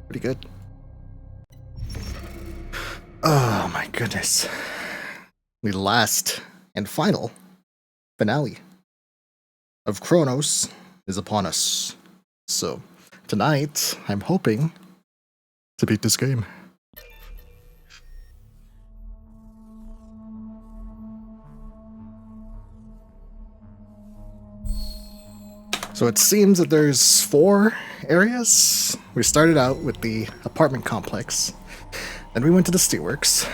Pretty good. Oh my goodness. The last and final finale of Cronos is upon us. So tonight, I'm hoping to beat this game. So it seems that there's 4 areas. We started out with the apartment complex, then we went to the steelworks,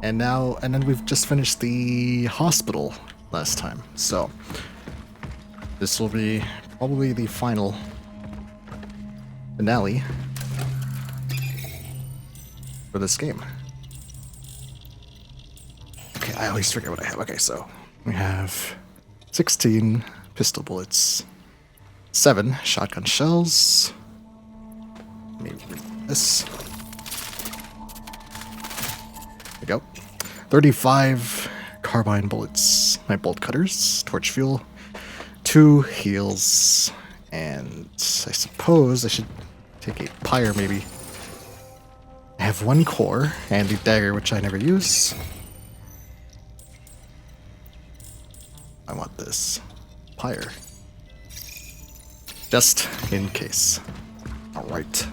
and then we've just finished the hospital last time. So this will be probably the final finale for this game. Okay, I always forget what I have. Okay, so we have 16 pistol bullets, 7 shotgun shells. Maybe this. There we go. 35 carbine bullets, my bolt cutters, torch fuel, 2 heals, and I suppose I should take a pyre maybe. I have 1 core and the dagger, which I never use. I want this pyre, just in case. All right.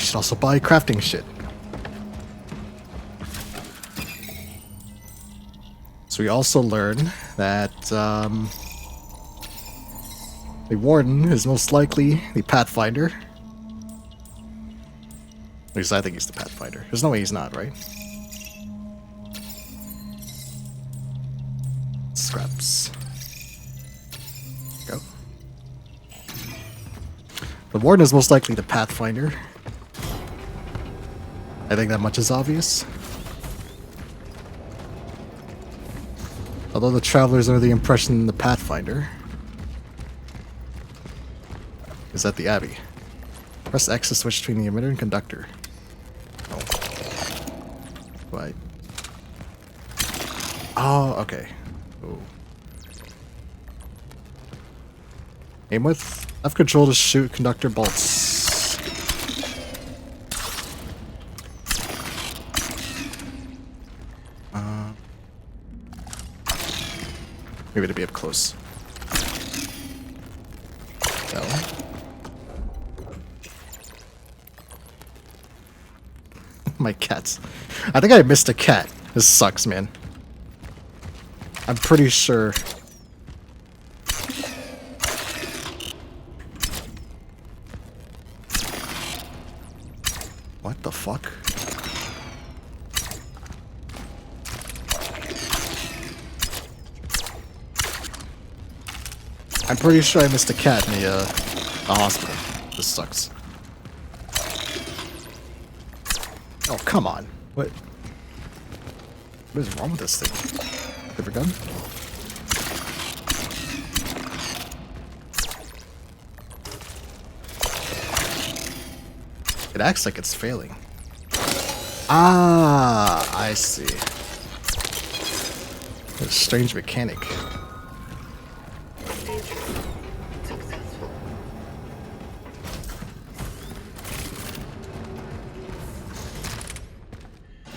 should also buy crafting shit. So we also learn that the Warden is most likely the Pathfinder. At least I think he's the Pathfinder. There's no way he's not, right? Scraps. Go. The Warden is most likely the Pathfinder. I think that much is obvious. Although the Travelers are under the impression the Pathfinder is at the Abbey. Press X to switch between the emitter and conductor. Oh. Right. Oh, okay. Ooh. Aim with F control to shoot conductor bolts. Maybe to be up close. No. My cats. I think I missed a cat. This sucks, man. I'm pretty sure. What the fuck? I'm pretty sure I missed a cat in the hospital. This sucks. Oh, come on. What is wrong with this thing? Different gun? It acts like it's failing. Ah, I see. What a strange mechanic.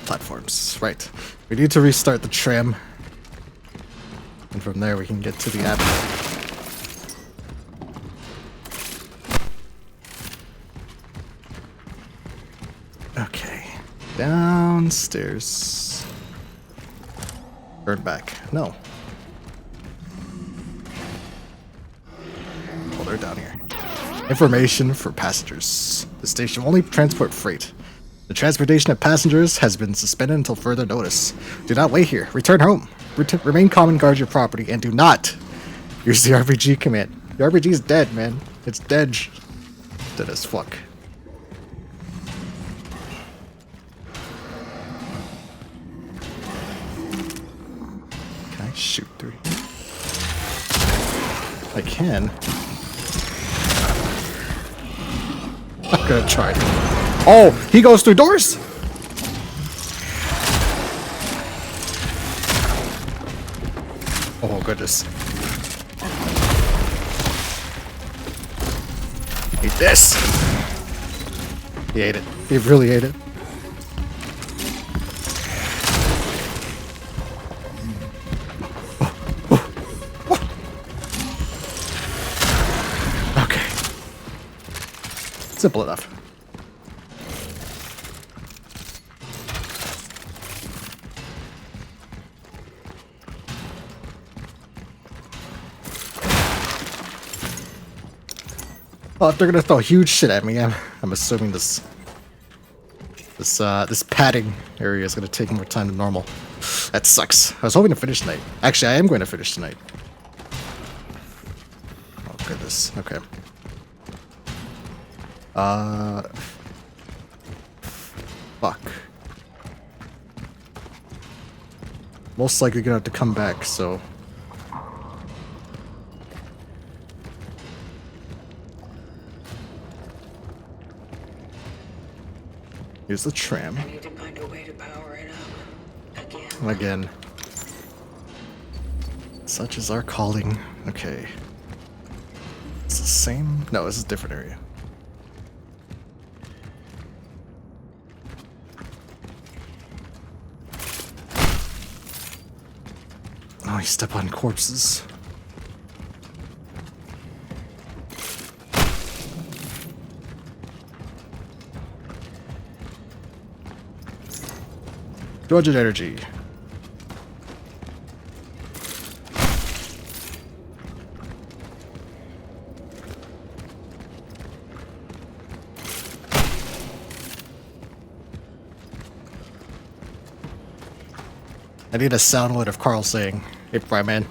Platforms, right. We need to restart the tram. And from there we can get to the abbey. Okay. Downstairs. Turn back. No. Oh, they're down here. Information for passengers. The station will only transport freight. The transportation of passengers has been suspended until further notice. Do not wait here. Return home. Remain calm and guard your property, and do not use the RPG command. The RPG is dead, man. It's dead. Dead as fuck. Can I shoot through here? I can. I'm gonna try. Oh, he goes through doors? Oh, goodness. Eat this. He ate it. He really ate it. Okay. Simple enough. Well, if they're gonna throw huge shit at me, I'm assuming this padding area is gonna take more time than normal. That sucks. I was hoping to finish tonight. Actually, I am going to finish tonight. Oh goodness. Okay. Fuck. Most likely gonna have to come back, so. Here's the tram. I need to find a way to power it up. Again. Such is our calling. Okay. It's the same? No, this is a different area. Oh, you step on corpses. 200 energy. I need a soundbite of Carl saying, "Hey, Fry Man."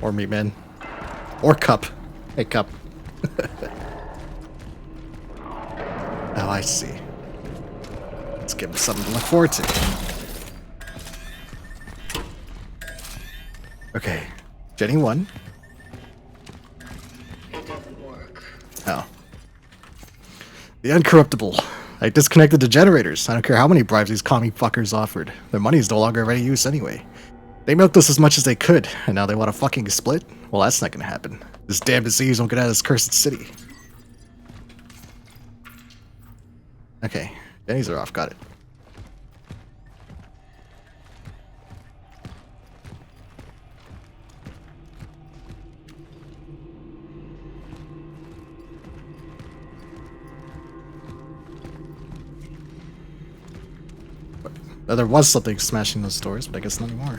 Or Meat Man. Or Cup. Hey, Cup. Oh, I see. Let's give him something to look forward to. Okay. Jenny 1. It doesn't work. Oh. The Uncorruptible. I disconnected the generators. I don't care how many bribes these commie fuckers offered. Their money is no longer of any use anyway. They milked us as much as they could, and now they want a fucking split? Well, that's not gonna happen. This damn disease won't get out of this cursed city. Okay, Jennies are off, got it. There was something smashing those doors, but I guess not anymore.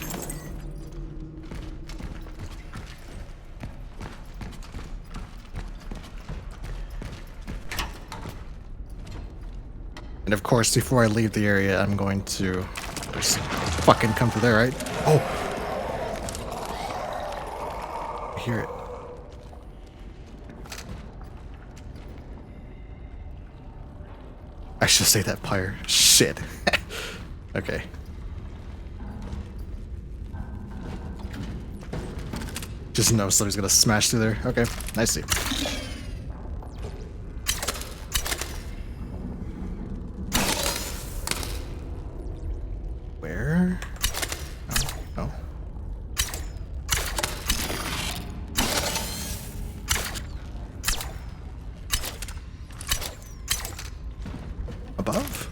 And of course, before I leave the area, I'm going to just fucking come through there, right? Oh! I hear it. I should say that pyre. Shit. Okay. Just know somebody's gonna smash through there. Okay, I see. Where? Oh, oh. Above?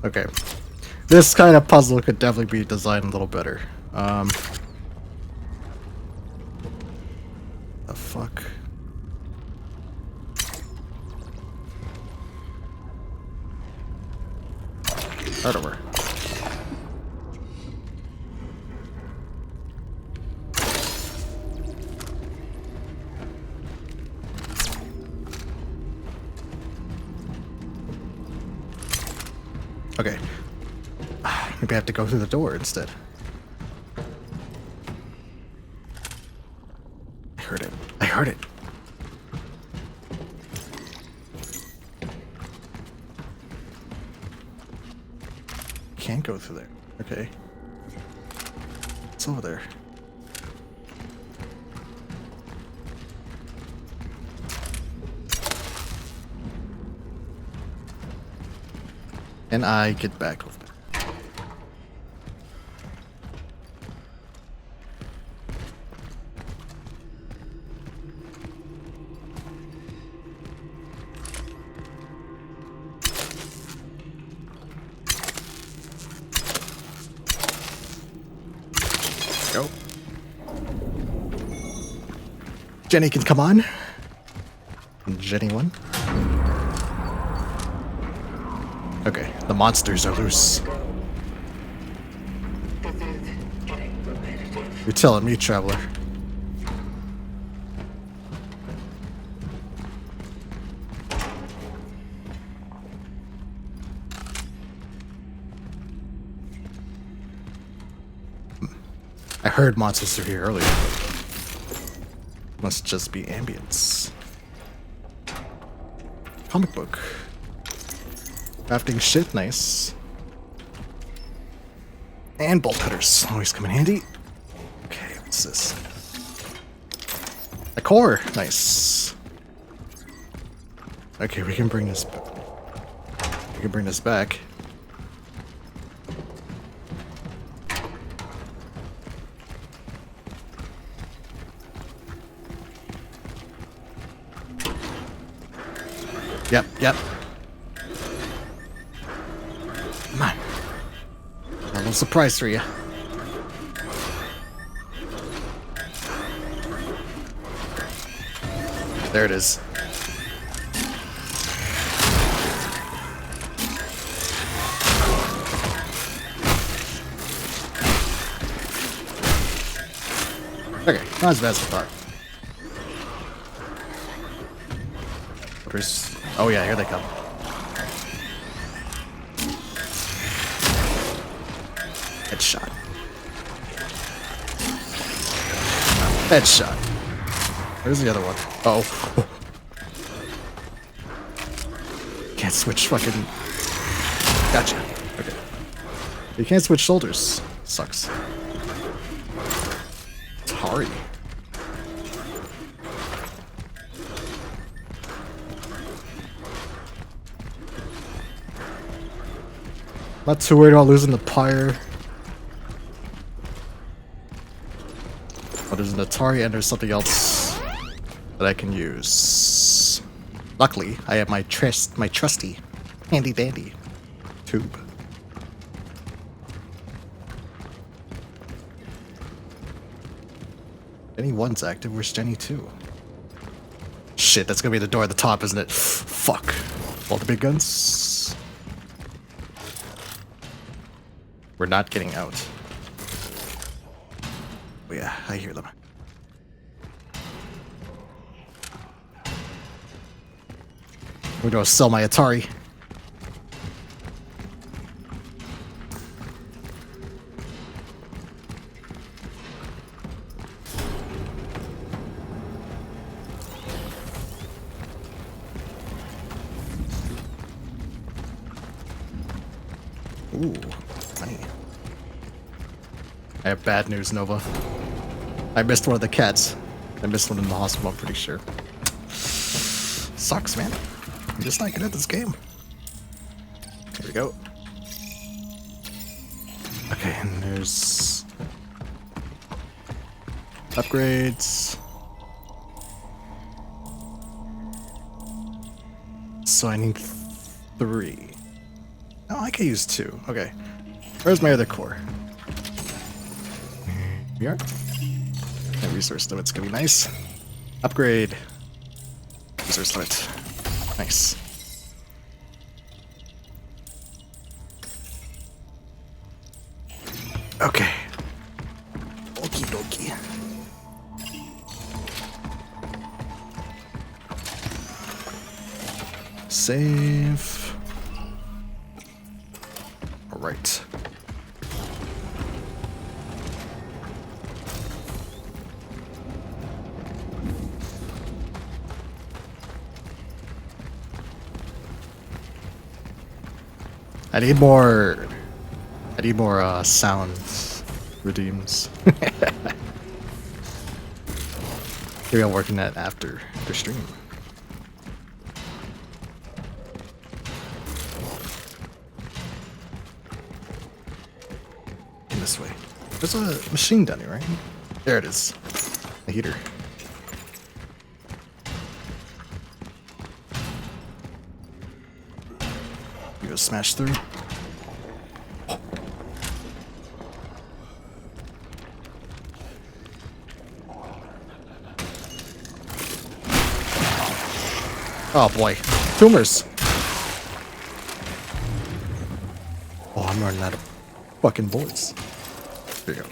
Okay. This kind of puzzle could definitely be designed a little better. The fuck? Start over. Okay. Maybe I have to go through the door instead. I heard it. I heard it. Can't go through there. Okay. It's over there. And I get back over there. Go. Jenny can come on. Jenny 1. Okay, the monsters are loose. This is getting repetitive. You're telling me, traveler. I heard monsters through here earlier, but must just be ambience. Comic book. Crafting shit, nice. And bolt cutters, always come in handy. Okay, what's this? A core, nice. Okay, we can bring this. We can bring this back. Yep, yep. Come on. A little surprise for you. There it is. Okay, not as bad as I thought. Where's... Oh yeah, here they come. Headshot. Headshot. Where's the other one? Oh. Can't switch fucking... Gotcha. Okay. You can't switch shoulders. Sucks. Atari. Not too worried about losing the pyre. But there's an Atari and there's something else that I can use. Luckily, I have my trusty handy dandy tube. Jenny 1's active, where's Jenny 2? Shit, that's gonna be the door at the top, isn't it? Fuck. All the big guns. We're not getting out. Oh yeah, I hear them. We're gonna sell my Atari. Ooh, money. I have bad news, Nova. I missed one of the cats. I missed one in the hospital, I'm pretty sure. Sucks, man. I'm just not good at this game. Here we go. Okay, and there's... upgrades. So I need 3. Oh, I can use 2. Okay. Where's my other core? Here. And resource limit's gonna be nice. Upgrade. Resource limit. Nice. Okay. Okie dokie. Save. Alright. I need more sound redeems. Maybe I'll work on that after the stream. In this way. There's a machine down here, right? There it is. A heater. You go smash through. Oh boy. Tumors. Oh, I'm running out of fucking bullets. There you go.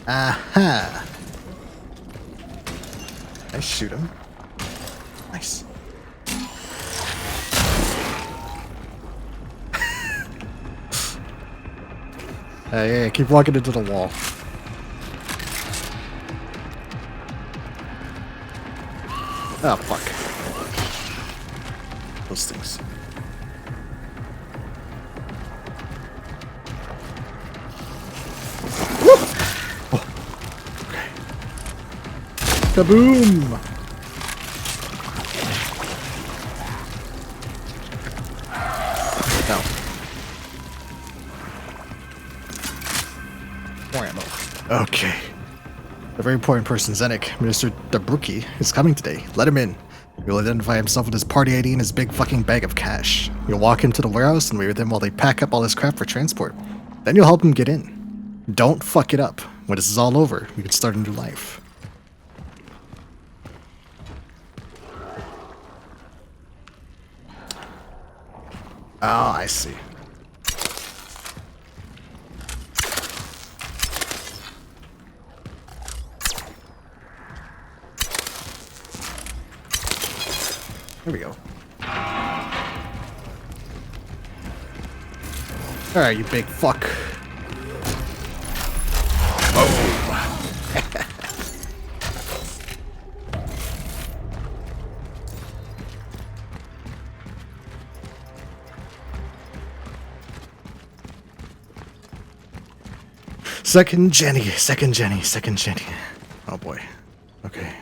Aha! I shoot him. Nice. Yeah, keep walking into the wall. Oh, fuck. Those things. Oh. Okay. Kaboom! Okay. A very important person, Zenik, Minister Dabruki, is coming today. Let him in. He'll identify himself with his party ID and his big fucking bag of cash. You'll walk him to the warehouse and wait with him while they pack up all his crap for transport. Then you'll help him get in. Don't fuck it up. When this is all over, we can start a new life. Oh, I see. Here we go. Alright, you big fuck. Oh. Second Jenny. Oh boy. Okay,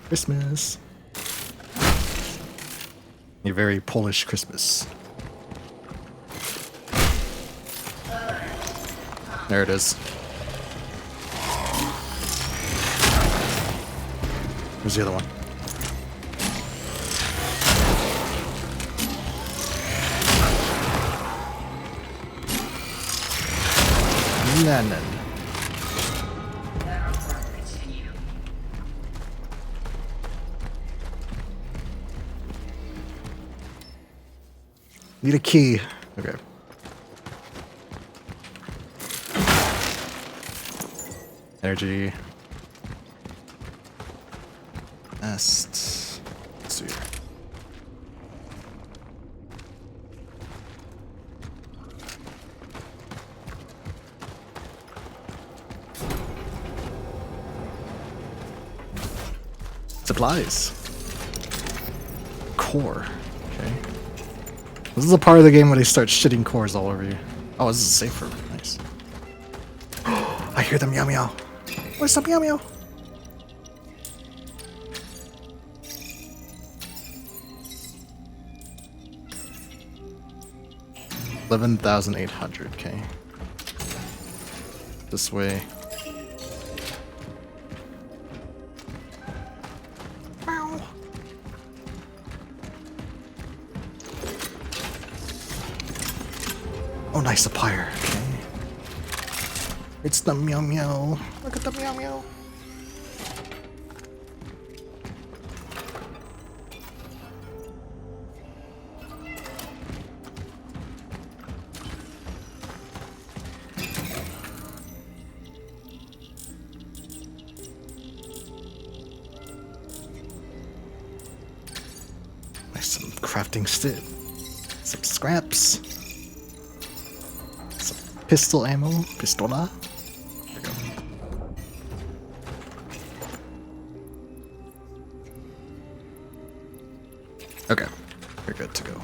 Christmas. A very Polish Christmas. There it is. Where's the other one? Nah. Need a key. Okay. Energy. Nest. Let's see. Supplies. Core. Okay. This is a part of the game where they start shitting cores all over you. Oh, this is safer. Nice. I hear the meow meow. Where's the meow meow? $11,800. Okay. This way. Oh, nice, a pyre. Okay. It's the meow meow. Look at the meow meow. Nice, some crafting stick. Some scraps. Pistol ammo, pistola. There we go. Okay, we're good to go.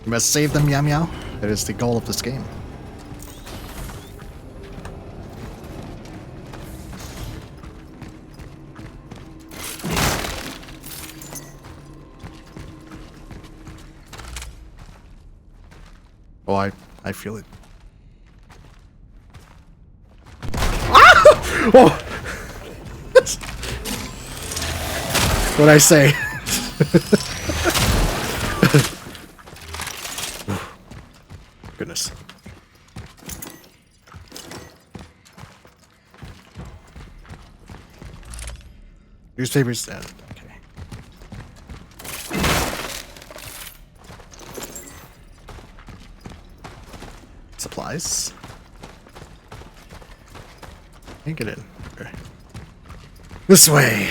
You must save them, meow meow. That is the goal of this game. Oh, I feel it. Ah! Oh! What'd I say? Goodness. Newspapers. Okay. Supplies. Can't get in. Okay. This way.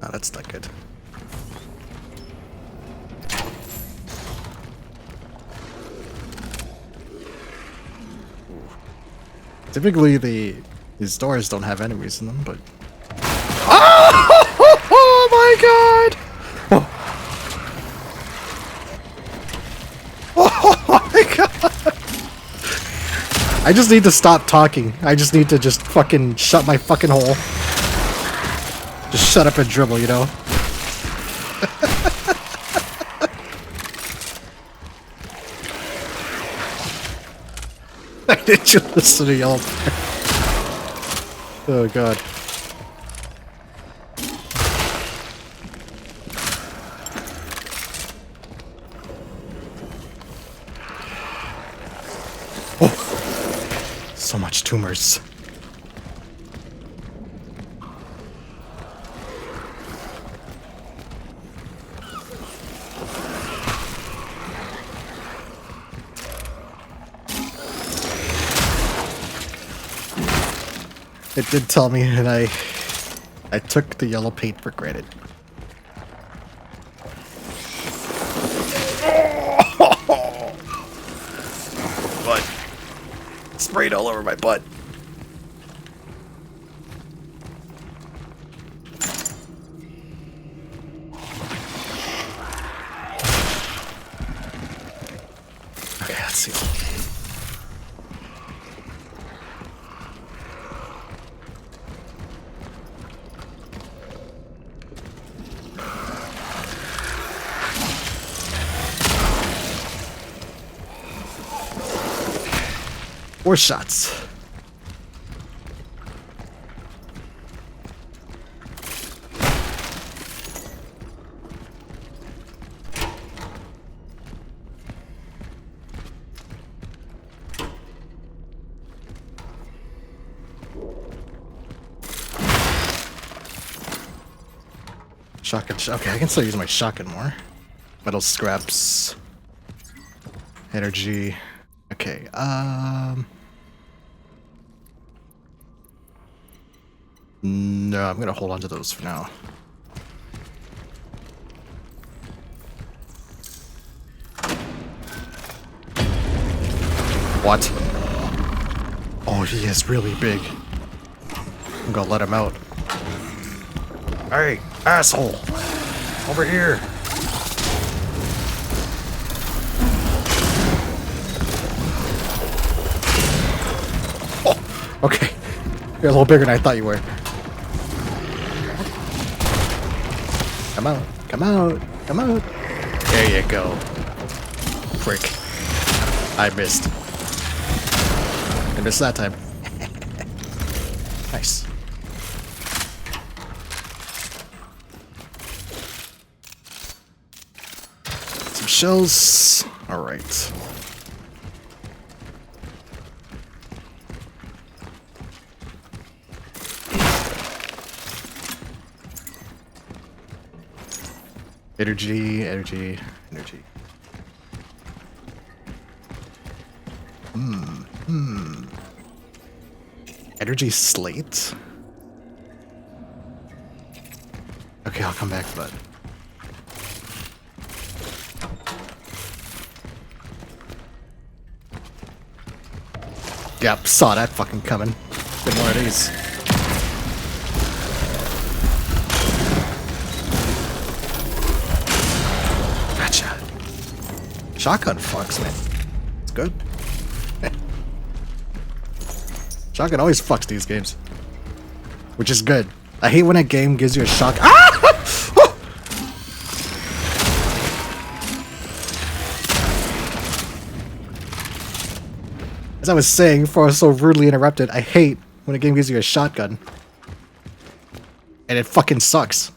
Oh, that's not good. Typically, these doors don't have enemies in them, but. Oh my god! Oh. Oh my god! I just need to stop talking. I just need to just fucking shut my fucking hole. Just shut up and dribble, you know? Why did you listen to yellow? Oh god. Oh, so much tumors. It did tell me, and I took the yellow paint for granted. Butt. Sprayed all over my butt. Okay, let's see. Four shots. Shotgun. Okay, I can still use my shotgun more. Metal scraps. Energy. Okay, no, I'm gonna hold on to those for now. What? Oh, he is really big. I'm gonna let him out. Hey, asshole! Over here! Oh, okay. You're a little bigger than I thought you were. Come out. Come out. Come out. There you go. Frick. I missed. I missed that time. Nice. Some shells. Alright. Energy, energy, energy. Energy slate? Okay, I'll come back, bud. Yep, saw that fucking coming. Get more of these. Gotcha. Shotgun fucks, man. It's good. Shotgun always fucks these games. Which is good. I hate when a game gives you a shock. Ah! As I was saying before I was so rudely interrupted, I hate when a game gives you a shotgun. And it fucking sucks.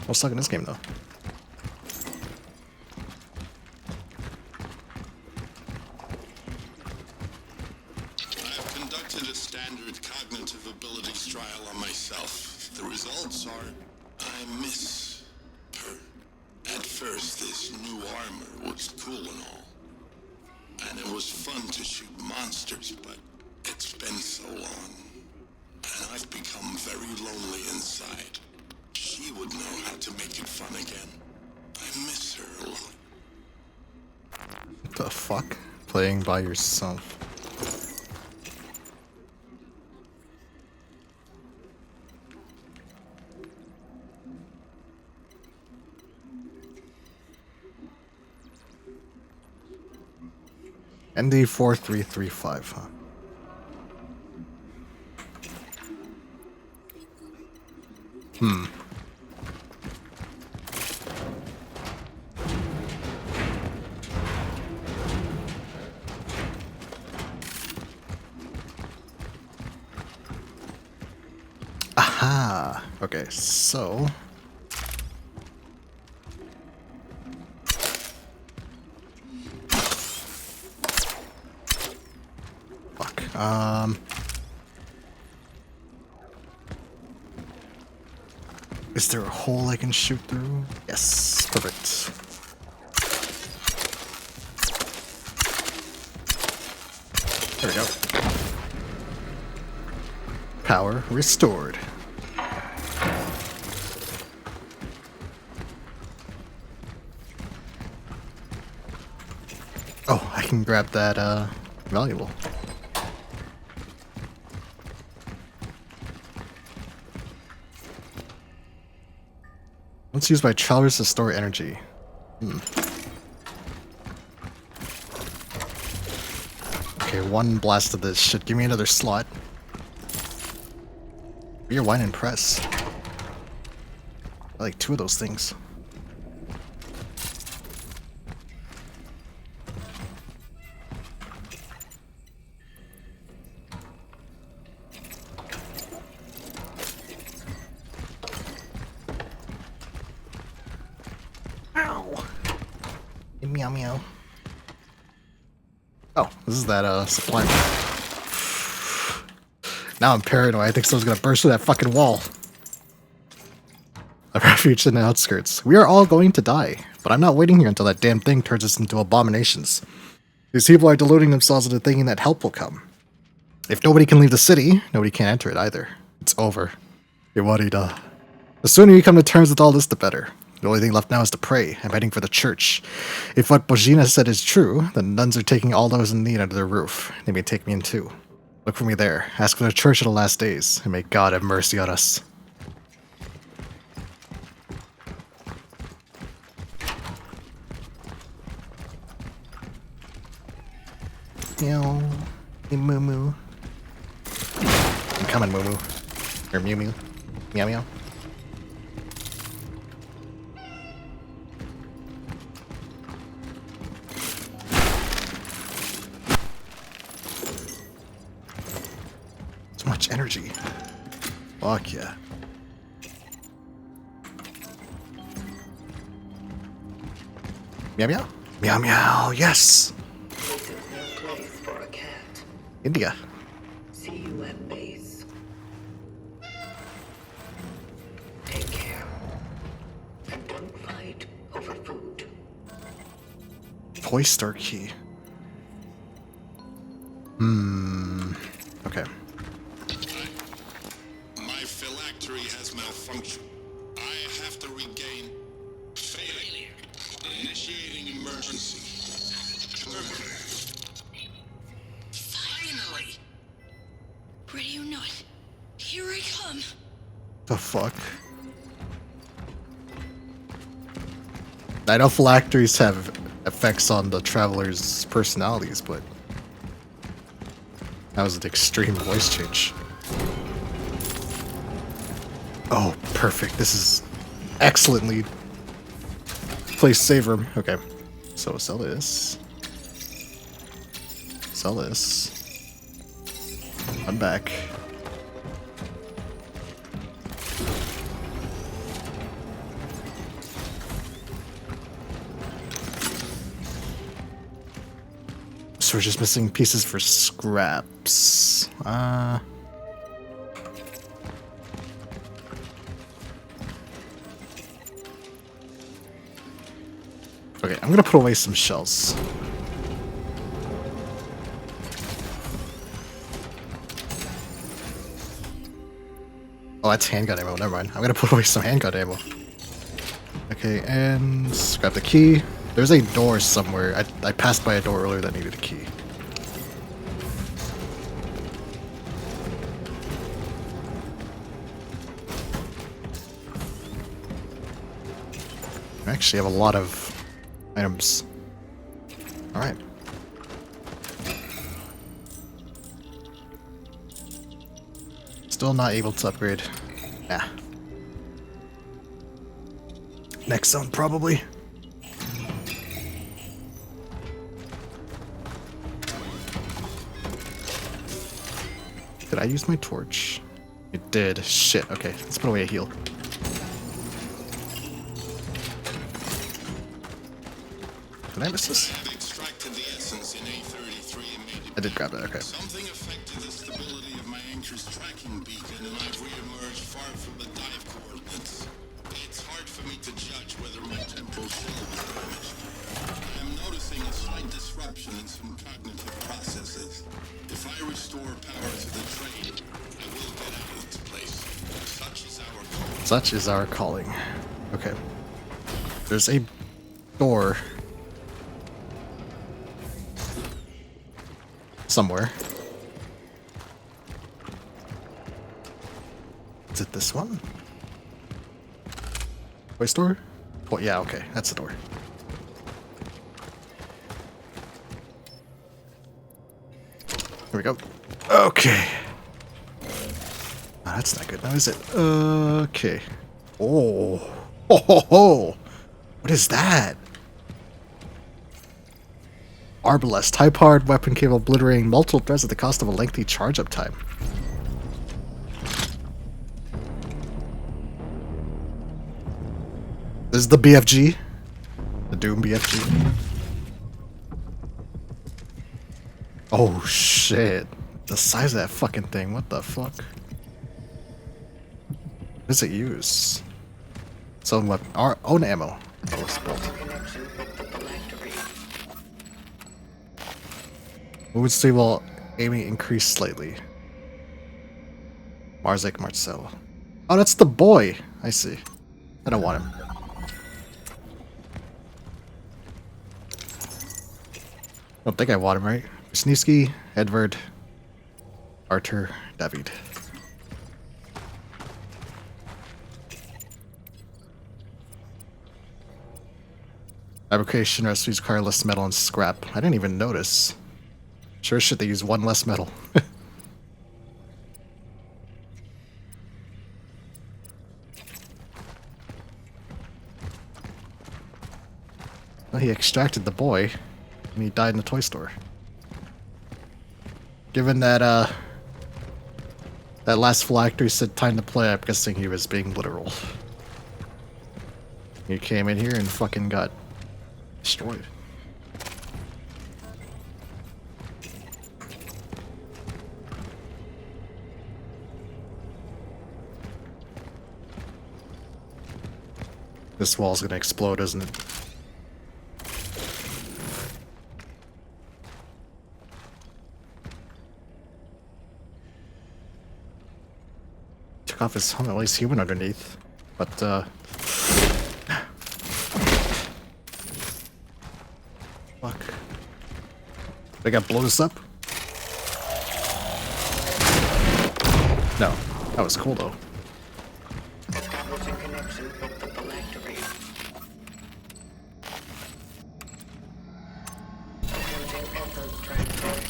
I'll suck in this game though. I've conducted a standard cognitive abilities trial on myself. The results are I miss her. At first, this new armor was cool and all. And it was fun to shoot monsters, but it's been so long. And I've become very lonely inside. She would know how to make it fun again. I miss her a lot. What the fuck? Playing by yourself. ND4335, huh? Aha. Okay, so fuck. Is there a hole I can shoot through? Yes. Perfect. There we go. Power restored. Oh, I can grab that valuable. Let's use my travelers to store energy. Okay, one blast of this should give me another slot. Beer, wine, and press. I like 2 of those things. Ow! Meow meow. Oh, this is that supply. Now I'm paranoid. I think someone's gonna burst through that fucking wall. A refuge in the outskirts. We are all going to die, but I'm not waiting here until that damn thing turns us into abominations. These people are deluding themselves into thinking that help will come. If nobody can leave the city, nobody can enter it either. It's over. You're worried, The sooner you come to terms with all this, the better. The only thing left now is to pray. I'm heading for the church. If what Bojina said is true, the nuns are taking all those in need under their roof. They may take me in too. Look for me there. Ask for the church of the last days, and may God have mercy on us. Meow. Hey, moo moo. I'm coming, moo moo. Or mew mew. Meow meow. So much energy. Fuck yeah. Meow meow. Meow meow. Yes. This is no place for a cat. India. See you at base. Take care. And don't fight over food. Toy Star key. Okay. My phylactery has malfunctioned. I have to regain failure. Initiating emergency. Finally! Ready or not, here I come. The fuck? I know phylacteries have effects on the travelers' personalities, but that was an extreme voice change. Oh, perfect. This is excellently placed save room. Okay. So sell this. Sell this. I'm back. So we're just missing pieces for scraps. Okay, I'm gonna put away some shells. Oh, that's handgun ammo. Never mind. I'm gonna put away some handgun ammo. Okay, and grab the key. There's a door somewhere. I passed by a door earlier that needed a key. I actually have a lot of items. Alright. Still not able to upgrade. Nah. Next zone, probably. Did I use my torch? It did. Shit. Okay, let's put away a heal. Did I miss this? I've extracted the essence in A33 and made it. I did grab that. Okay. Something affected the stability of my anchor's tracking beacon, and I've re-emerged far from the dive coordinates. It's hard for me to judge whether my temporal shell was damaged. I'm noticing a slight disruption in some cognitive processes. If I restore power to the train, I will get out of this place. Such is our call. Such is our calling. Okay. There's a door somewhere. Is it this one? Toy store? Oh, yeah, okay. That's the door. Here we go. Okay. Oh, that's not good now, is it? Okay. Oh. Ho ho ho! What is that? Arbalest. High-powered weapon capable of obliterating multiple threats at the cost of a lengthy charge-up time. This is the BFG. The Doom BFG. Oh shit. The size of that fucking thing. What the fuck? What does it use? Its own weapon. Our own ammo. Oh, it's built. Connection with the phylactery. Movement speed while aiming increased slightly. Marzek Marcel. Oh, that's the boy. I see. I don't want him. I don't think I want him, right? Wisniewski, Edward, Arthur, David. Fabrication recipes require less metal and scrap. I didn't even notice. Sure as shit, they use one less metal. Well, he extracted the boy, and he died in the toy store. Given that, that last phylactery said time to play, I'm guessing he was being literal. He came in here and fucking got destroyed. This wall's gonna explode, isn't it? Took off his helmet, at least human underneath. But, fuck. They got blow this up? No. That was cool, though. Establishing connection with the phylactery. Attempting essence transfer.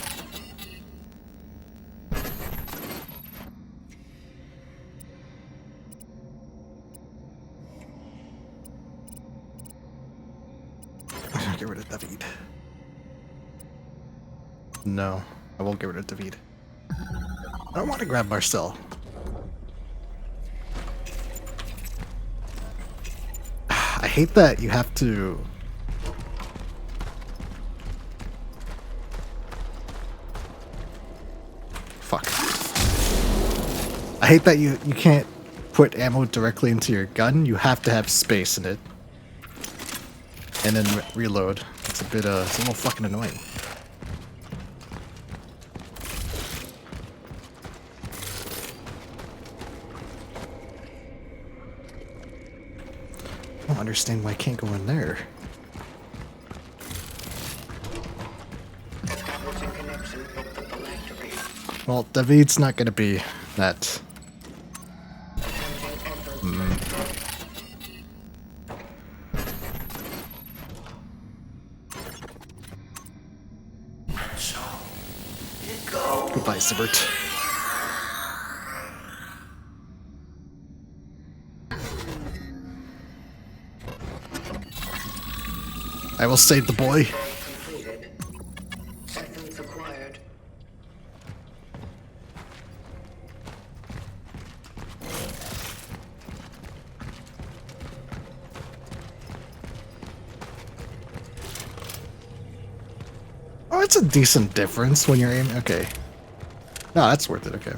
Get rid of David. No, I won't get rid of David. I don't want to grab Marcel. I hate that you have to... Fuck. I hate that you can't put ammo directly into your gun. You have to have space in it. And then reload. It's a bit, it's a little fucking annoying. I don't understand why I can't go in there. Establishing connection with the phylactery. Well, David's not gonna be that. Attempting essence transfer. Goodbye, Sibbert. I will save the boy. Completed. Essence acquired. That's a decent difference when you're aiming. Okay. No, that's worth it. Okay.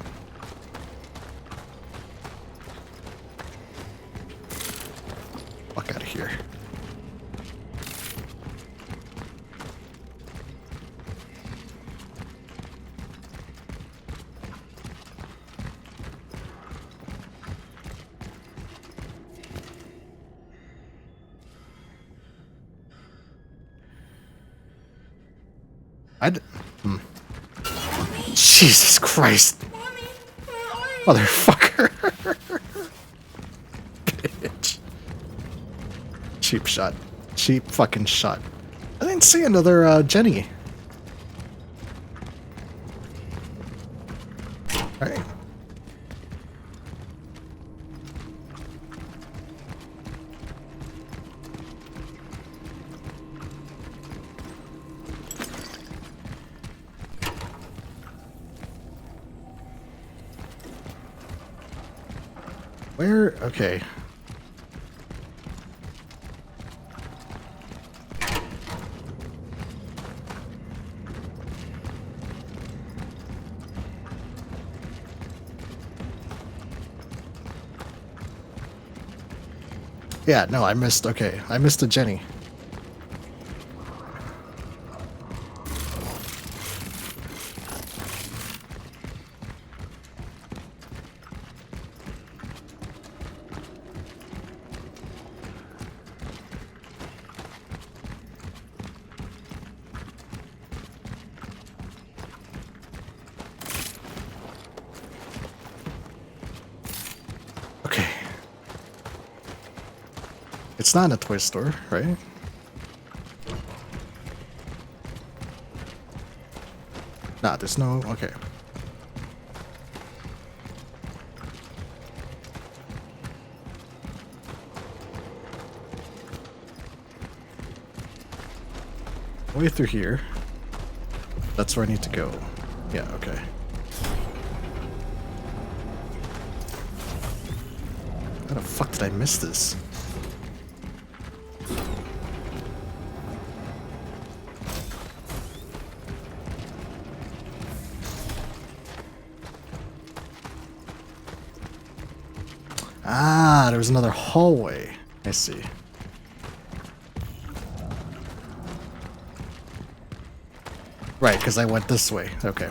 Fuck out of here. Jesus Christ. Motherfucker. Bitch. Cheap shot. Cheap fucking shot. I didn't see another Jenny. Alright. Where? Okay. Yeah, no, I missed. Okay, I missed a Jenny. Okay. It's not in a toy store, right? Nah, there's no... Okay. Way through here. That's where I need to go. Yeah, okay. How the fuck did I miss this? Ah, there was another hallway. I see. Right, because I went this way. Okay.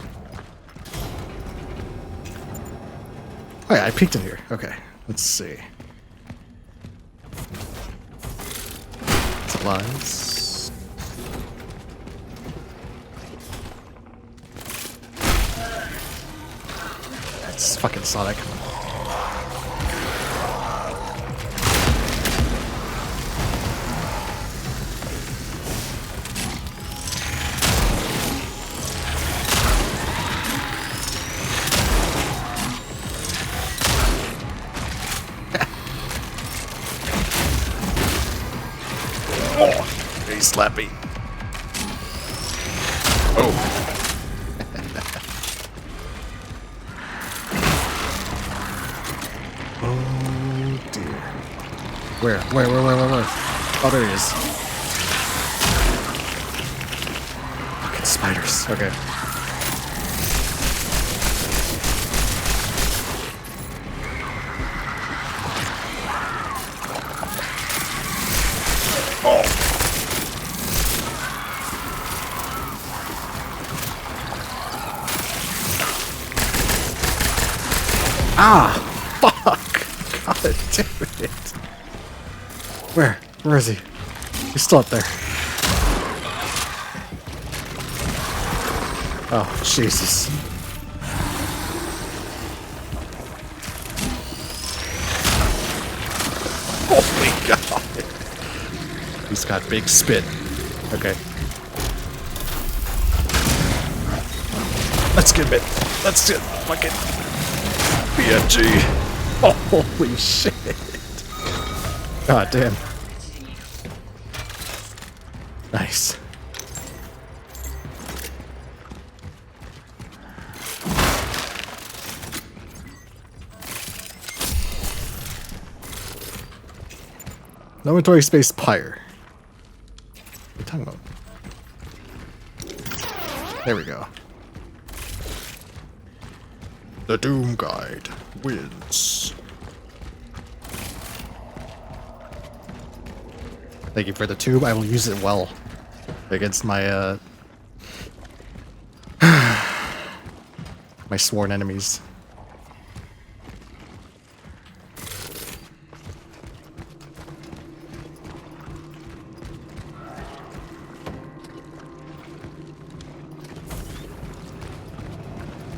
Oh yeah, I peeked in here. Okay, let's see. Supplies. That's fucking Sonic. He's slappy. Oh. Oh dear. Where? Where? Oh, there he is. Fucking spiders. Okay. Ah! Fuck! God damn it! Where? Where is he? He's still up there. Oh, Jesus. Holy God! He's got big spit. Okay. Let's get it. Let's get fucking BFG. Oh, holy shit. God damn. Nice. No inventory space pyre. What are you talking about? There we go. The Doom Guide wins. Thank you for the tube. I will use it well against my my sworn enemies.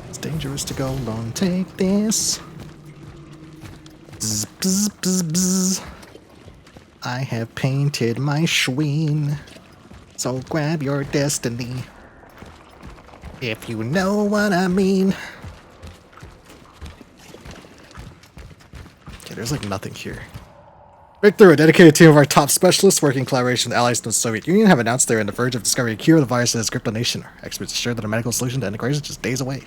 It's dangerous to go alone. Take this. Bzz, bzz, bzz, bzz. I have painted my schween, so grab your destiny, if you know what I mean. Okay, there's like nothing here. Breakthrough, a dedicated team of our top specialists working in collaboration with allies in the Soviet Union have announced they're on the verge of discovering a cure for the virus that has gripped the nation. Experts assure that a medical solution to end the crisis is just days away.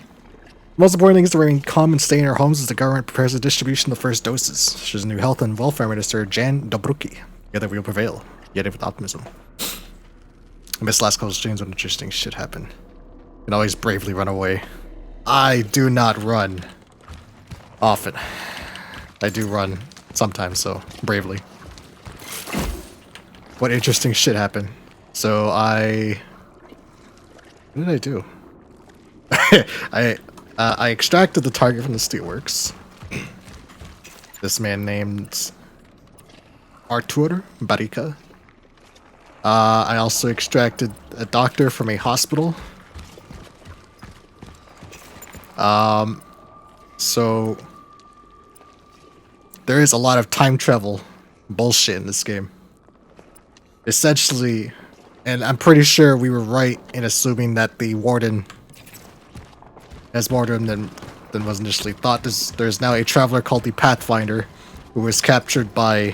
The most important thing is to remain calm and stay in our homes as the government prepares the distribution of the first doses. Says new Health and Welfare Minister Jan Dobruki. Together we will prevail. Yet with optimism. I missed last couple streams when interesting shit happened. You can always bravely run away. I do not run often. I do run sometimes, so bravely. What interesting shit happened? So what did I do? I extracted the target from the steelworks. This man named Artur Barika. I also extracted a doctor from a hospital. So there is a lot of time travel bullshit in this game. Essentially, and I'm pretty sure we were right in assuming that the warden has more to him than was initially thought. There's now a traveler called the Pathfinder who was captured by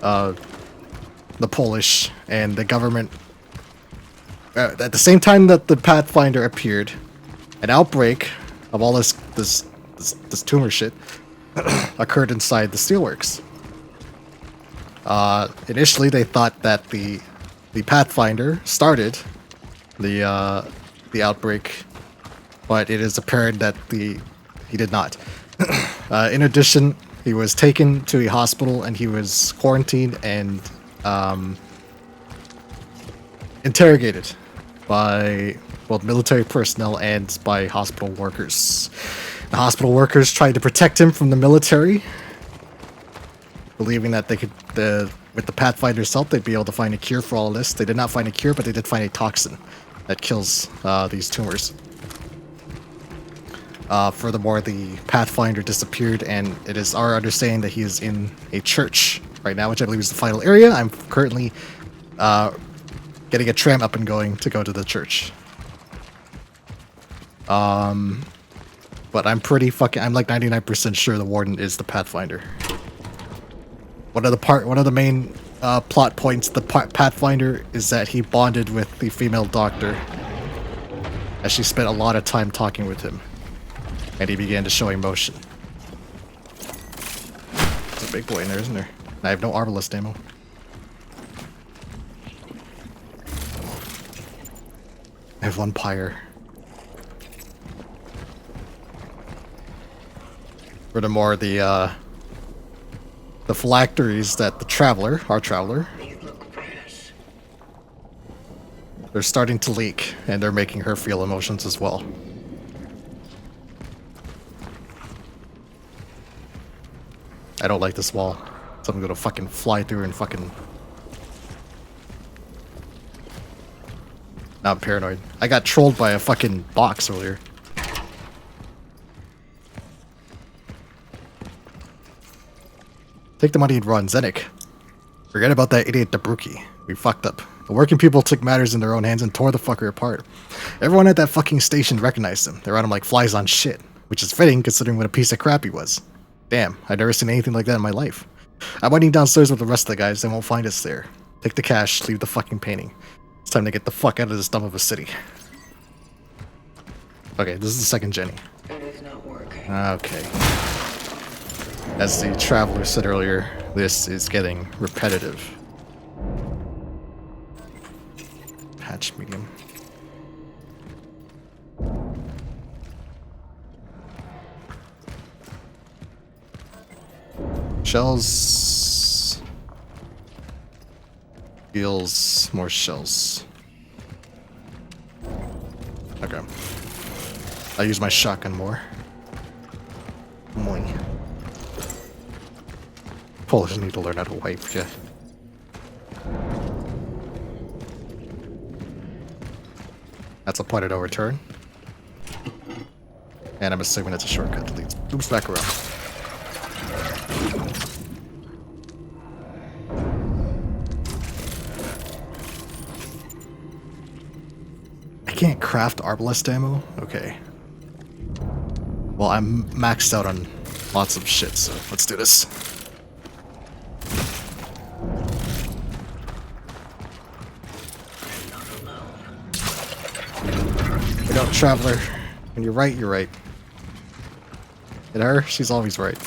the Polish and the government. At the same time that the Pathfinder appeared, an outbreak of all this tumor shit occurred inside the steelworks. Initially, they thought that the Pathfinder started the outbreak, but it is apparent that he did not. In addition, he was taken to a hospital and he was quarantined and interrogated by both military personnel and by hospital workers. The hospital workers tried to protect him from the military, believing that they could, with the Pathfinder's help, they'd be able to find a cure for all of this. They did not find a cure, but they did find a toxin that kills these tumors. Furthermore, the Pathfinder disappeared, and it is our understanding that he is in a church right now, which I believe is the final area. I'm currently getting a tram up and going to go to the church. But I'm like 99% sure the warden is the Pathfinder. One of the main plot points, the Pathfinder, is that he bonded with the female doctor, as she spent a lot of time talking with him, and he began to show emotion. There's a big boy in there, isn't there? I have no arbalist ammo. I have one pyre. Furthermore, the phylacteries that our traveler, These look fresh. they're starting to leak, and they're making her feel emotions as well. I don't like this wall. So I'm gonna fucking fly through and fucking... Now I'm paranoid. I got trolled by a fucking box earlier. Take the money and run, Zenik. Forget about that idiot Dabruki. We fucked up. The working people took matters in their own hands and tore the fucker apart. Everyone at that fucking station recognized him. They're on him like flies on shit. Which is fitting considering what a piece of crap he was. Damn, I'd never seen anything like that in my life. I'm waiting downstairs with the rest of the guys. They won't find us there. Take the cash, leave the fucking painting. It's time to get the fuck out of this dump of a city. Okay, this is the second Jenny. It is not working. Okay. As the traveler said earlier, this is getting repetitive. Patch medium. Shells. Heals. More shells. Okay. I use my shotgun more. Moing. Polish need to learn how to wipe, yeah. That's a point of no return. And I'm assuming it's a shortcut that leads loops back around. I can't craft arbalest ammo? Okay. Well, I'm maxed out on lots of shit, so let's do this. We don't, Traveler. When you're right, you're right. Get her? She's always right.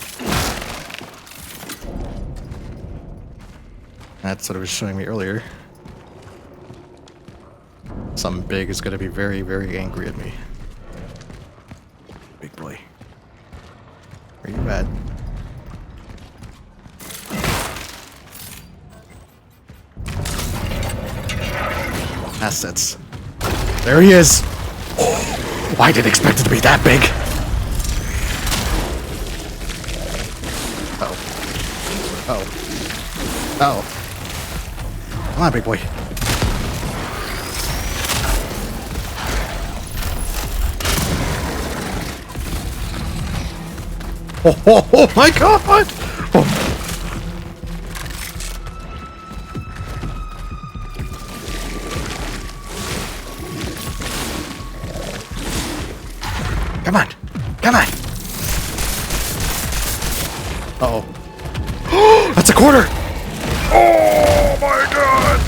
That's what it was showing me earlier. Something big is going to be very, very angry at me. Big boy. Where you at? Assets. There he is! Oh, I didn't expect it to be that big! Oh. Oh. Come on, big boy. Oh my god! Oh. Come on! Come on! Uh-oh. That's a quarter! Oh my god!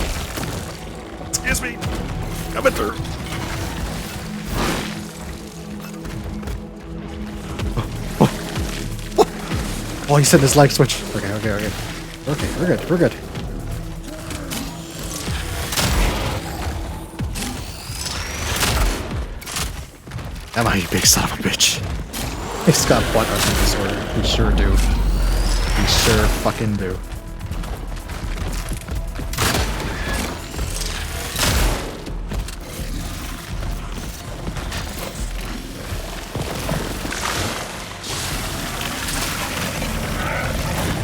Excuse me. Coming through. Oh, he said his light switch. Okay. Okay, we're good. We're good. Am I, you big son of a bitch? He's got blood on his disorder. We sure do. We sure fucking do.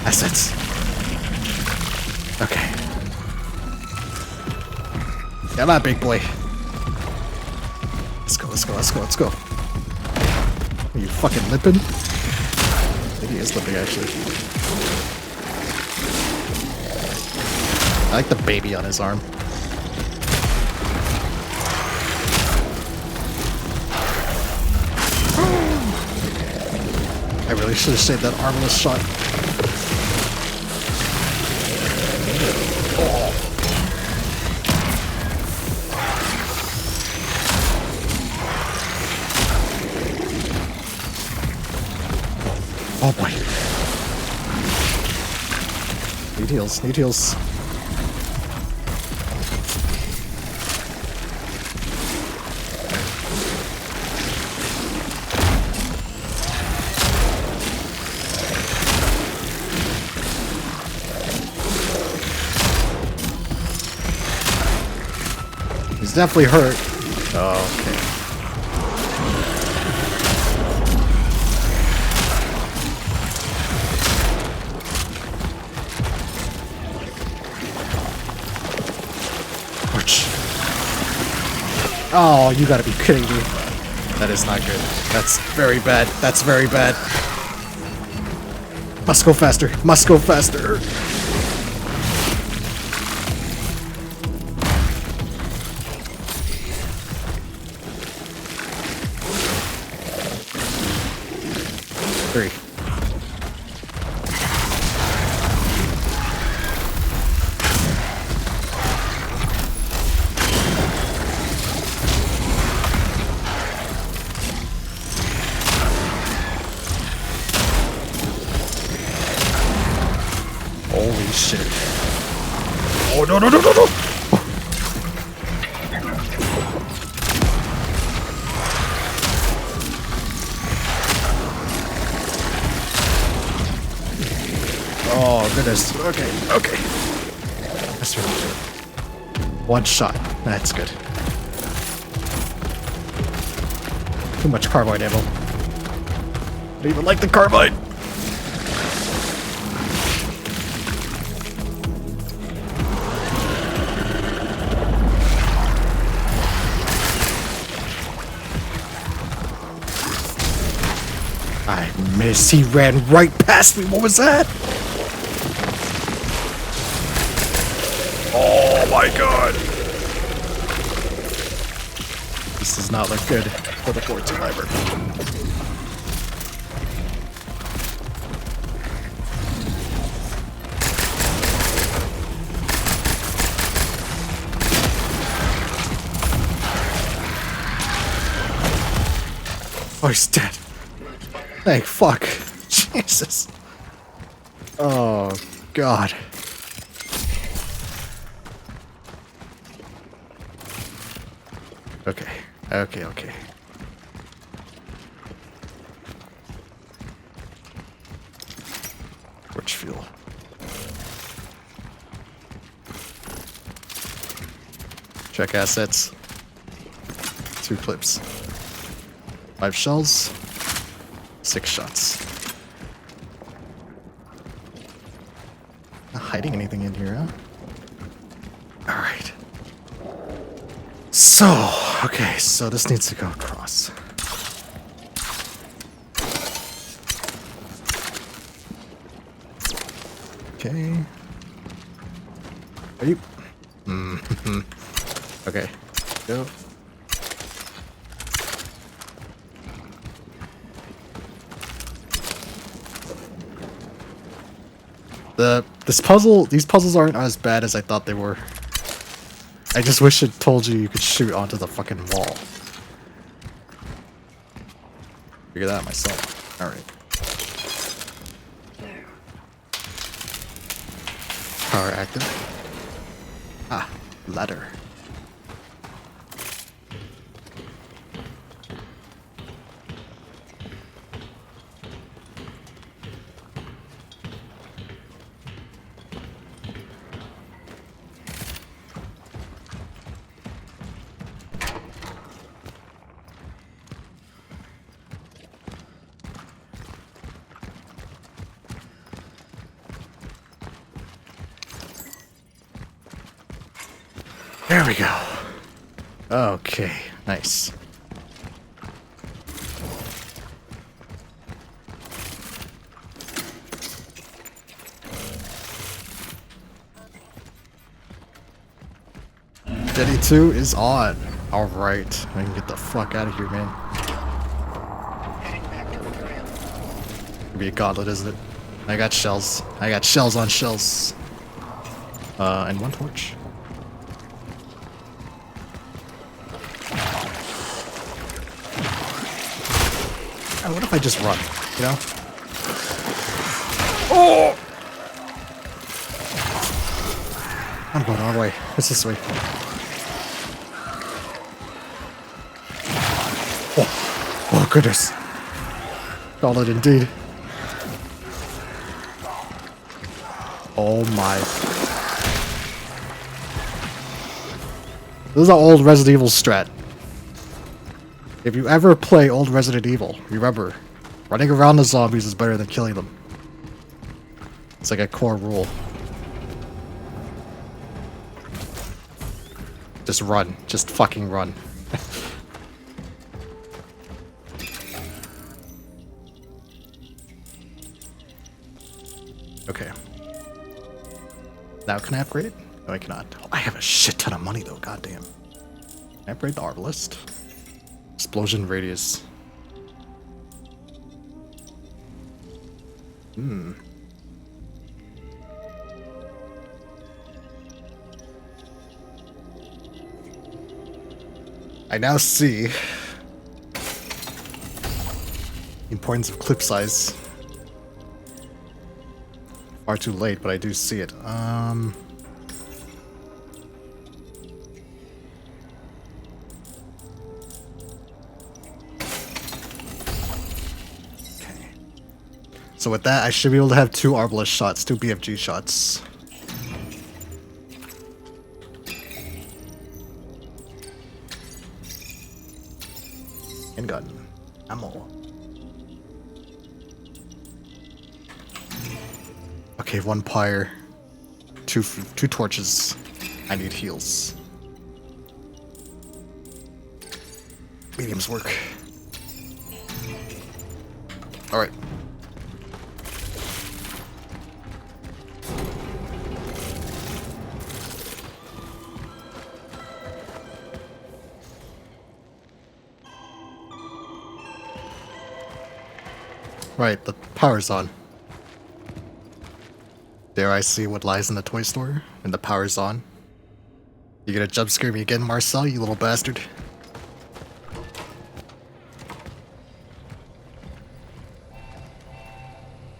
Assets. Okay. Come on, big boy. Let's go. Are you fucking limping? I think he is limping, actually. I like the baby on his arm. I really should have saved that armless shot. Oh boy. Need heals. He's definitely hurt. Oh, okay. Oh, you gotta be kidding me. That is not good. That's very bad. That's very bad. Must go faster. Must go faster. Three. Holy shit. Oh, no. goodness. Okay, okay. That's really good. One shot. That's good. Too much carbide ammo. I don't even like the carbide. I missed. He ran right past me. What was that? Oh my god. This does not look good for the 4 survivor. Oh, he's dead. Thank fuck. Jesus. Oh, God. Okay. Okay, okay. Torch fuel. Check assets. 2 clips. 5 shells. 6 shots. Not hiding anything in here, huh? Alright. So, okay, so this needs to go across. Okay. Are you? Okay. Go. These puzzles aren't as bad as I thought they were. I just wish it told you could shoot onto the fucking wall. Figure that out myself. Alright. Power active. Ah, ladder. There we go. Okay, nice. Jetty 2 is on. Alright, I can get the fuck out of here, man. It'll be a gauntlet, isn't it? I got shells. I got shells on shells. And 1 torch. What if I just run, you know? Oh! I'm going our way. It's this way. Oh, oh goodness. Solid indeed. Oh my. This is an old Resident Evil strat. If you ever play old Resident Evil, remember, running around the zombies is better than killing them. It's like a core rule. Just run. Just fucking run. Okay. Now can I upgrade it? No, I cannot. Oh, I have a shit ton of money though, goddamn. Can I upgrade the arbalist? Explosion radius. I now see the importance of clip size. Far too late, but I do see it. So with that, I should be able to have 2 Arbalest shots, 2 BFG shots. Handgun. Ammo. Okay, 1 pyre. 2 torches. I need heals. Mediums work. Alright. Right, the power's on. Dare I see what lies in the toy store? And the power's on. You gonna jump scare me again, Marcel, you little bastard?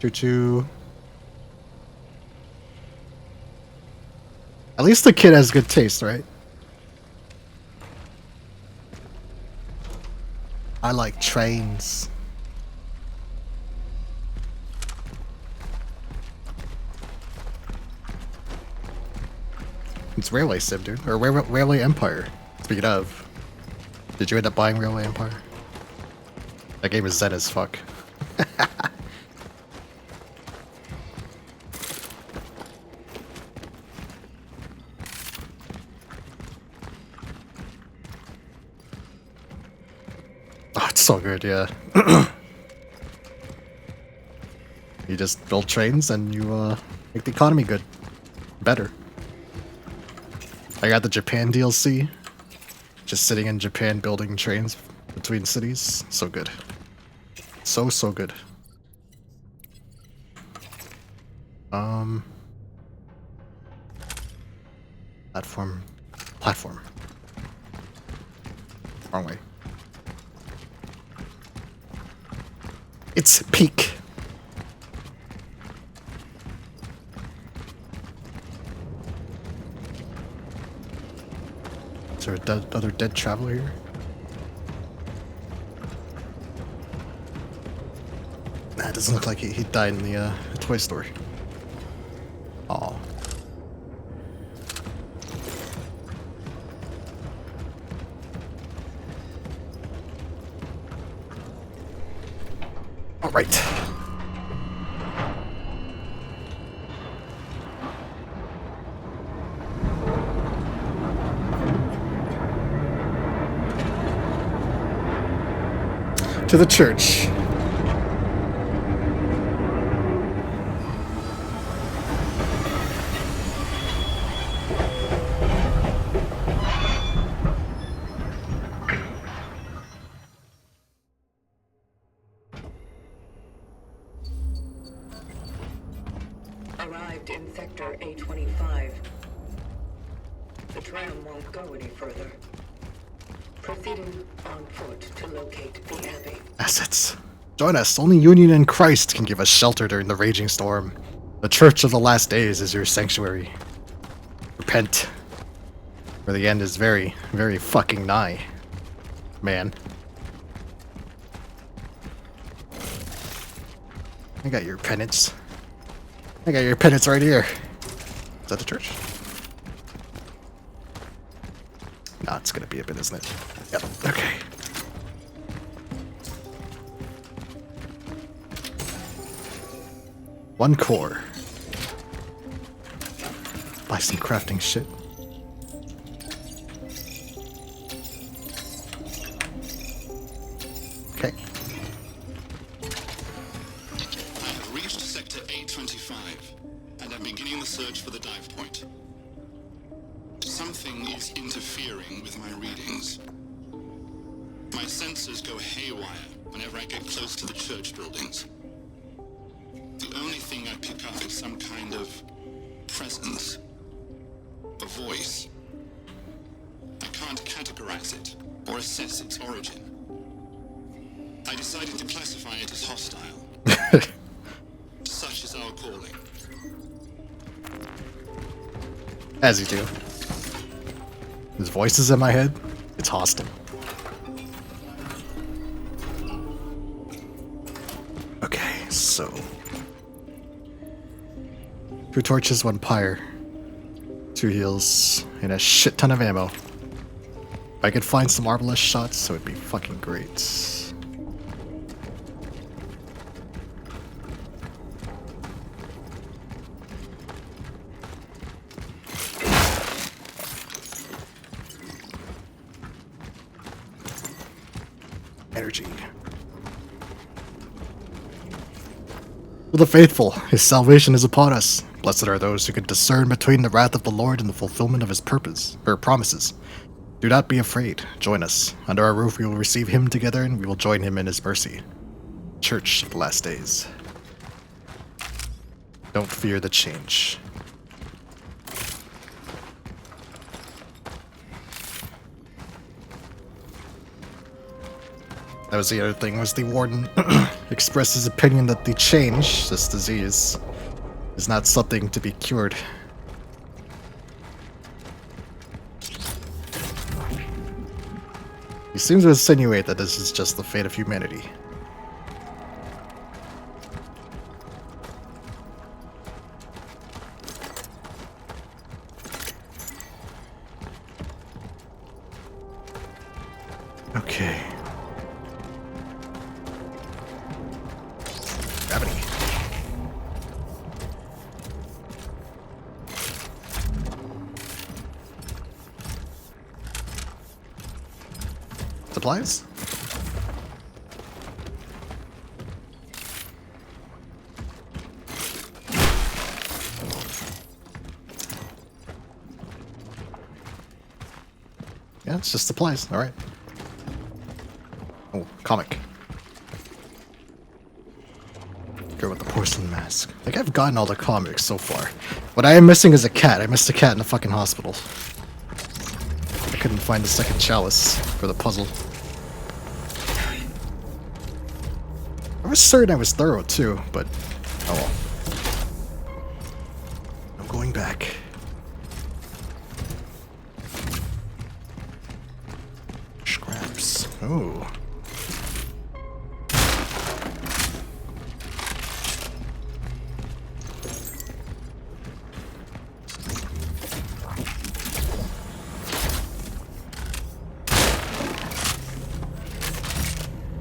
Choo-choo. At least the kid has good taste, right? I like trains. It's Railway Sim, dude. Or Railway Empire. Speaking of. Did you end up buying Railway Empire? That game is zen as fuck. Oh, it's so good, yeah. You just build trains and you make the economy good. Better. I got the Japan DLC. Just sitting in Japan building trains between cities. So good. So good. Platform. Wrong way. It's peak. Is there another dead traveler here? Nah, it doesn't look like he died in the toy store. Aw. All right. To the church. Arrived in sector A25. The tram won't go any further. Proceeding on foot to locate the Abbey. Assets. Join us. Only union in Christ can give us shelter during the raging storm. The Church of the Last Days is your sanctuary. Repent. For the end is very, very fucking nigh. Man. I got your penance. I got your penance right here. Is that the church? Nah, it's gonna be a bit, isn't it? Yep, okay. One core. Buy some crafting shit. Okay. I have reached sector A25, and I'm beginning the search for the dive point. Something is interfering with my readings. My sensors go haywire whenever I get close to the church buildings. The only thing I pick up is some kind of presence. A voice. I can't categorize it or assess its origin. I decided to classify it as hostile. Such is our calling. As you do. His voice is in my head. It's hostile. Okay, so 2 torches, 1 pyre, 2 heals, and a shit ton of ammo. If I could find some arbalest shots, it would be fucking great. Energy. For the faithful, his salvation is upon us. Blessed are those who can discern between the wrath of the Lord and the fulfillment of his promises. Do not be afraid. Join us. Under our roof we will receive him together, and we will join him in his mercy. Church of the Last Days. Don't fear the change. That was the other thing, was the warden expressed his opinion that the change, this disease, is not something to be cured. He seems to insinuate that this is just the fate of humanity. Okay. Gravity. Supplies? Yeah, it's just supplies. Alright. Oh, comic. Girl with the porcelain mask. I think I've gotten all the comics so far. What I am missing is a cat. I missed a cat in the fucking hospital. I couldn't find the second chalice for the puzzle. I was certain I was thorough too, but oh well. I'm going back. Scraps. Oh.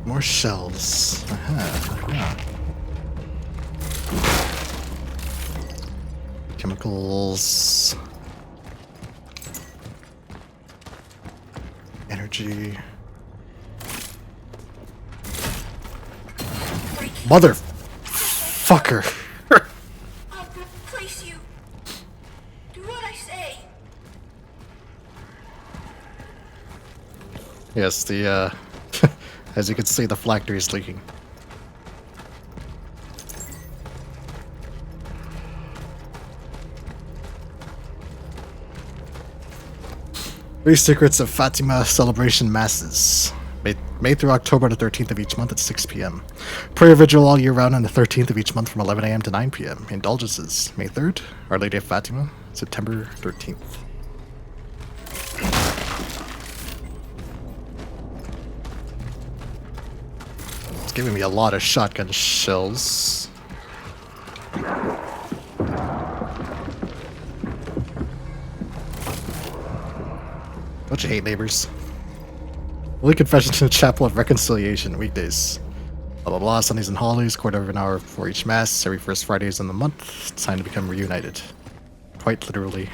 More shells. Aha. Chemicals. Energy. Motherfucker. I'll replace you. Do what I say. Yes, the as you can see, the phylactery is leaking. Three Secrets of Fatima Celebration Masses. Made through October the 13th of each month at 6 p.m. Prayer Vigil all year round on the 13th of each month from 11 a.m. to 9 p.m. Indulgences, May 3rd. Our Lady of Fatima, September 13th. It's giving me a lot of shotgun shells. Don't you hate neighbors? Holy Confession to the Chapel of Reconciliation, weekdays. Blah blah blah, Sundays and holidays, quarter of an hour before each Mass, every first Fridays in the month. It's time to become reunited. Quite literally.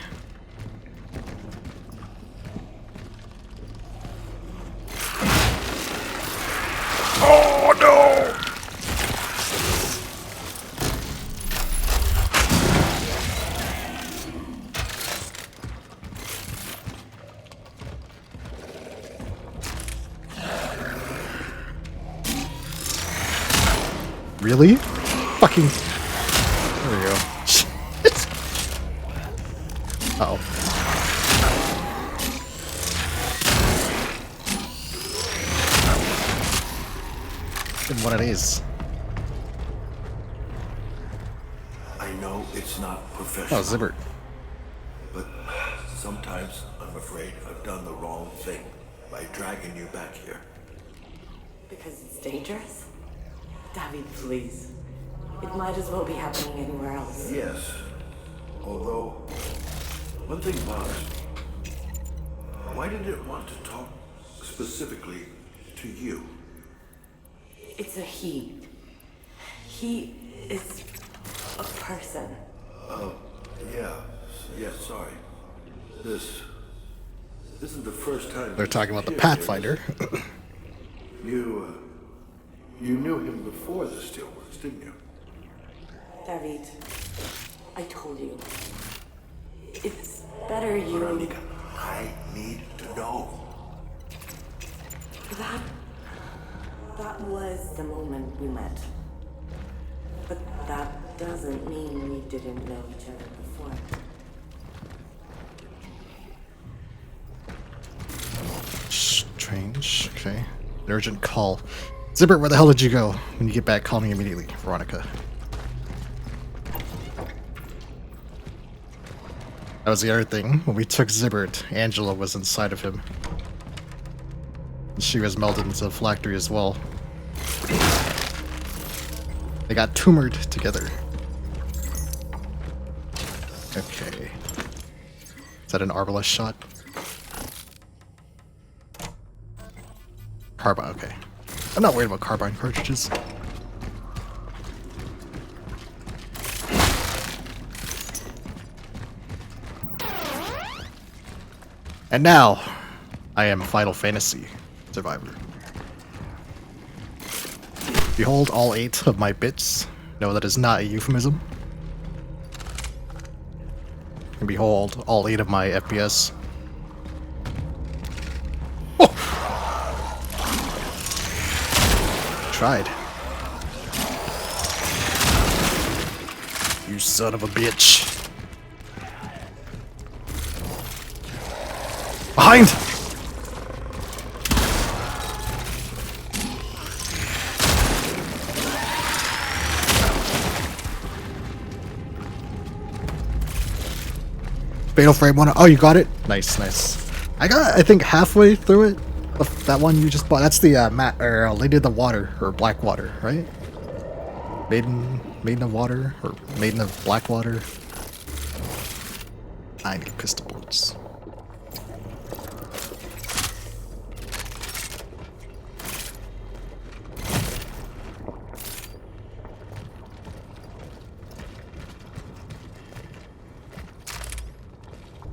Oh no! Really? Fucking. There we go. Shit. Uh-oh. Give one of these. I know it's not professional. Oh, Zibbert. But sometimes I'm afraid I've done the wrong thing by dragging you back here. Because it's dangerous? David, please. It might as well be happening anywhere else. Yes, Although, one thing bothers me. Why did it want to talk specifically to you? It's a he. He is a person. Yeah, sorry. This isn't the first time. They're talking about the he's Pathfinder. You knew him before the Steelworks, didn't you? David, I told you. It's better you... Veronica, I need to know. That was the moment we met. But that doesn't mean we didn't know each other before. Strange. Okay. An urgent call. Zipper, where the hell did you go? When you get back, call me immediately. Veronica. That was the other thing. When we took Zibbert, Angela was inside of him. She was melded into the phylactery as well. They got tumored together. Okay. Is that an arbalest shot? Carbine, okay. I'm not worried about carbine cartridges. And now, I am Final Fantasy survivor. Behold all 8 of my bits. No, that is not a euphemism. And behold all 8 of my FPS. Oh! Tried. You son of a bitch. Behind! Fatal Frame 1. Oh, you got it? Nice, nice. I got, I think, halfway through it. That one you just bought. That's the Lady of the Water, or Blackwater, right? Maiden of Water, or Maiden of Blackwater. I need pistol bullets.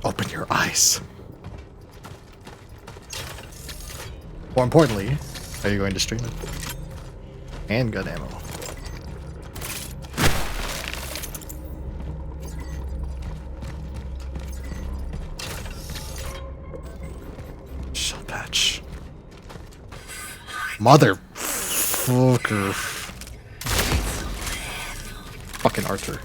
Open your eyes. More importantly, are you going to stream it? Handgun ammo. Shell patch. Motherfucker. Fucking Arthur.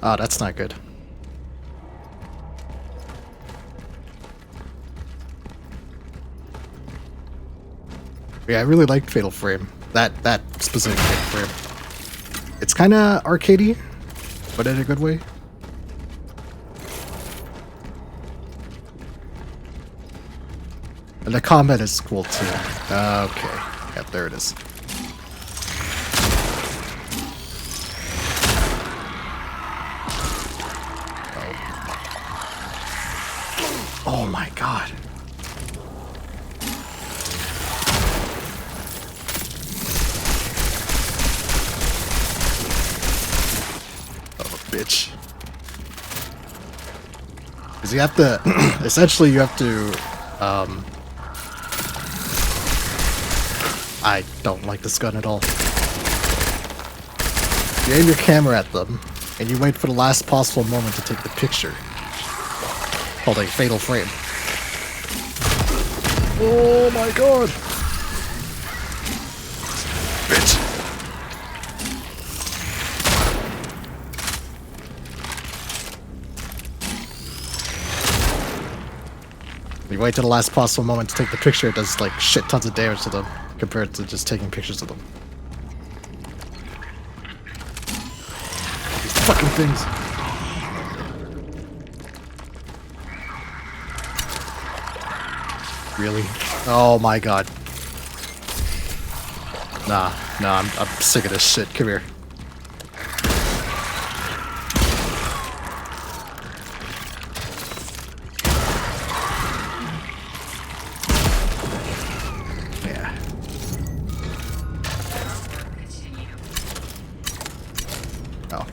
Oh, that's not good. Yeah, I really liked Fatal Frame. That specific Fatal Frame. It's kind of arcadey, but in a good way. And the combat is cool too. Okay. Yep, there it is. Oh my god. Oh, bitch. Because you have to, essentially you have to, I don't like this gun at all. You aim your camera at them, and you wait for the last possible moment to take the picture. Called a Fatal Frame. Oh my god! Bitch! You wait till the last possible moment to take the picture, it does like shit tons of damage to them compared to just taking pictures of them. These fucking things. Really? Oh my god. Nah, I'm sick of this shit. Come here. Yeah. Oh.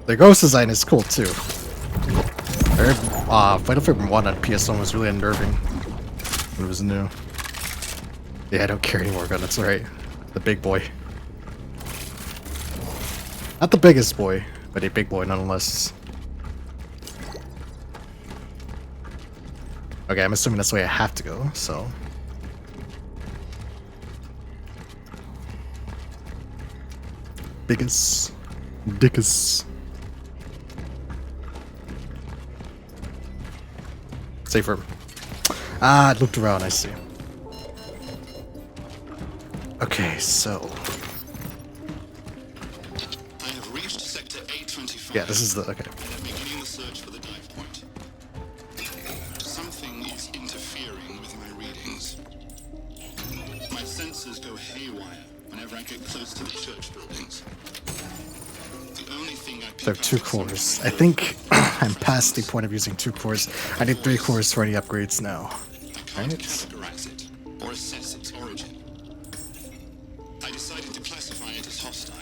The ghost design is cool too. Final Frame 1 on PS1 was really unnerving when it was new. Yeah, I don't care anymore, God, that's right. The big boy. Not the biggest boy, but a big boy nonetheless. Okay, I'm assuming that's the way I have to go, so... Biggest. Dickus. Safe room. Ah, I looked around, I see. Okay, so... I have reached Sector 825. Yeah, this is the... okay. And I'm beginning the search for the dive point. Something is interfering with my readings. My sensors go haywire whenever I get close to the church buildings. The only thing I pick There are 2 cores. I think I'm past the point of using 2 cores. I need 3 cores for any upgrades now. I can't Right? categorize it or assess its origin. I decided to classify it as hostile.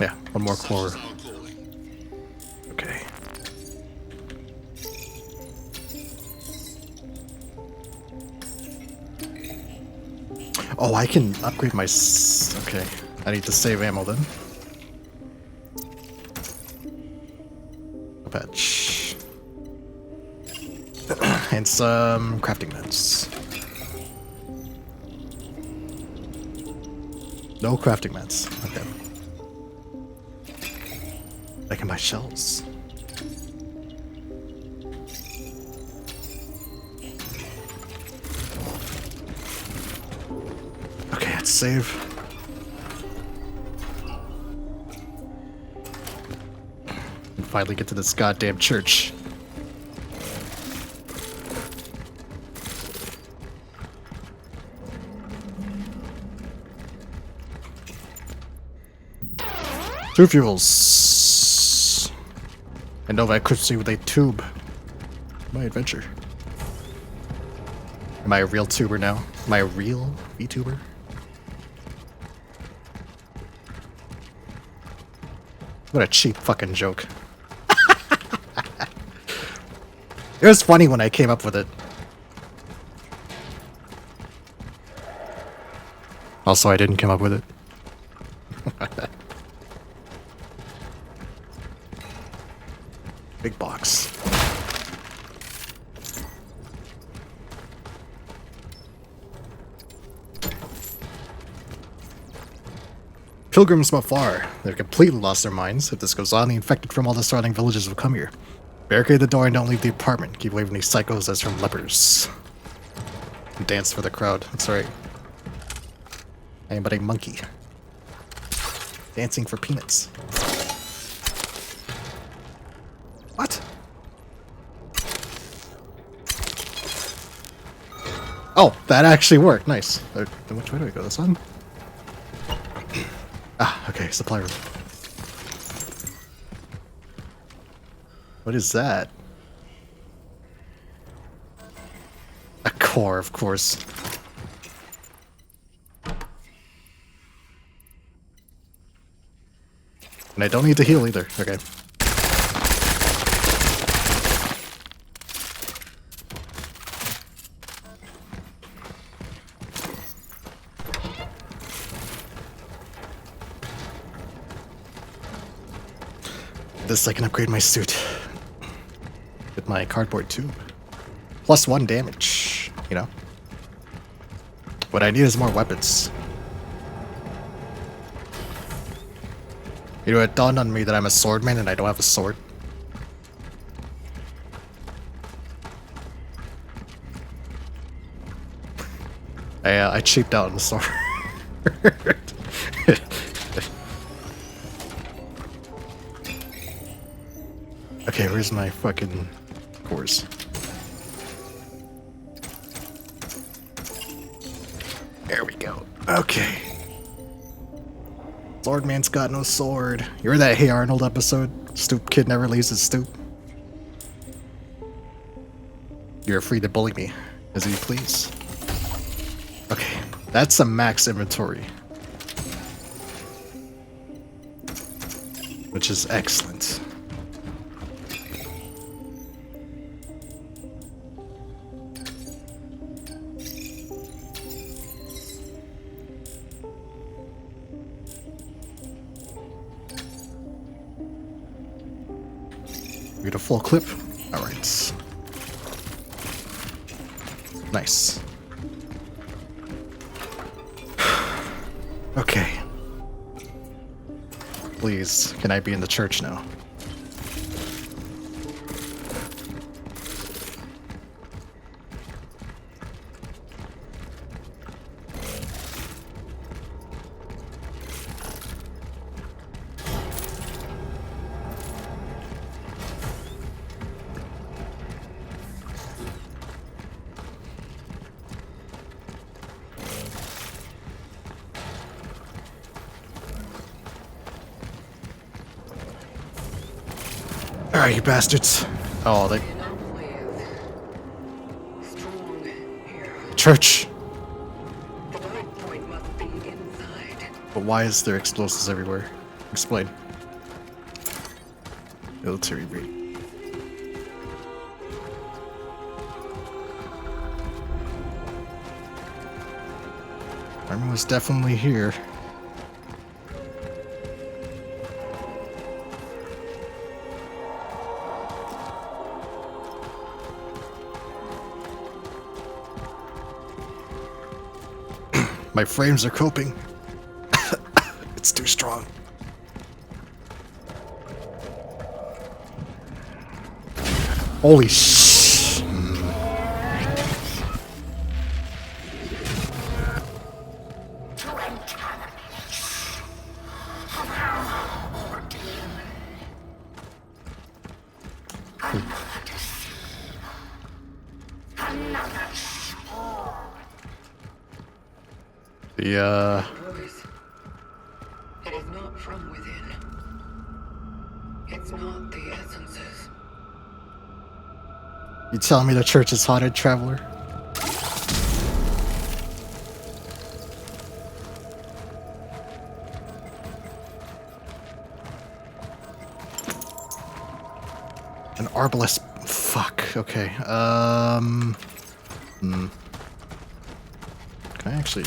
Yeah, 1 more core. Such is our calling. Okay. Oh, I can upgrade my... okay. I need to save ammo then. A patch. And some crafting mats. No crafting mats. Okay. I can buy shells. Okay, let's save. And finally get to this goddamn church. Two fuels. And Nova equips me with a tube. My adventure. Am I a real tuber now? Am I a real VTuber? What a cheap fucking joke. It was funny when I came up with it. Also, I didn't come up with it. Big box. Pilgrims from afar. They've completely lost their minds. If this goes on, the infected from all the surrounding villages will come here. Barricade the door and don't leave the apartment. Keep away from these psychos as from lepers. Dance for the crowd. That's right. I am but a monkey. Dancing for peanuts. What? Oh, that actually worked. Nice. Which way do I go? This one? Ah, okay. Supply room. What is that? A core, of course. And I don't need to heal either. Okay. This I can upgrade my suit with my cardboard tube. +1 damage, you know. What I need is more weapons. You know, it dawned on me that I'm a swordman and I don't have a sword. I cheaped out on the sword. Okay, where's my fucking cores? There we go. Okay. Swordman's got no sword. You're that Hey Arnold episode? Stoop kid never leaves his stoop. You're free to bully me as you please. Okay, that's a max inventory. Which is excellent. We get a full clip. Alright. Nice. Okay. Please, can I be in the church now? Alright, you bastards. Oh, they... Strong here. Church! The light point must be inside. But why is there explosives everywhere? Explain. Military raid. Army was definitely here. My frames are coping. It's too strong. Holy sh! The Voice. It is not from within. It's not the essences. You telling me the church is haunted, traveler? An arbalest. Fuck. Okay. Can I actually?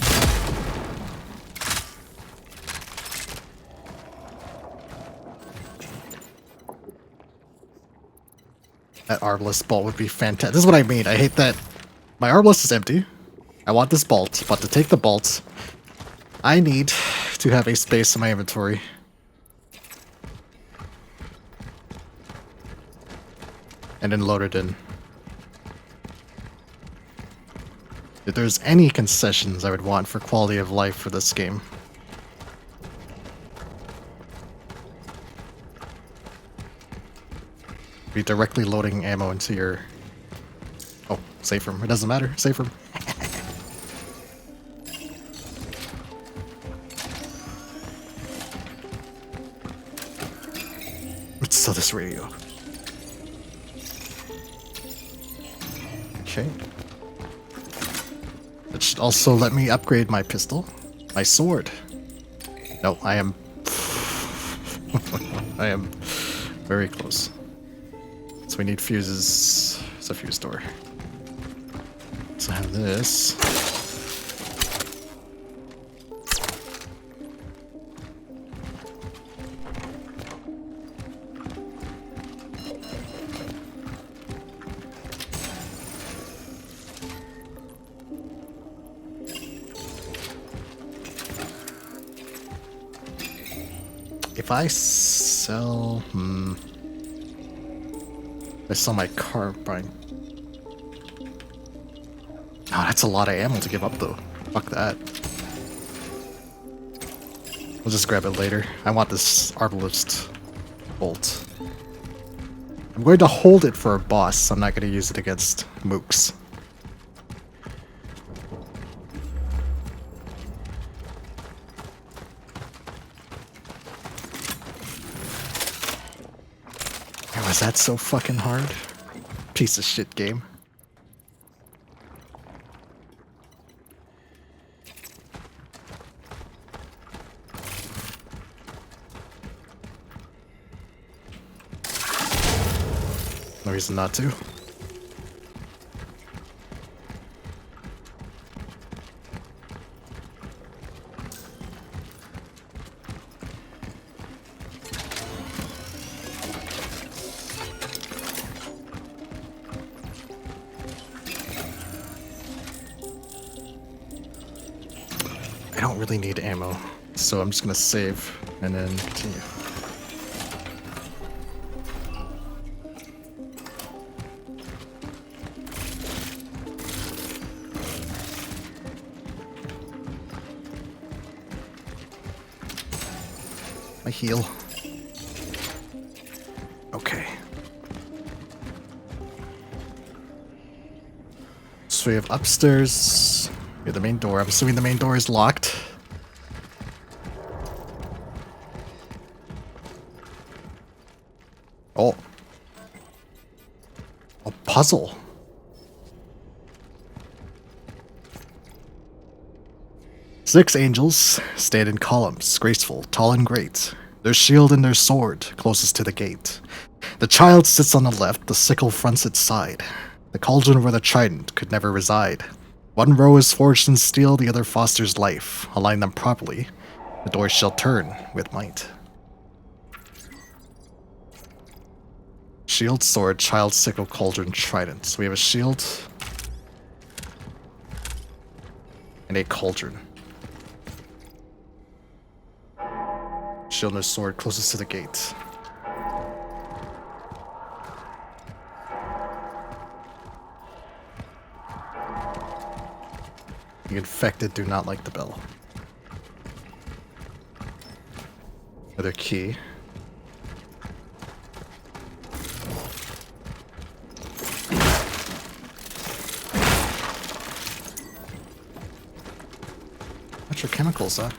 That arbalest bolt would be fantastic. This is what I mean. I hate that my arbalest is empty. I want this bolt, but to take the bolt, I need to have a space in my inventory. And then load it in. If there's any concessions I would want for quality of life for this game. Be directly loading ammo into your... Oh, safe room. It doesn't matter. Safe room. Let's sell this radio. Okay. That should also let me upgrade my pistol. My sword. No, I am... I am very close. So we need fuses. It's a fuse door. So I have this. If I sell... I sell my carbine. Oh, that's a lot of ammo to give up, though. Fuck that. We'll just grab it later. I want this arbalest bolt. I'm going to hold it for a boss. I'm not going to use it against mooks. Man, was that so fucking hard? Piece of shit game. No reason not to. I don't really need ammo, so I'm just gonna save and then continue. My heal. Okay. So we have upstairs. We have the main door. I'm assuming the main door is locked. Oh. A puzzle. Six angels stand in columns, graceful, tall and great, their shield and their sword closest to the gate. The child sits on the left, the sickle fronts its side. The cauldron where the trident could never reside. One row is forged in steel, the other fosters life. Align them properly, the doors shall turn with might. Shield, sword, child, sickle, cauldron, trident. So we have a shield and a cauldron. Shield and a sword closest to the gate. The infected do not like the bell. Another key. Chemicals, huh?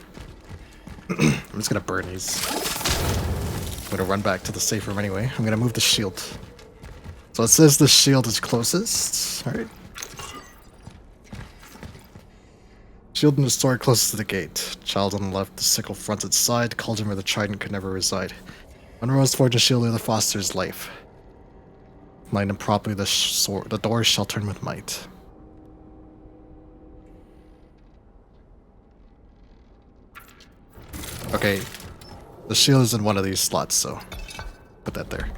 I'm just gonna burn these. I'm gonna run back to the safe room anyway. I'm gonna move the shield. So it says the shield is closest. Alright. Shield and the sword closest to the gate. Child on the left, the sickle fronts its side. Cauldron where the trident could never reside. One rose forged a shield where the fosters life. Line them properly, the doors shall turn with might. Okay, the shield is in one of these slots, so put that there.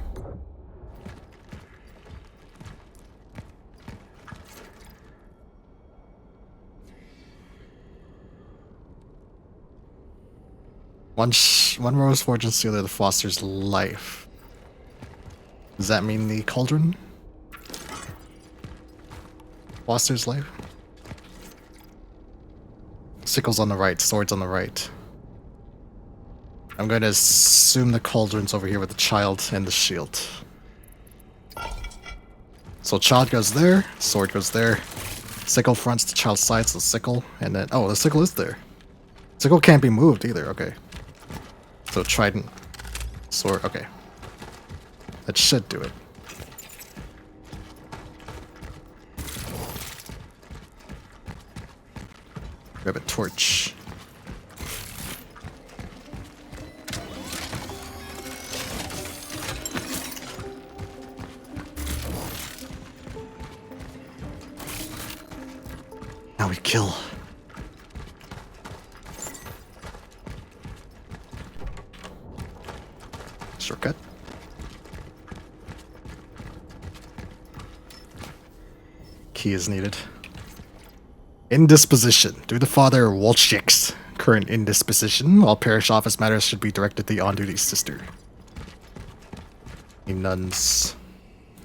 One rose forged and sealed the foster's life. Does that mean the cauldron? Foster's life? Sickle's on the right, sword's on the right. I'm going to assume the cauldron's over here with the child and the shield. So child goes there, sword goes there. Sickle fronts the child's sides, the sickle, and then... Oh, the sickle is there. Sickle can't be moved either, okay. So trident, sword, okay. That should do it. Grab a torch. Now we kill. Shortcut. Key is needed. Indisposition. Due to Father Walchik's current indisposition, all parish office matters should be directed to the on-duty sister. The nuns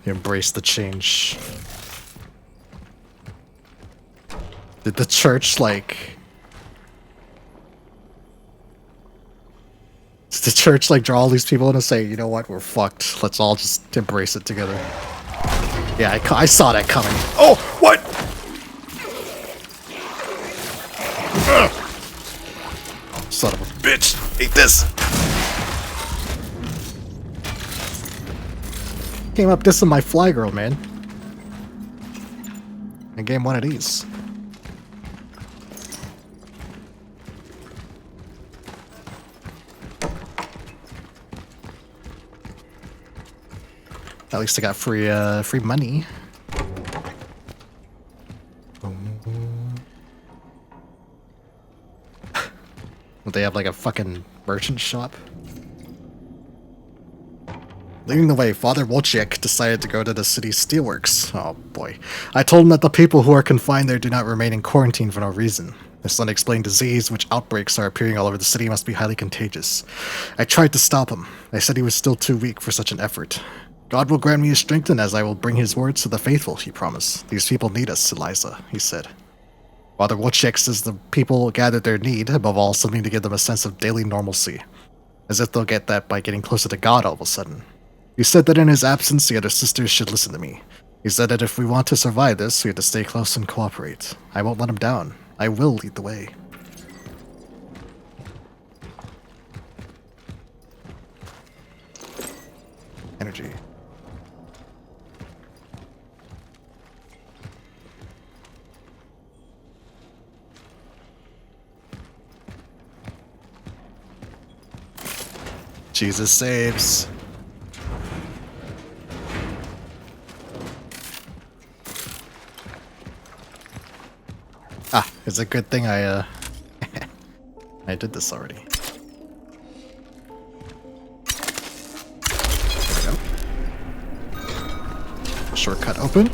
embrace the change. Did the church, like... the church like draw all these people in and say, you know what, we're fucked. Let's all just embrace it together. Yeah, I saw that coming. Oh, what? Ugh. Son of a bitch. Eat this. Came up dissing my fly girl, man. And game one of these. At least I got free money. Would they have like a fucking merchant shop? Leading the way, Father Wojciech decided to go to the city's steelworks. Oh boy. I told him that the people who are confined there do not remain in quarantine for no reason. This unexplained disease, which outbreaks are appearing all over the city, must be highly contagious. I tried to stop him. I said he was still too weak for such an effort. God will grant me his strength, and as I will bring his words to the faithful, he promised. These people need us, Eliza, he said. Father Wojciech says the people gathered their need, above all, something to give them a sense of daily normalcy. As if they'll get that by getting closer to God all of a sudden. He said that in his absence, the other sisters should listen to me. He said that if we want to survive this, we have to stay close and cooperate. I won't let him down. I will lead the way. Energy. Jesus saves. Ah, it's a good thing I I did this already. There we go. Shortcut open.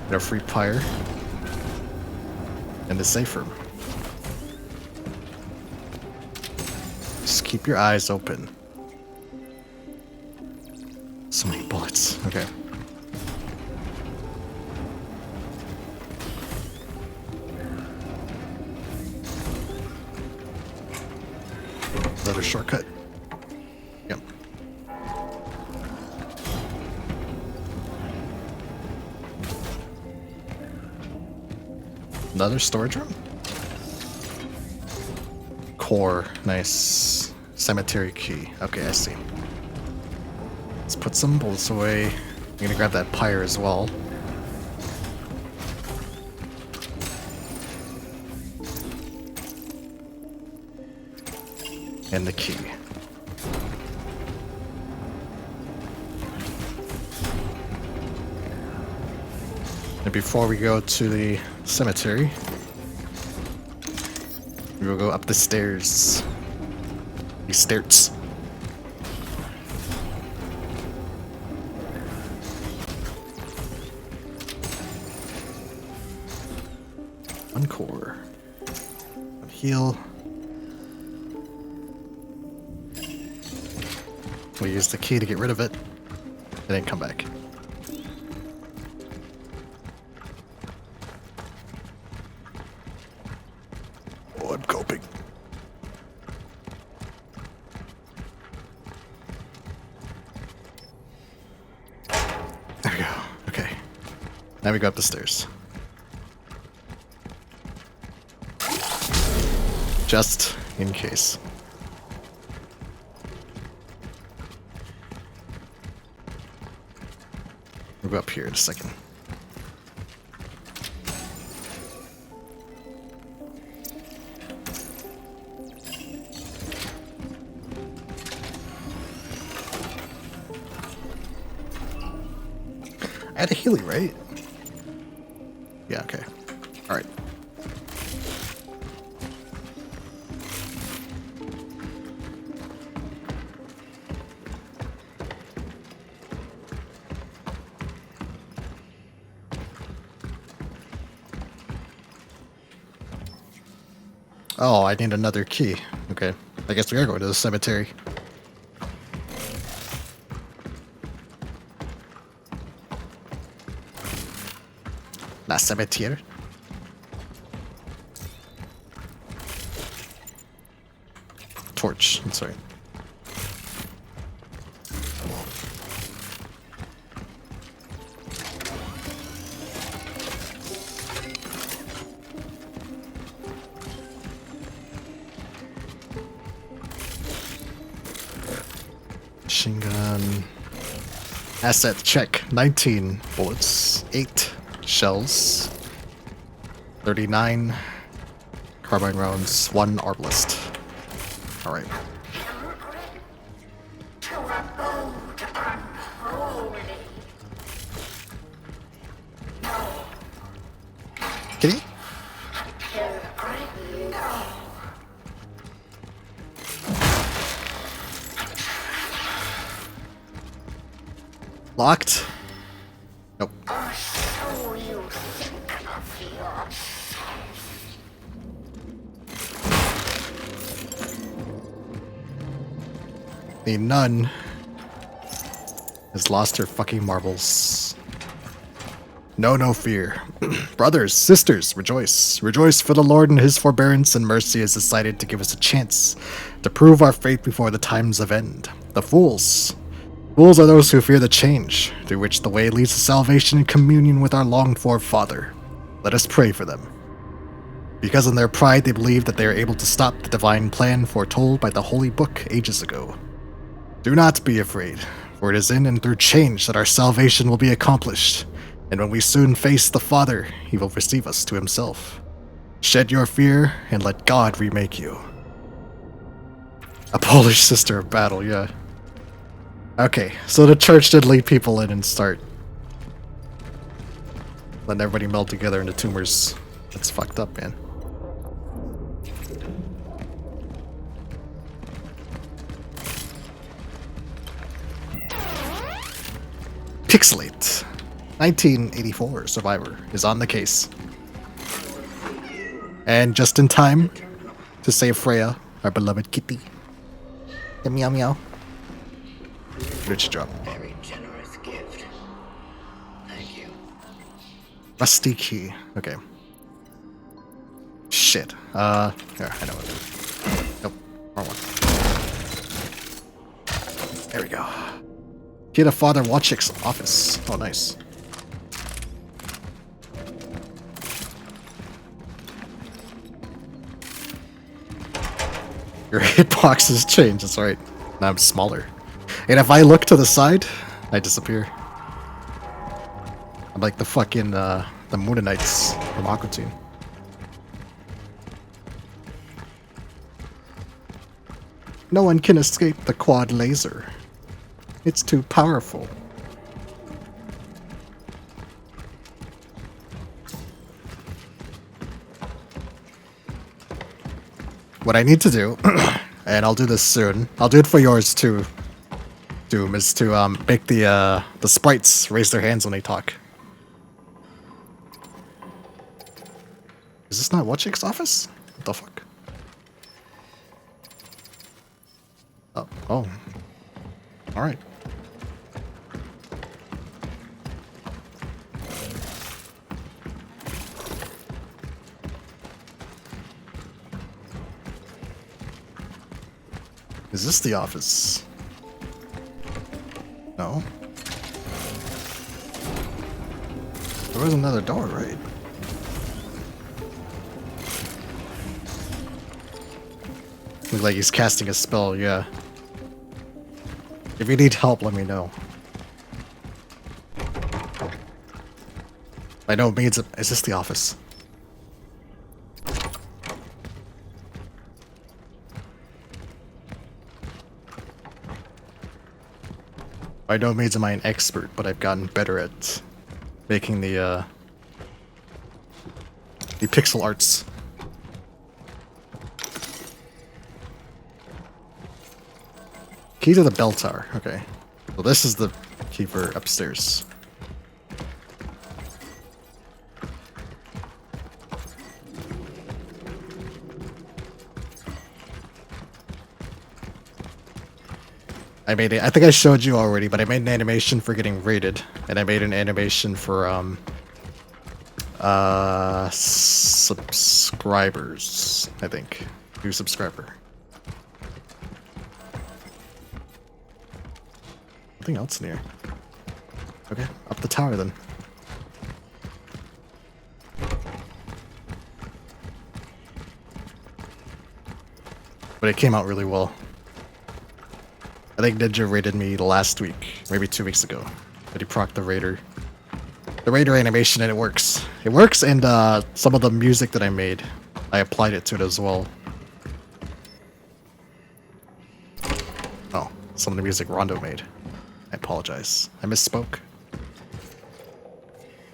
Get a free pyre. And the safe room. Just keep your eyes open. So many bullets. Okay. Another shortcut. Yep. Another storage room? Core. Nice. Cemetery key. Okay, I see. Let's put some bullets away. I'm gonna grab that pyre as well. And the key. And before we go to the cemetery, we will go up the stairs. These stairs. One core. One heal. We use the key to get rid of it, and then come back. Oh, I'm coping. There we go. Okay. Now we go up the stairs. Just in case. We'll go up here in a second. I had a Healy, right? Yeah, okay. Alright. Oh, I need another key. Okay. I guess we are going to the cemetery. La cimetière. torch. That's right. Machine gun. Asset check. 19 bullets. 8 shells. 39 carbine rounds. 1 arbalist. Alright. Kitty? Locked? Nope. The nun has lost her fucking marbles. No fear. Brothers, sisters, rejoice. Rejoice, for the Lord in his forbearance and mercy has decided to give us a chance to prove our faith before the times of end. The fools. Fools are those who fear the change, through which the way leads to salvation and communion with our longed-for Father. Let us pray for them. Because in their pride they believe that they are able to stop the divine plan foretold by the Holy Book ages ago. Do not be afraid, for it is in and through change that our salvation will be accomplished, and when we soon face the Father, he will receive us to himself. Shed your fear, and let God remake you. A Polish sister of battle, yeah. Okay, so the church did lead people in and start letting everybody meld together into tumors. That's fucked up, man. Pixelate. 1984 survivor is on the case. And just in time to save Freya, our beloved kitty. Meow meow. Rich drop. Very generous gift. Thank you. Rusty key. Okay. Shit. Here, I know it. Nope. Wrong one. There we go. Get a Father Wachik's office. Oh, nice. Your hitbox has changed. That's right. Now I'm smaller. And if I look to the side, I disappear. I'm like the fucking, the Moonanites from Aqua Teen. No one can escape the quad laser. It's too powerful. What I need to do, and I'll do this soon, I'll do it for yours too, Doom, is to make the sprites raise their hands when they talk. Is this not Wachik's office? What the fuck? Oh. Alright. Is this the office? No. There was another door, right? Looks like he's casting a spell, yeah. If you need help, let me know. I know it means... Is this the office? By no means am I an expert, but I've gotten better at making the pixel arts. Key to the bell tower. Okay. Well, this is the key for upstairs. I made it. I think I showed you already, but I made an animation for getting raided, and I made an animation for subscribers. I think new subscriber. Nothing else in here. Okay, up the tower then. But it came out really well. I think Ninja raided me last week, maybe 2 weeks ago. But he procced the raider. The raider animation, and it works. It works, and some of the music that I made, I applied it to it as well. Oh, some of the music Rondo made. I apologize. I misspoke.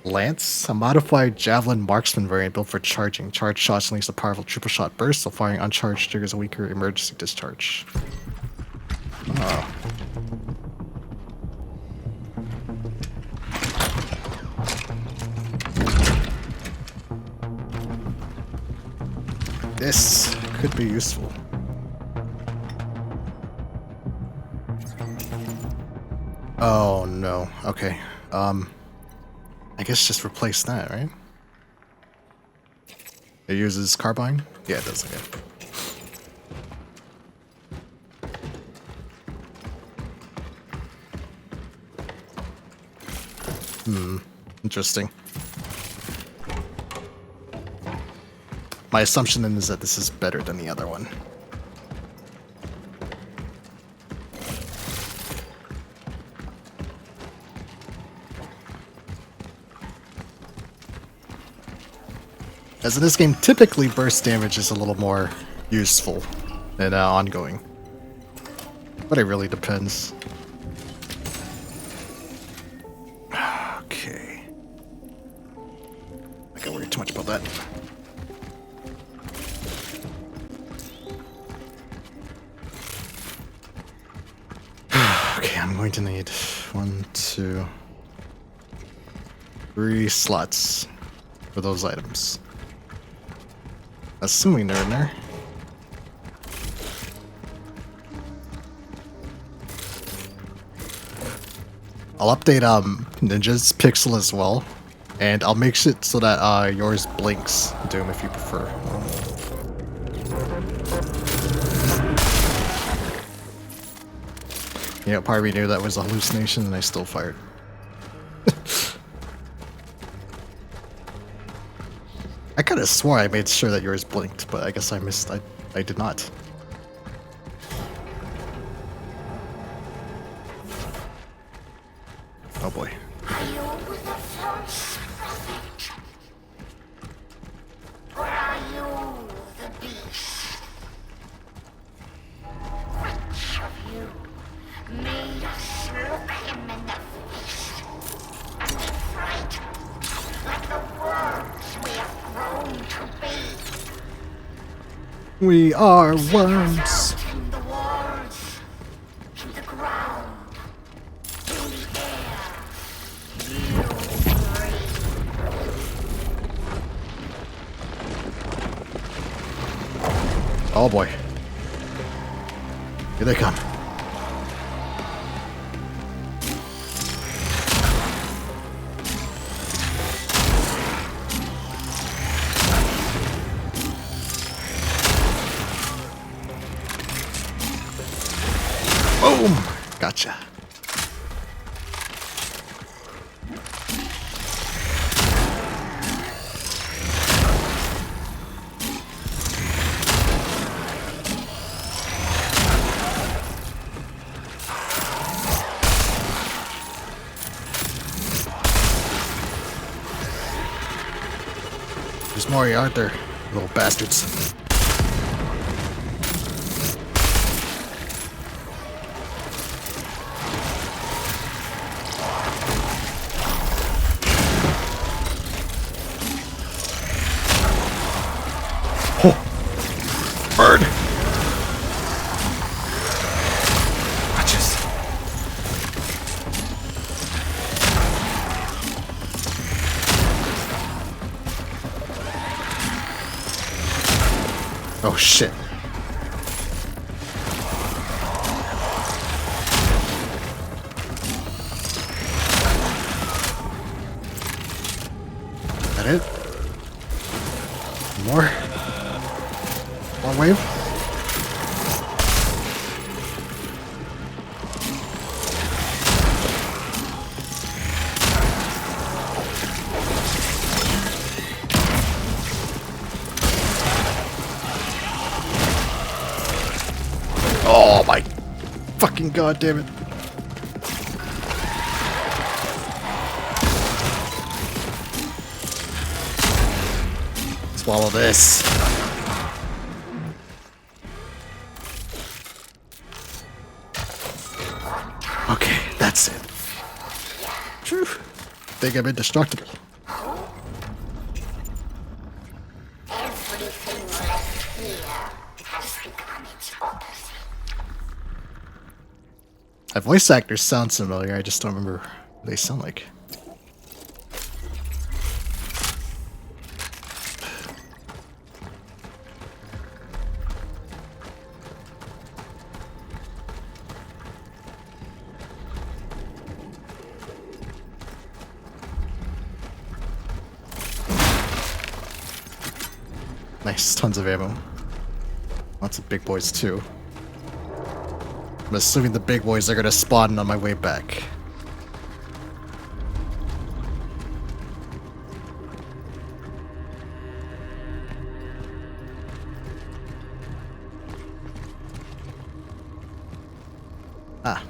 Lance, a modified javelin marksman variant built for charging. Charged shots unleash a powerful triple shot burst, so firing uncharged triggers a weaker emergency discharge. Oh. This could be useful. Oh no. Okay. I guess just replace that, right? It uses carbine? Yeah, it does, okay. Interesting. My assumption then is that this is better than the other one. As in this game, typically burst damage is a little more useful than ongoing. But it really depends. Okay. I can't worry too much about that. Okay, I'm going to need 1, 2, 3 slots for those items. Assuming they're in there. I'll update Ninja's pixel as well, and I'll make it so that yours blinks, Doom, if you prefer. You know, part of me knew that was a hallucination, and I still fired. I could have swore I made sure that yours blinked, but I guess I missed. I did not. Oh boy. Are you the first prophet? Or are you the beast? Which of you made us look him in the face and fright like the worms we have grown to be? We are worms. In the walls, in the ground, in the air, you breathe. Oh boy. Here they come. Boom! Gotcha. There's more, aren't there, little bastards? Bird! Watch this. Oh shit. That it? More? One wave? fucking god damn it. Swallow this. Okay, that's it. Phew. Think I'm indestructible. Everything left here has become its opposite. My voice actors sound familiar, I just don't remember what they sound like. Nice, tons of ammo. Lots of big boys too. I'm assuming the big boys are gonna spawn on my way back. Ah,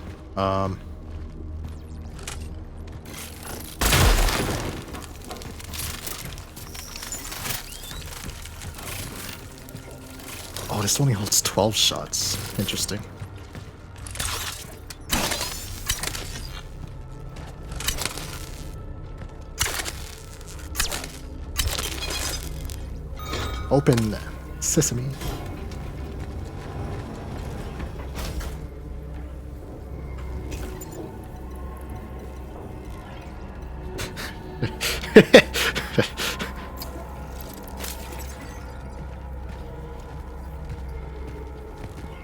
Oh, this only holds 12 shots. Interesting. Open sesame.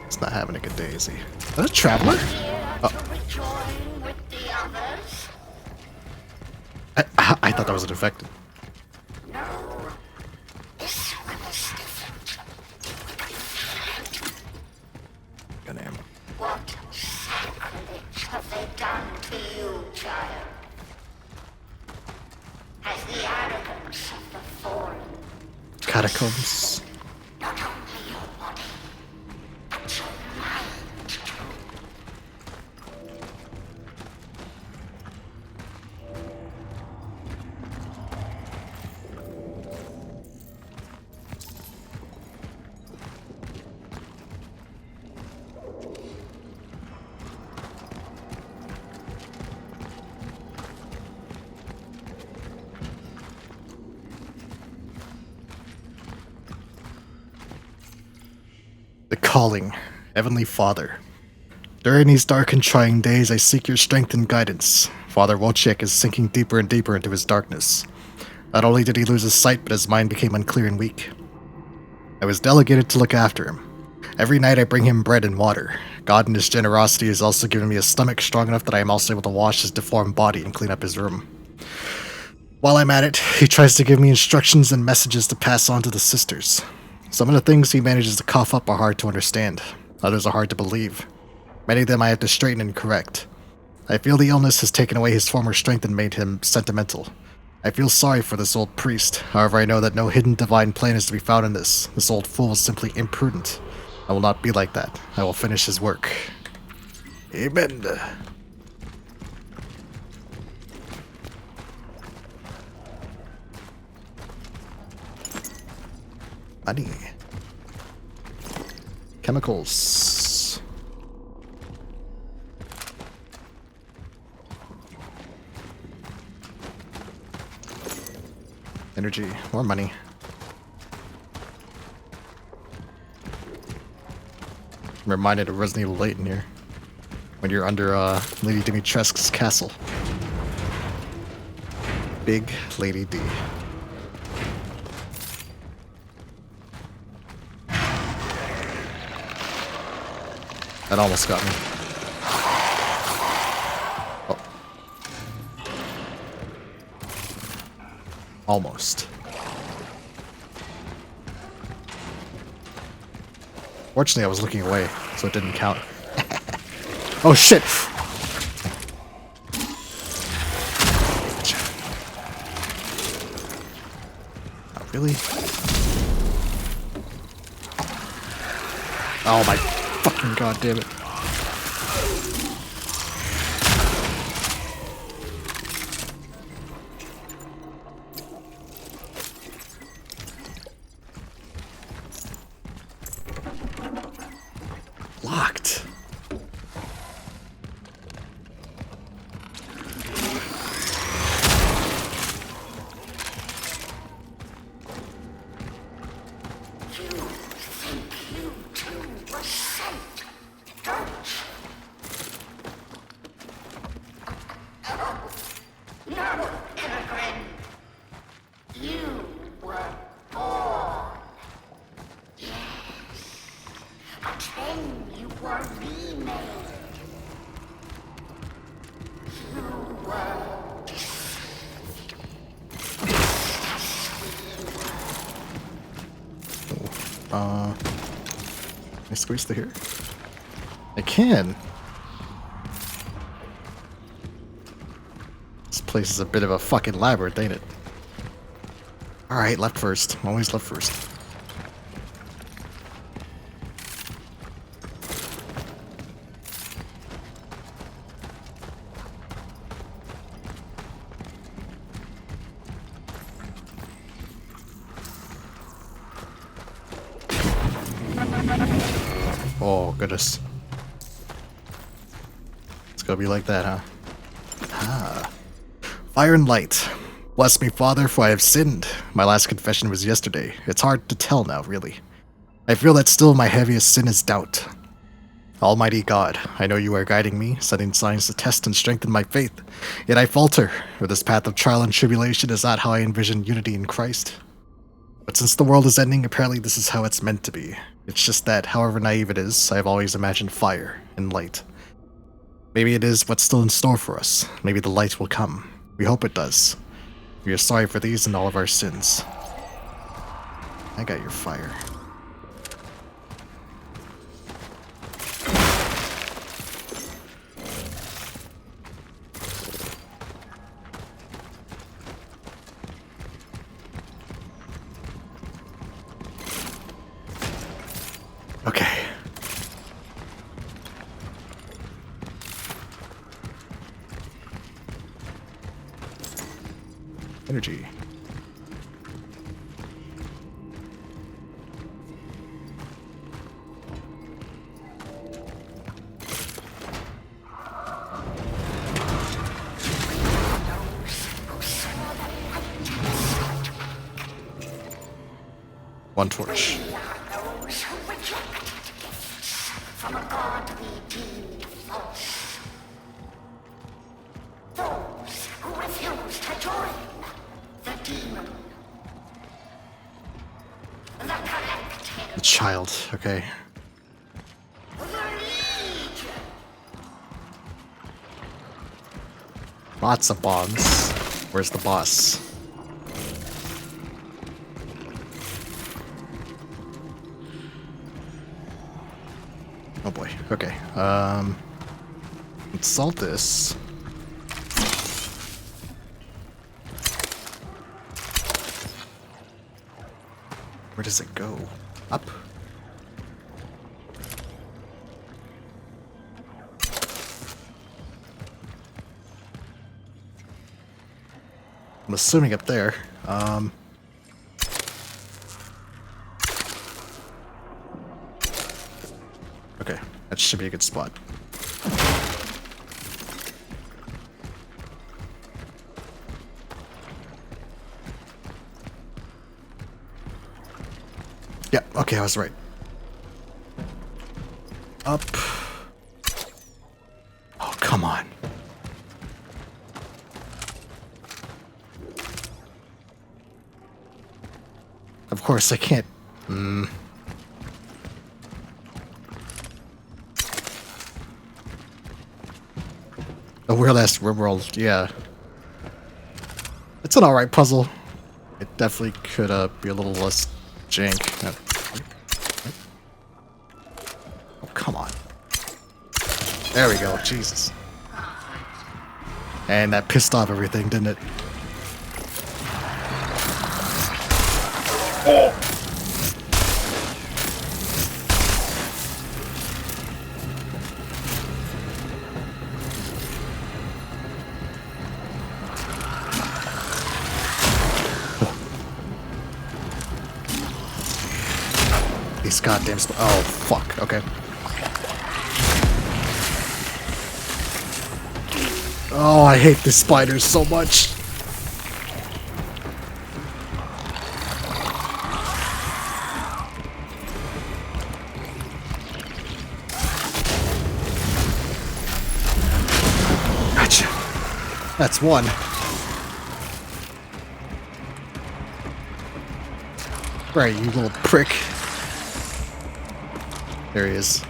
It's not having a good day, is he? Is that a traveler? To rejoin with the others? I thought that was an infected. No. This one is different. Gun ammo. What sacrilege have they done to you, child? Has the arrogance of the fallen Catacombs. not only your body, but your mind too? The calling, Heavenly Father. During these dark and trying days, I seek your strength and guidance. Father Wojciech is sinking deeper and deeper into his darkness. Not only did he lose his sight, but his mind became unclear and weak. I was delegated to look after him. Every night I bring him bread and water. God in his generosity has also given me a stomach strong enough that I am also able to wash his deformed body and clean up his room. While I'm at it, he tries to give me instructions and messages to pass on to the sisters. Some of the things he manages to cough up are hard to understand. Others are hard to believe. Many of them I have to straighten and correct. I feel the illness has taken away his former strength and made him sentimental. I feel sorry for this old priest. However, I know that no hidden divine plan is to be found in this. This old fool is simply imprudent. I will not be like that. I will finish his work. Amen. Money. Chemicals. Energy. More money. I'm reminded of Resident Evil 8 in here. When you're under Lady Dimitrescu's castle. Big Lady D. That almost got me. Oh. Almost. Fortunately, I was looking away, so it didn't count. Oh shit! Oh, really? Oh my fucking god damn it. Can I squeeze through here? I can. This place is a bit of a fucking labyrinth, ain't it? Alright, left first. Always left first. Oh, goodness. It's gonna be like that, huh? Ah. Fire and light. Bless me, Father, for I have sinned. My last confession was yesterday. It's hard to tell now, really. I feel that still my heaviest sin is doubt. Almighty God, I know you are guiding me, setting signs to test and strengthen my faith. Yet I falter, for this path of trial and tribulation is not how I envision unity in Christ. But since the world is ending, apparently this is how it's meant to be. It's just that, however naive it is, I have always imagined fire and light. Maybe it is what's still in store for us. Maybe the light will come. We hope it does. We are sorry for these and all of our sins. I got your fire. Okay. Energy. One torch. Those who rejected gifts from a god we deemed false. Those who refused to join the demon. The collective. The child, okay. The legion. Lots of bombs. Where's the boss? Oh boy, okay. Let's salt this. Where does it go? Up? I'm assuming up there. Okay, that should be a good spot. Yeah, okay, I was right. Up. Oh, come on. Of course, I can't. The Weird Last Rimworld, yeah. It's an alright puzzle. It definitely could be a little less jank. Oh, come on. There we go, Jesus. And that pissed off everything, didn't it? These goddamn oh, fuck. Okay. Oh, I hate these spiders so much. Gotcha. That's one. Right, you little prick. There he is.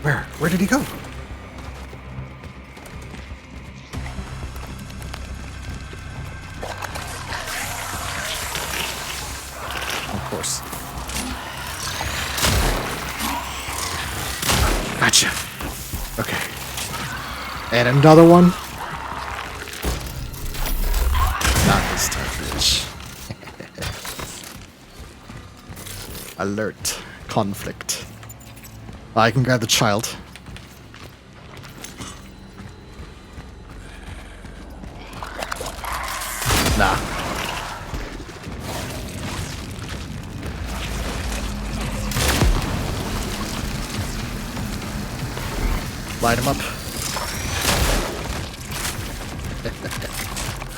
Where? Where did he go? Of course. And another one. Not this time, bitch. Alert. Conflict. I can grab the child. Nah. Light him up.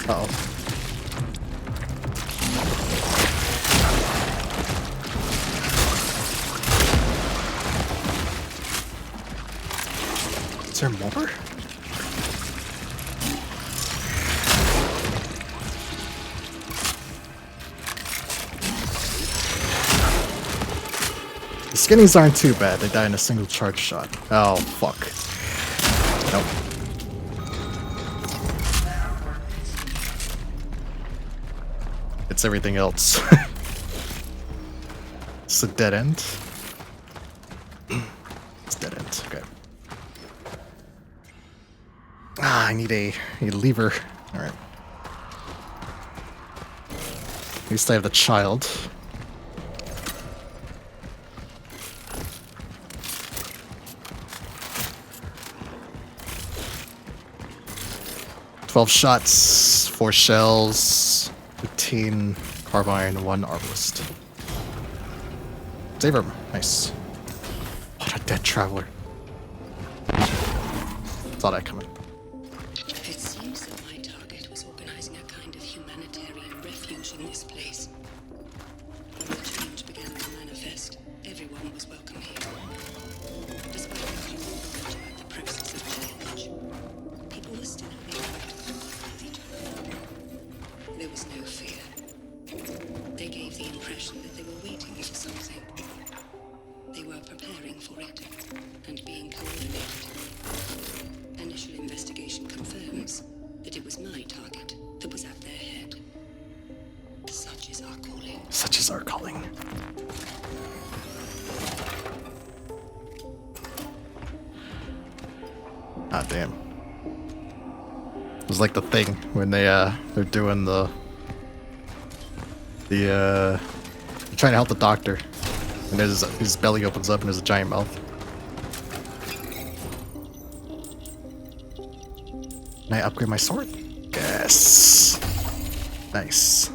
Uh-oh. Is there more? The skinnies aren't too bad. They die in a single charge shot. Oh, fuck. Nope. It's everything else. It's a dead end. It's dead end. Okay. Ah, I need a lever. All right. At least I have the child. "12 shots, 4 shells, 15 carbine, 1 arbalist." Save him. Nice. What a dead traveler. Saw that coming. It seems that my target was organizing a kind of humanitarian refuge in this place. When the change began to manifest, everyone was welcome here. Despite the common knowledge about the process of change, people were still there was no fear. They gave the impression that they were waiting for something. They were preparing for it and being coordinated. Initial investigation confirms that it was my target that was at their head. Such is our calling. Such is our calling. Ah, damn. It was like the thing when they're doing they're trying to help the doctor, and his belly opens up and there's a giant mouth. Can I upgrade my sword? Yes. Nice.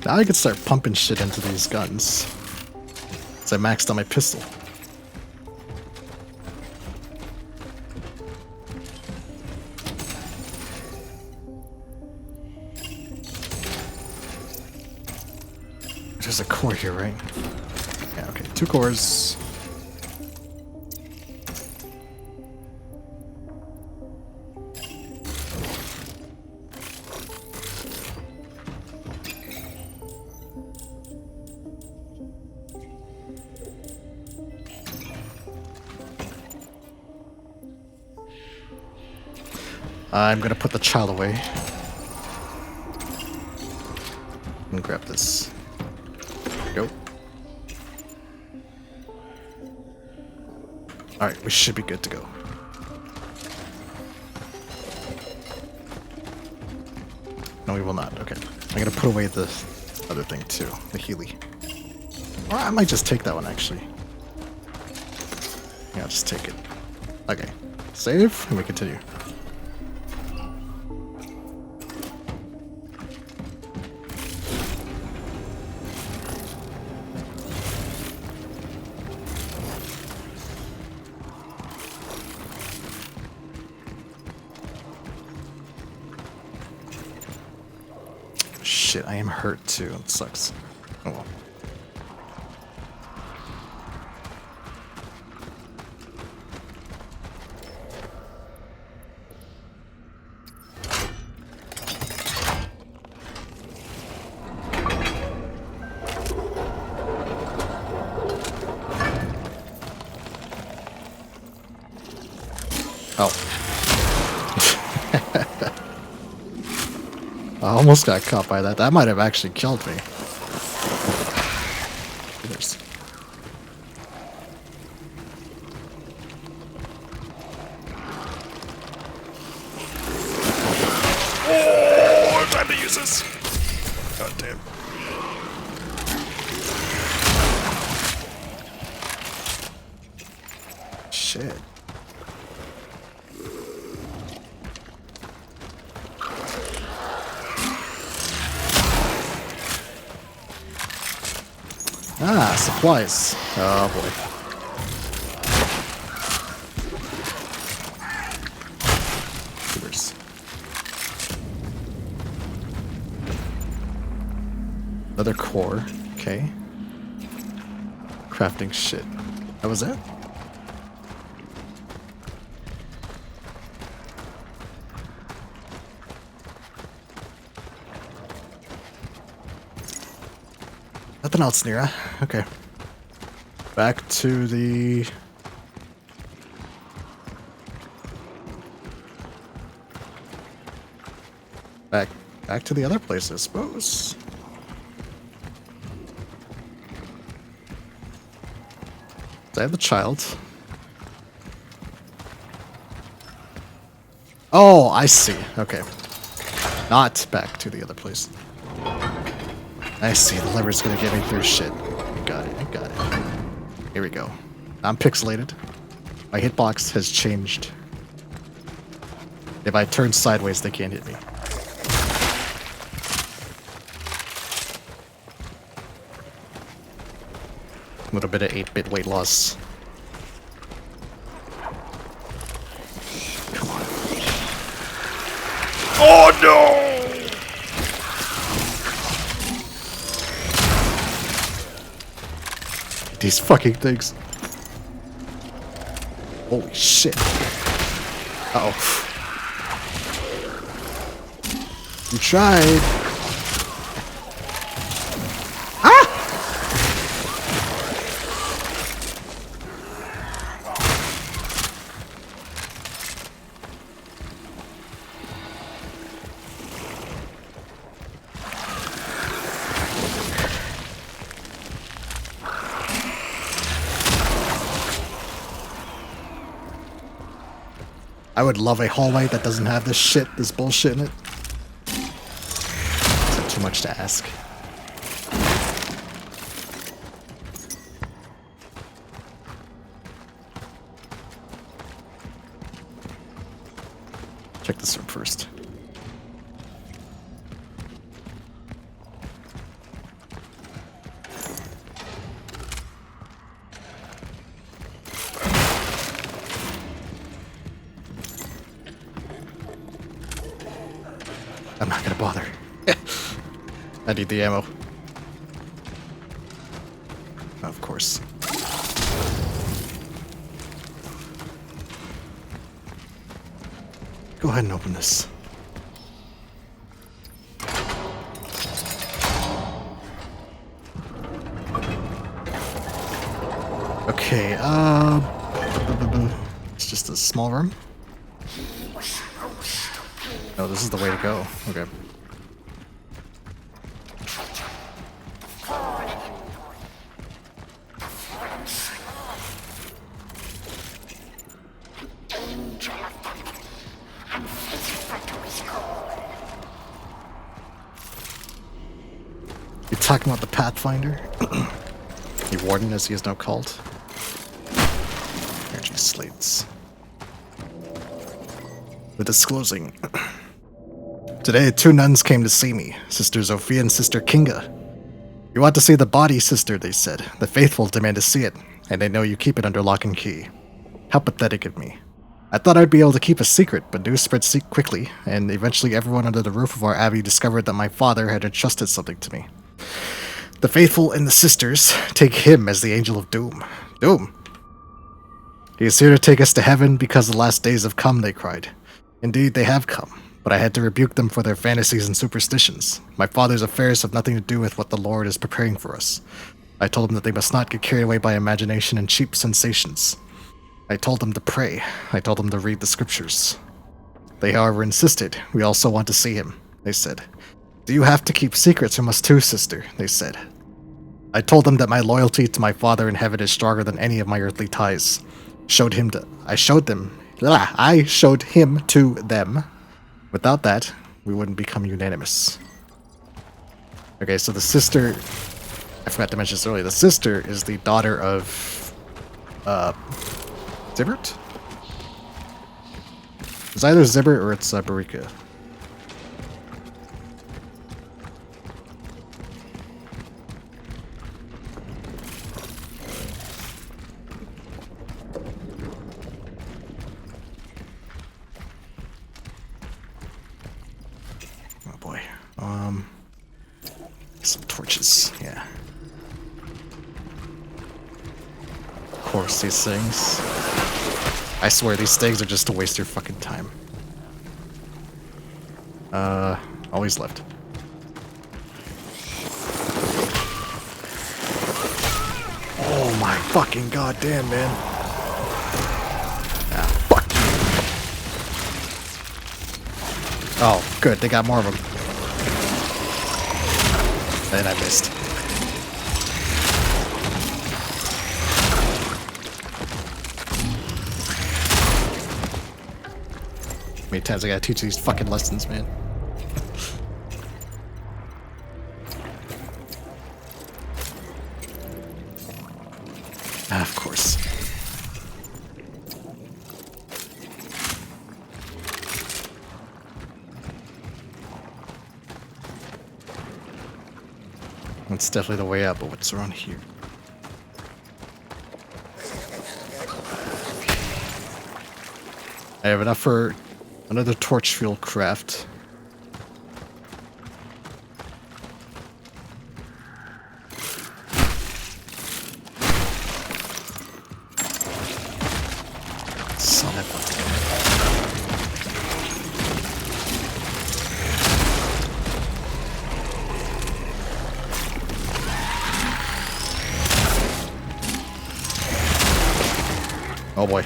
Now I can start pumping shit into these guns. So I maxed out my pistol. There's a core here, right? Yeah, okay. 2 cores. I'm gonna put the child away. And grab this. Go. Alright, we should be good to go. No, we will not. Okay. I'm gonna put away the other thing too, the Healy. Or I might just take that one actually. Yeah, I'll just take it. Okay. Save, and we continue. Shit, I am hurt too. It sucks. Oh well. Oh. I almost got caught by that. That might have actually killed me. There's... Oh, time to use this. God damn. Shit. Ah, supplies. Oh boy. Tubers. Another core. Okay. Crafting shit. That was it? Nothing else, Nira. Okay. Back to the... Back to the other place, I suppose. I have the child. Oh, I see. Okay. Not back to the other place. I see, the lever's gonna get me through shit. I got it. Here we go. I'm pixelated. My hitbox has changed. If I turn sideways, they can't hit me. A little bit of 8-bit weight loss. Come on. Oh no! These fucking things. Holy shit. Uh-oh. You tried. Ah! I would love a hallway that doesn't have this shit, this bullshit in it. Is that too much to ask? Check this room first. I'm not gonna bother. I need the ammo. Of course. Go ahead and open this. Okay, it's just a small room. Oh, this is the way to go. Okay. You talking about the Pathfinder? The Warden, as he is now called. Energy slates. The disclosing. Today, 2 nuns came to see me, Sister Zofia and Sister Kinga. You want to see the body, sister, they said. The faithful demand to see it, and they know you keep it under lock and key. How pathetic of me. I thought I'd be able to keep a secret, but news spread quickly, and eventually everyone under the roof of our abbey discovered that my father had entrusted something to me. The faithful and the sisters take him as the angel of doom. Doom! He is here to take us to heaven because the last days have come, they cried. Indeed, they have come. But I had to rebuke them for their fantasies and superstitions. My father's affairs have nothing to do with what the Lord is preparing for us. I told them that they must not get carried away by imagination and cheap sensations. I told them to pray. I told them to read the scriptures. They, however, insisted. We also want to see him, they said. Do you have to keep secrets from us too, sister? They said. I told them that my loyalty to my father in heaven is stronger than any of my earthly ties. I showed him to them. Without that, we wouldn't become unanimous. Okay, so the sister, I forgot to mention this earlier, the sister is the daughter of, Zibbert? It's either Zibbert or it's Barika. Oh boy. Some torches, yeah. Of course, these things. I swear, these things are just to waste your fucking time. Always left. Oh my fucking goddamn, man. Ah, fuck. Oh, good, they got more of them. And I missed. How many times I gotta teach these fucking lessons, man? Of course. That's definitely the way out, but what's around here? I have enough for another torch fuel craft. Son of a... Oh boy.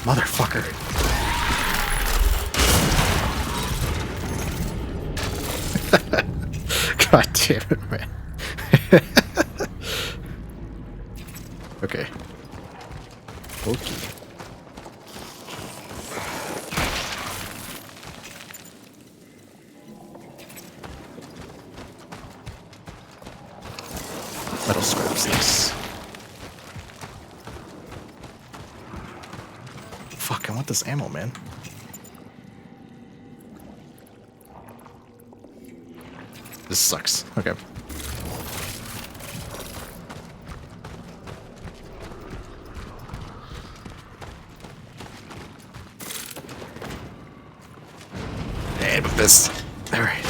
Motherfucker. God damn it, man. Okay. Okay. Metal scraps this. Fuck, I want this ammo, man. This sucks. Okay. And with this. Alright.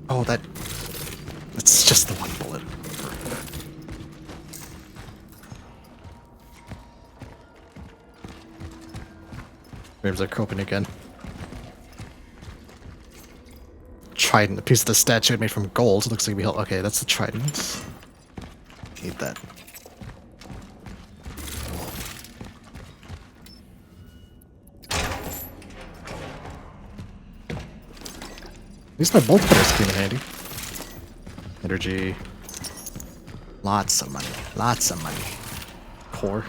Oh, that's just the one bullet. Frames are coping again. Trident, a piece of the statue made from gold. Looks like we held. Okay, that's the trident. Need that. At least my bolt cutters came in handy. Energy. Lots of money. Lots of money. Core.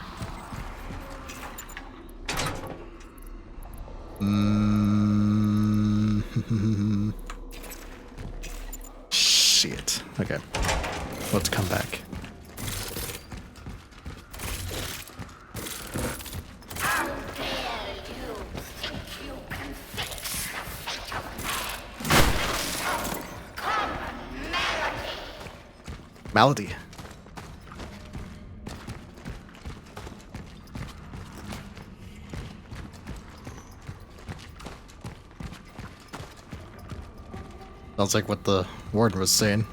Shit. Okay. Let's come back. How dare you think you can fix the fate of man? Come, Melody. Malady. Sounds like what the warden was saying.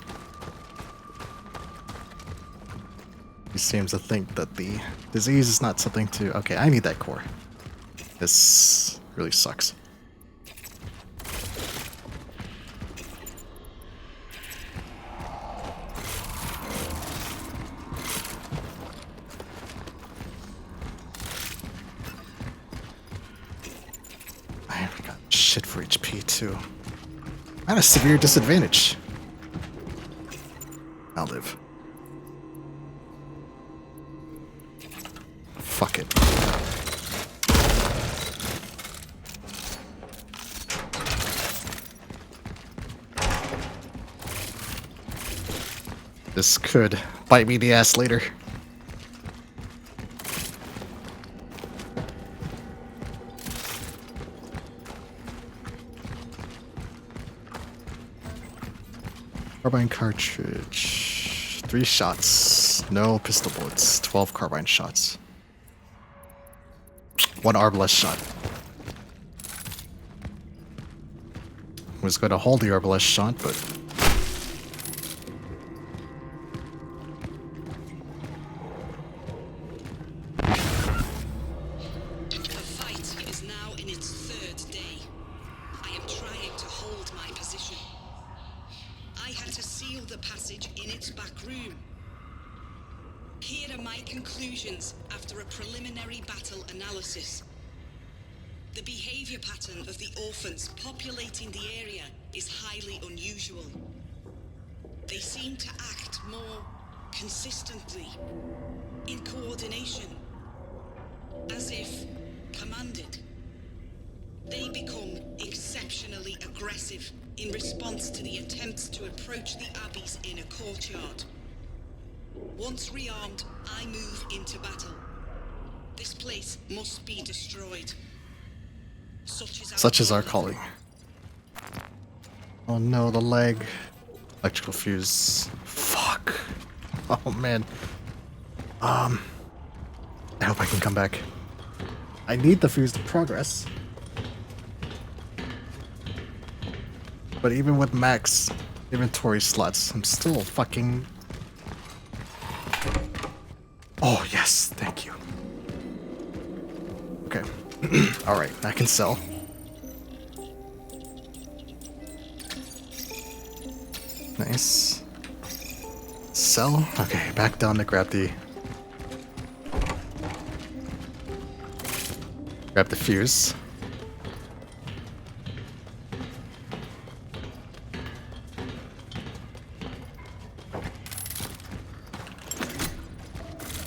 seems to think that the disease is not something to... Okay, I need that core. This really sucks. I've got shit for HP too. I'm at a severe disadvantage. I'll live. Fuck it. This could bite me in the ass later. Carbine cartridge. 3 shots. No pistol bullets. 12 carbine shots. 1 arbalest shot. Was going to hold the arbalest shot, but... The fight is now in its 3rd day. I am trying to hold my position. I had to seal the passage in its back room. Here are my conclusions after a preliminary battle analysis. The behavior pattern of the orphans populating the area is highly unusual. They seem to act more consistently, in coordination, as if commanded. They become exceptionally aggressive in response to the attempts to approach the Abbey's inner courtyard. Once rearmed, I move into battle. This place must be destroyed. Such is our calling. Oh no, the leg. Electrical fuse. Fuck. Oh man. I hope I can come back. I need the fuse to progress. But even with max inventory slots, I'm still fucking... Oh, yes, thank you. Okay. Alright, I can sell. Nice. Sell? Okay, back down to grab the... Grab the fuse.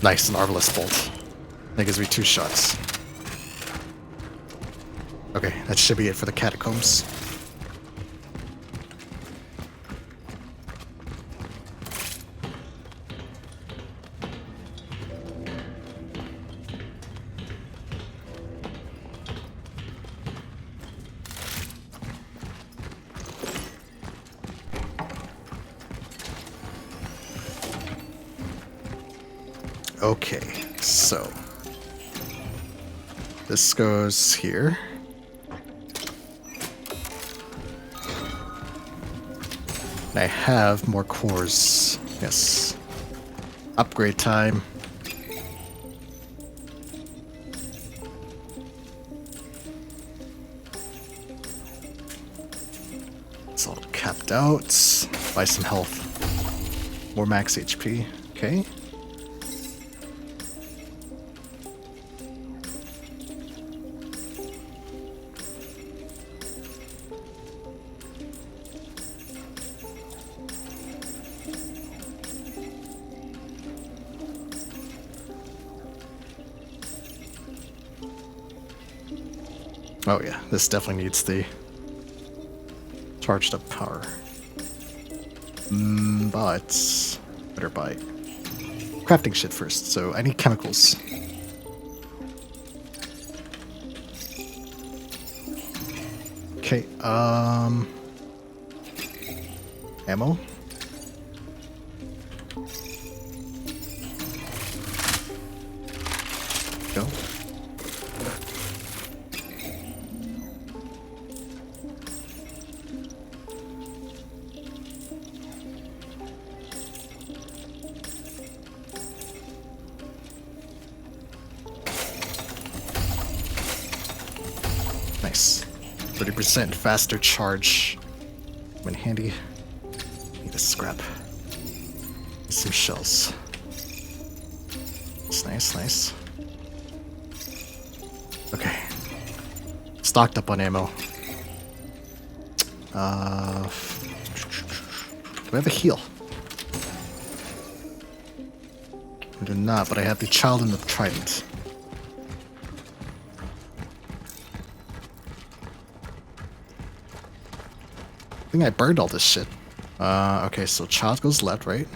Nice, an arbalest bolt. That gives me 2 shots. Okay, that should be it for the catacombs. Okay, so this goes here. And I have more cores. Yes. Upgrade time. It's all capped out. Buy some health. More max HP. Okay. Oh yeah, this definitely needs the charged up power. But better buy crafting shit first, so I need chemicals. Okay, ammo. Go. 30% faster charge. When handy. Need a scrap. Some shells. It's nice, nice. Okay. Stocked up on ammo. Do I have a heal? I do not, but I have the child and the trident. I think I burned all this shit. Okay, so child goes left, right?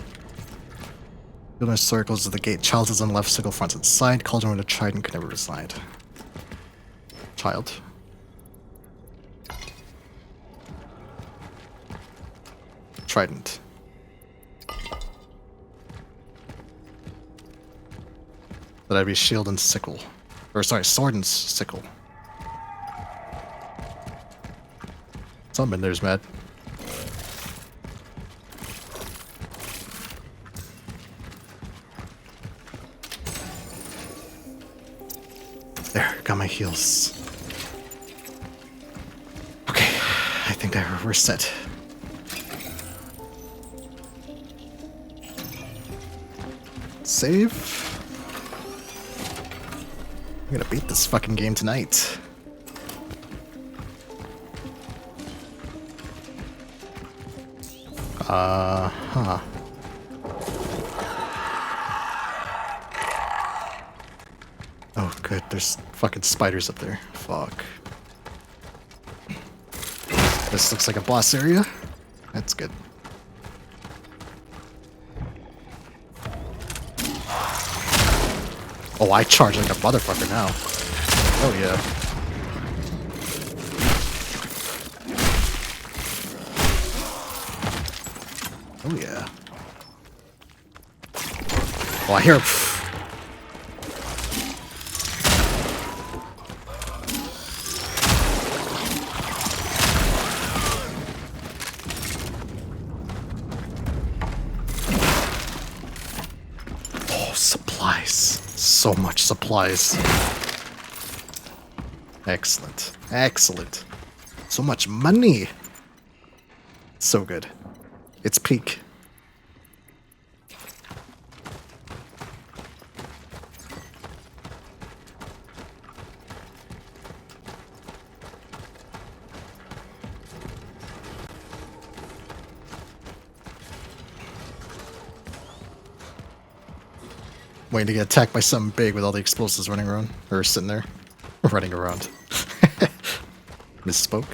Building circles to the gate. Child is on the left, circle front and side. Cauldron with a trident can never reside. Child. Trident. That'd be shield and sickle. Or sorry, sword and sickle. Something in there's mad. There, got my heals. Okay, I think that we're set. Save. I'm gonna beat this fucking game tonight. Huh. Oh, good. There's fucking spiders up there. Fuck. This looks like a boss area. That's good. Oh, I charge like a motherfucker now. Oh, yeah. Oh, yeah. Oh, I hear... Oh, supplies. So much supplies. Excellent. Excellent. So much money. So good. It's peak. Waiting to get attacked by something big with all the explosives running around. Or sitting there. Running around. Misspoke.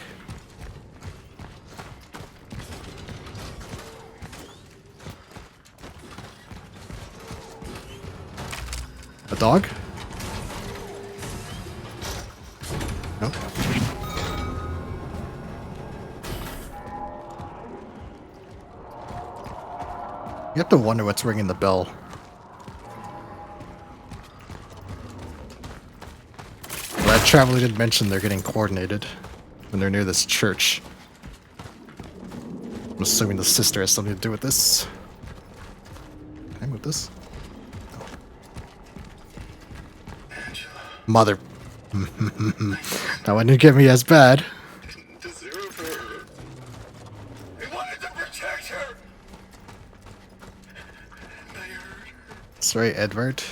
A dog? Nope. You have to wonder what's ringing the bell. That traveler did mention they're getting coordinated when they're near this church. I'm assuming the sister has something to do with this. Can I move this? Mother. That one didn't get me as bad. Deserve her. I wanted to protect her. And I hurt her. That's right, Edward.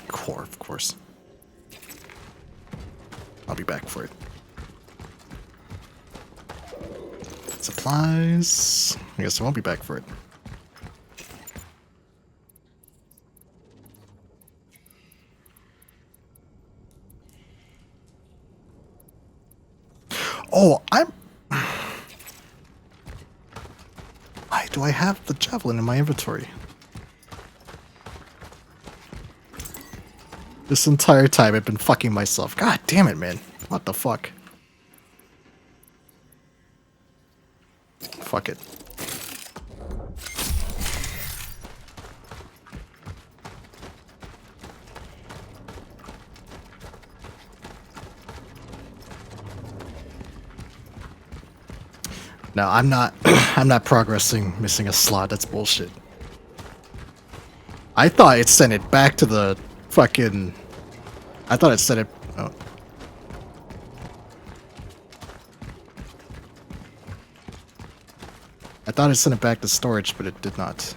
Core, of course. I'll be back for it. Supplies. I guess I won't be back for it. Oh, why do I have the javelin in my inventory? This entire time I've been fucking myself. God damn it, man. What the fuck? Fuck it. No, I'm not. I'm not progressing. Missing a slot. That's bullshit. I thought it sent it back to the fucking. I thought it sent it. Oh. I thought it sent it back to storage, but it did not.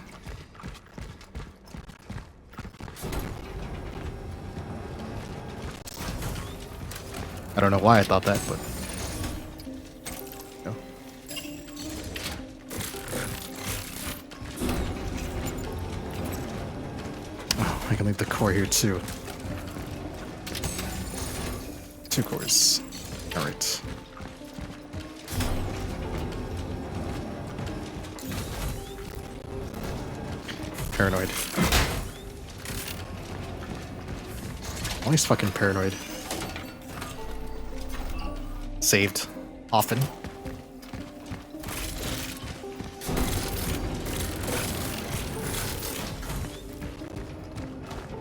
I don't know why I thought that, but. No. Oh, I can leave the core here too. 2 cores. Alright. Paranoid. Always fucking paranoid. Saved. Often.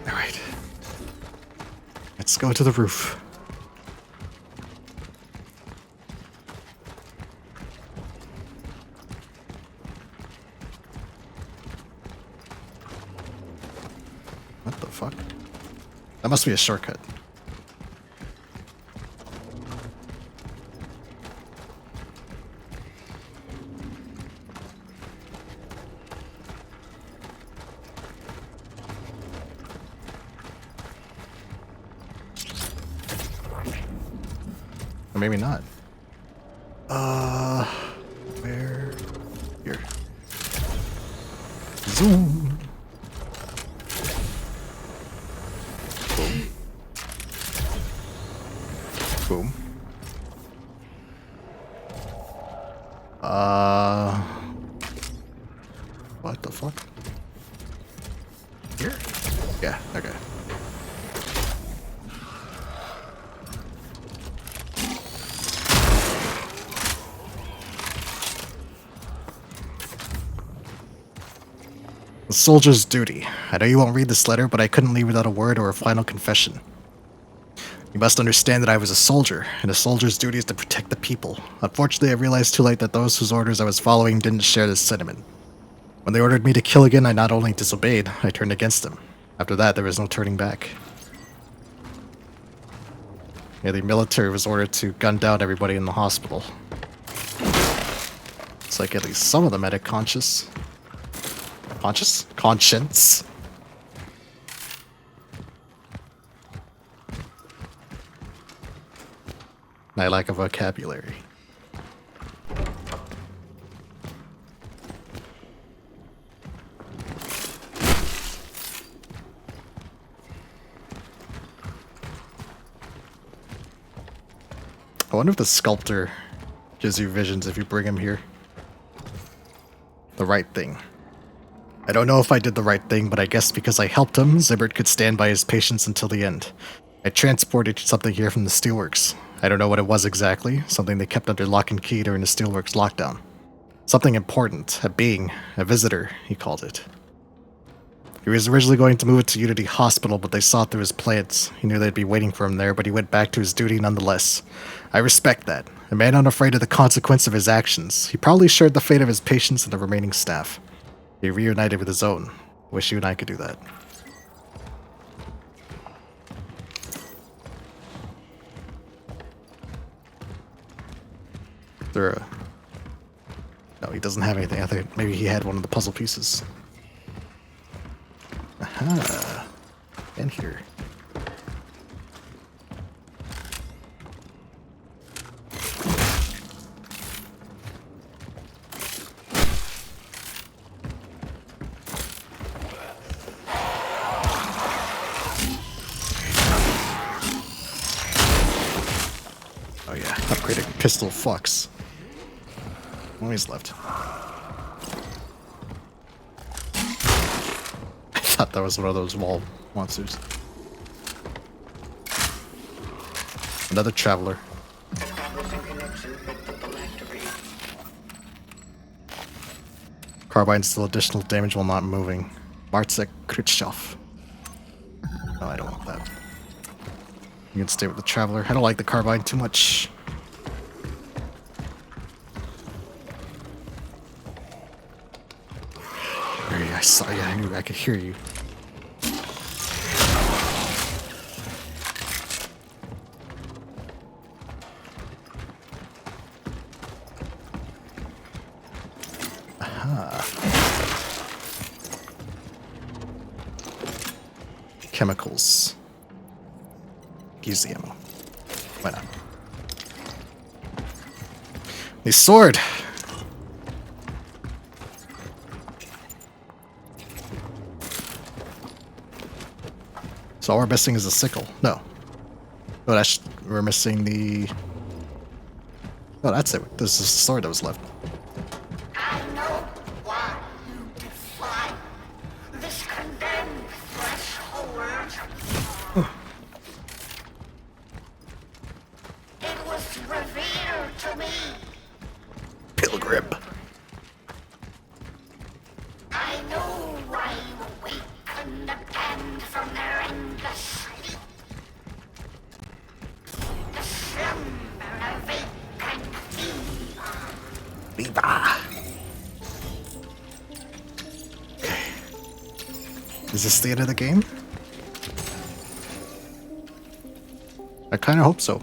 Alright. Let's go to the roof. What the fuck? That must be a shortcut. Or maybe not. Where? Here. Zoom. Boom. Boom. What the fuck? Here? Yeah, okay. The soldier's duty. I know you won't read this letter, but I couldn't leave without a word or a final confession. You must understand that I was a soldier, and a soldier's duty is to protect the people. Unfortunately, I realized too late that those whose orders I was following didn't share this sentiment. When they ordered me to kill again, I not only disobeyed, I turned against them. After that, there was no turning back. Yeah, the military was ordered to gun down everybody in the hospital. It's like at least some of them had a conscience. I lack a vocabulary. I wonder if the sculptor gives you visions if you bring him here. The right thing. I don't know if I did the right thing, but I guess because I helped him, Zibbert could stand by his patients until the end. I transported something here from the Steelworks. I don't know what it was exactly, something they kept under lock and key during the Steelworks lockdown. Something important, a being, a visitor, he called it. He was originally going to move it to Unity Hospital, but they saw through his plans. He knew they'd be waiting for him there, but he went back to his duty nonetheless. I respect that. A man unafraid of the consequence of his actions. He probably shared the fate of his patients and the remaining staff. He reunited with his own. Wish you and I could do that. No, he doesn't have anything. I think maybe he had one of the puzzle pieces. Aha. In here. Oh yeah, upgraded pistol fucks. Always left. I thought that was one of those wall monsters. Another traveler. Establishing connection with the phylactery. Carbine still additional damage while not moving. Martzek Khrushchev. No, I don't want that. You can stay with the traveler. I don't like the carbine too much. I saw you. I knew I could hear you. Aha. Chemicals. Use the ammo. Why not? The sword. So all we're missing is a sickle. No. Oh, that's we're missing the. Oh, that's it. This is the sword that was left. I know why you defy this condemned threshold. It was revealed to me. Pilgrim. I know why you awakened again from their endless sleep. The slumber of vacant fever. Viva. Okay. Is this the end of the game? I kind of hope so.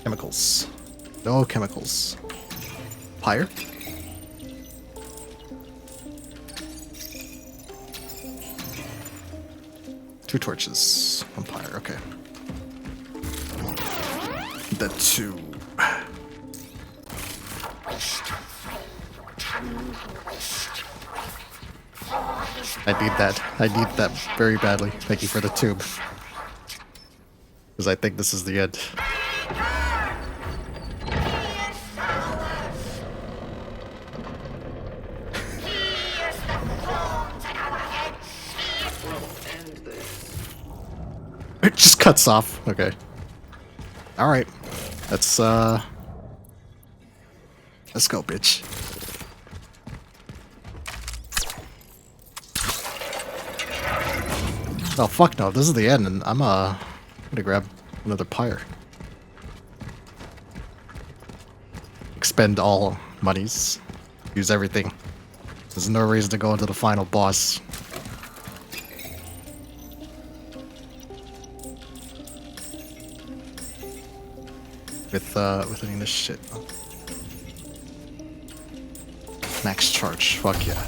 Chemicals. No chemicals. Pyre? Two torches. One pyre, okay. The tube. I need that. I need that very badly. Thank you for the tube. Because I think this is the end. It just cuts off. Okay. Alright. Let's go, bitch. Oh, fuck no. This is the end, and I'm gonna grab another pyre. Expend all monies. Use everything. There's no reason to go into the final boss. With any of this shit. Max charge. Fuck yeah.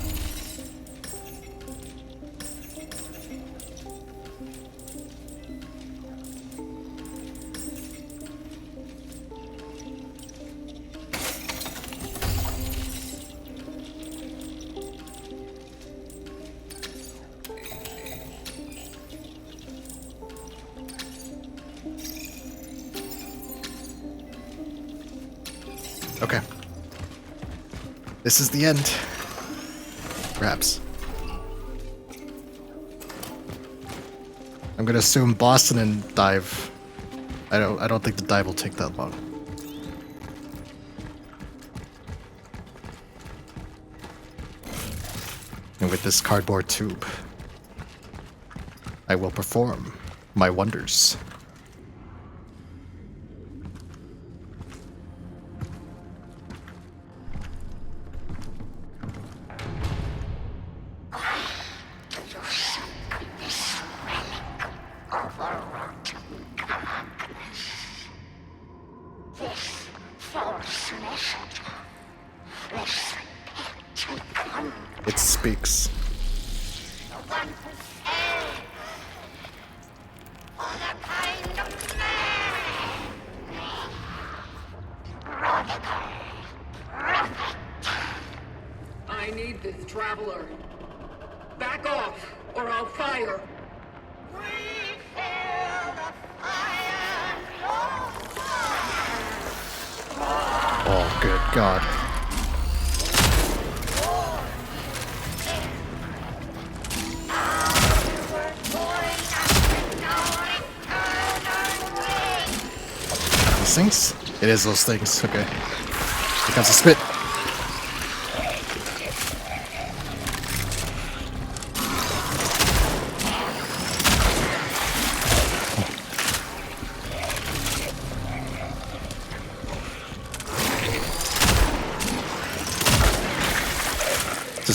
Okay. This is the end. Perhaps. I'm gonna assume Boston and dive. I don't think the dive will take that long. And with this cardboard tube, I will perform my wonders. It speaks. I need this traveler. Back off, or I'll fire. Oh, good God. These things? It is those things. Okay. Here comes the spit.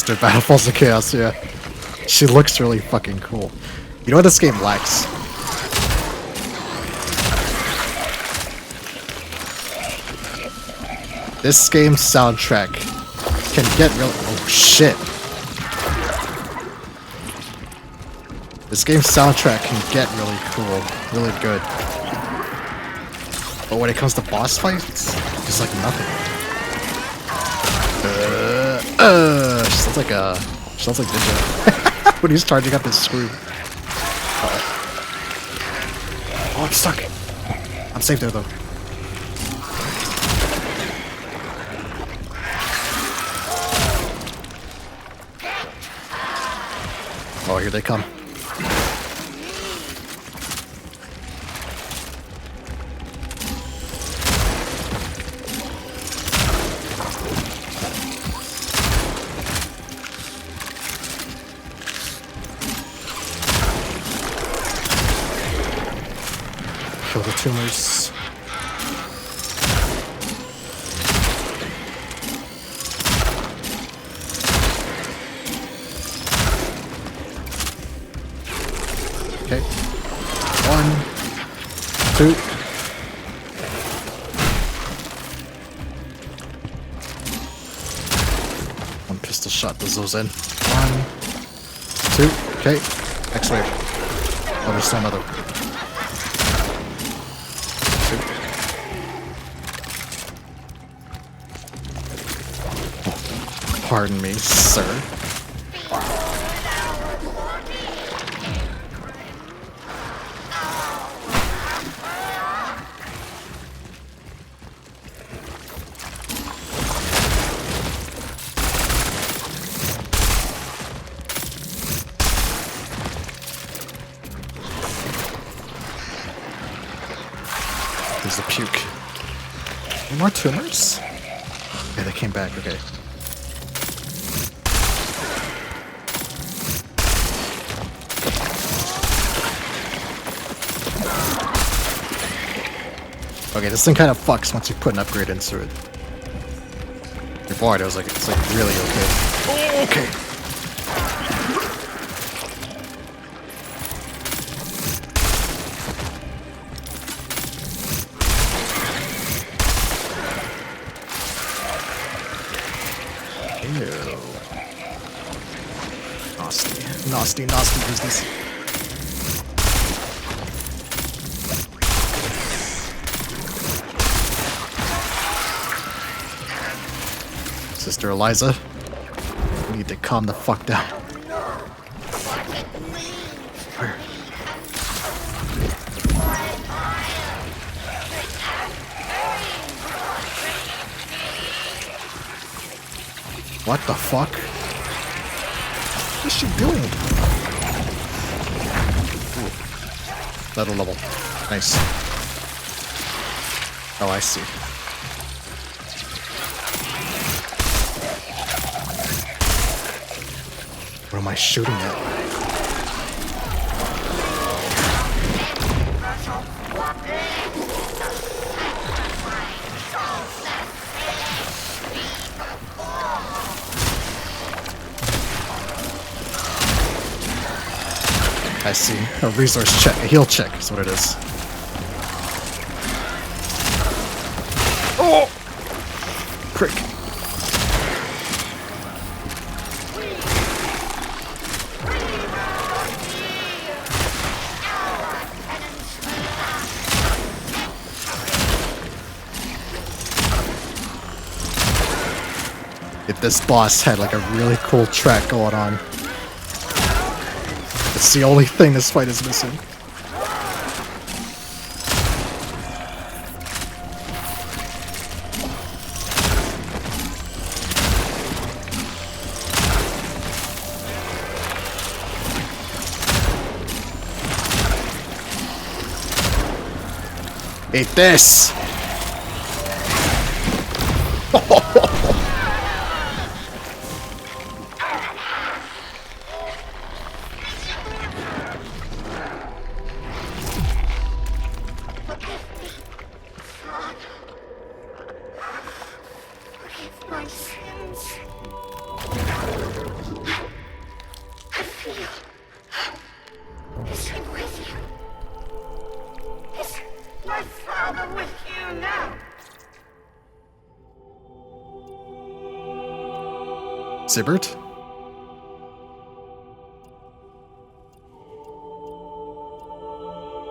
Sister Battlefields of Chaos, yeah. She looks really fucking cool. You know what this game lacks? This game's soundtrack can get really... Oh, shit. This game's soundtrack can get really cool. Really good. But when it comes to boss fights, it's just like nothing. She sounds like a... She sounds like Ninja. When he's charging up his screw. Uh-oh. Oh, I'm stuck. I'm safe there, though. Oh, here they come. Kill the tumors. Okay. 1, 2. One pistol shot does those in. 1, 2. Okay. Next wave. Oh, there's still another. 2. Pardon me, sir. There's the puke. Any more tumors? Yeah, they came back, okay. Okay, this thing kind of fucks once you put an upgrade into it. Before it was like, it's like really okay. Oh, okay. Ew. Nasty business. Sister Eliza, you need to calm the fuck down. Where? What the fuck? What is she doing? Ooh. Level. Nice. Oh, I see. What am I shooting at? I see. A resource check. A heal check is what it is. Oh! Prick. If this boss had like a really cool track going on. It's the only thing this fight is missing. Eat this! My sins. Sibbert?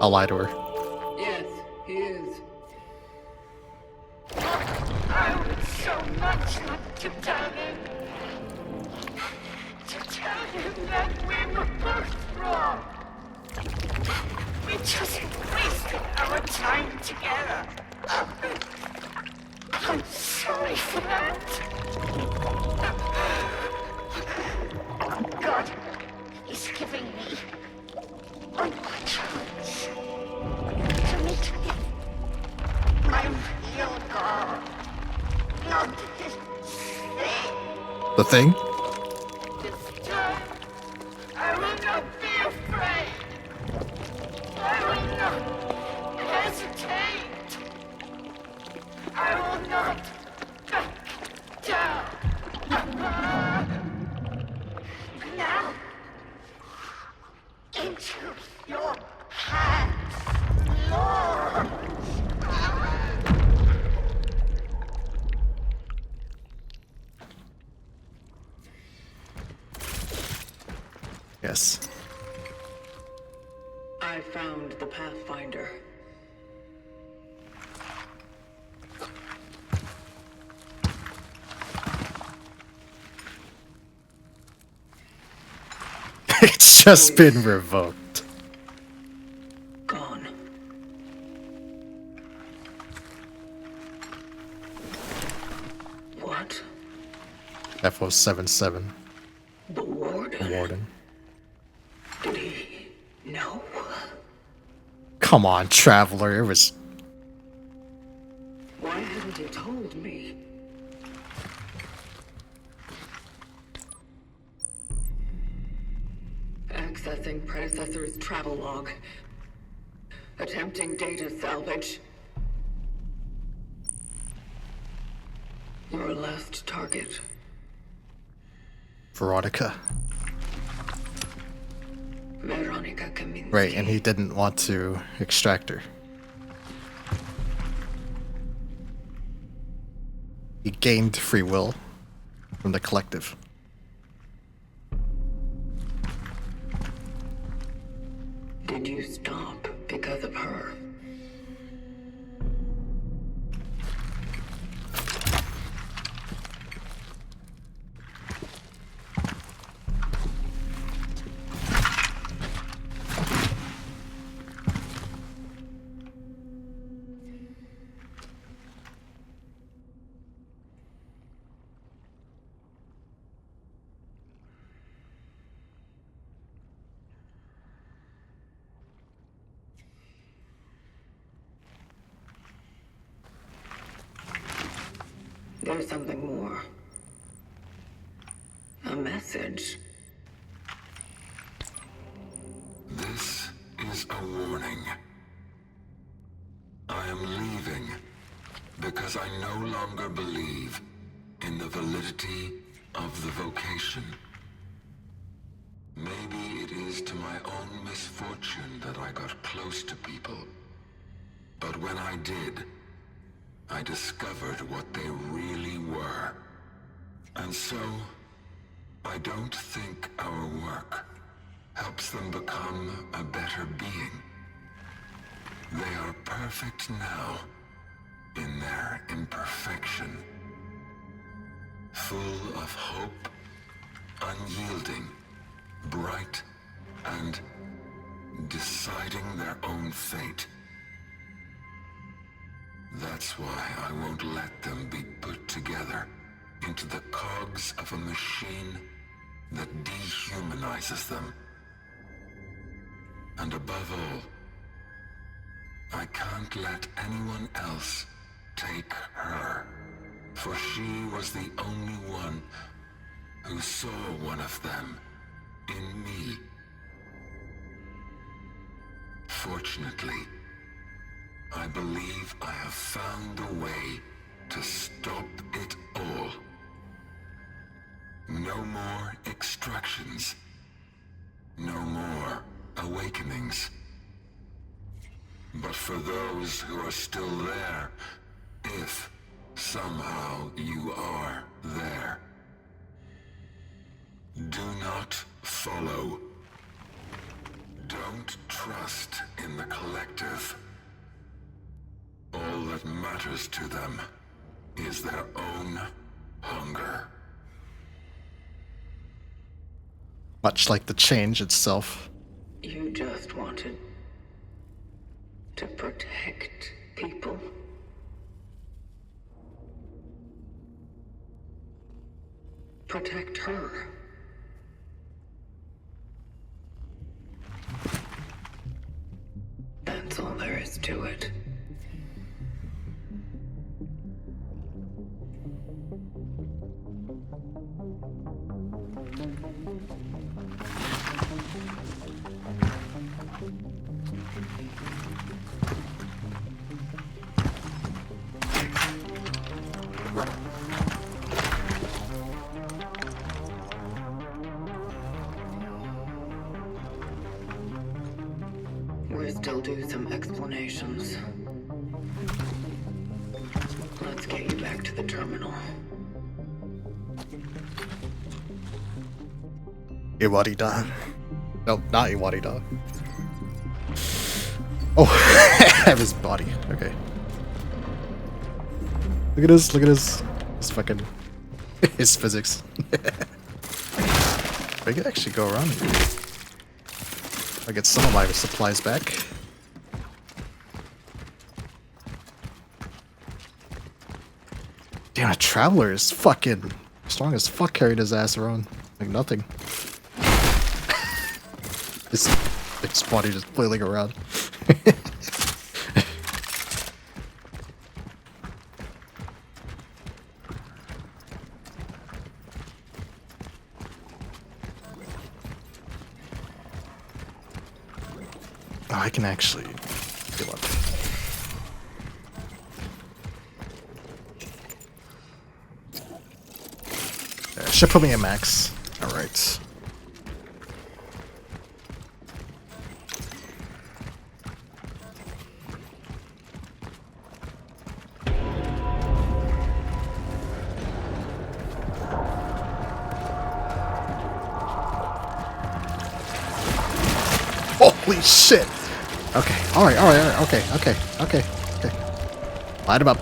I'll lie to her. Yes, he is. I would so much like to tell him. To tell him that we were both wrong. We just wasted our time together. I'm sorry for that. God is giving me one more chance to meet my real God. Not this thing. The thing? This time, I will not be afraid. I will not hesitate. I will not back down. Now, into your hands, Lord. Yes. I found the Pathfinder. It's just been revoked. Gone. What? FO77. The Warden? Warden. Did he know? Come on, Traveler. It was. Why hadn't he told me? Accessing predecessor's travel log. Attempting data salvage. Your last target. Veronica. Veronica Kaminsky. Right, and he didn't want to extract her. He gained free will from the collective. Did you stop because of her? There's something more. A message. This is a warning. I am leaving because I no longer believe in the validity of the vocation. Maybe it is to my own misfortune that I got close to people. But when I did, I discovered what they really were. And so, I don't think our work helps them become a better being. They are perfect now, in their imperfection. Full of hope, unyielding, bright, and deciding their own fate. That's why I won't let them be put together into the cogs of a machine that dehumanizes them. And above all, I can't let anyone else take her, for she was the only one who saw one of them in me. Fortunately, I believe I have found a way to stop it all. No more extractions. No more awakenings. But for those who are still there, if somehow you are there, Do not follow. Don't trust in the collective. All that matters to them is their own hunger. Much like the change itself. You just wanted to protect people. Protect her. That's all there is to it. We're still due some explanations. Let's get you back to the terminal. Iwadi-da. No, not Iwadi-da. Oh, I have his body. Okay. Look at his fucking, his physics. I could actually go around here. I get some of my supplies back. Damn, a traveler is fucking strong as fuck carrying his ass around. Like nothing. His body just flailing around. Oh, I can actually heal up. Yeah, should put me at max. Alright. Holy shit! Okay, alright, okay. Light him up.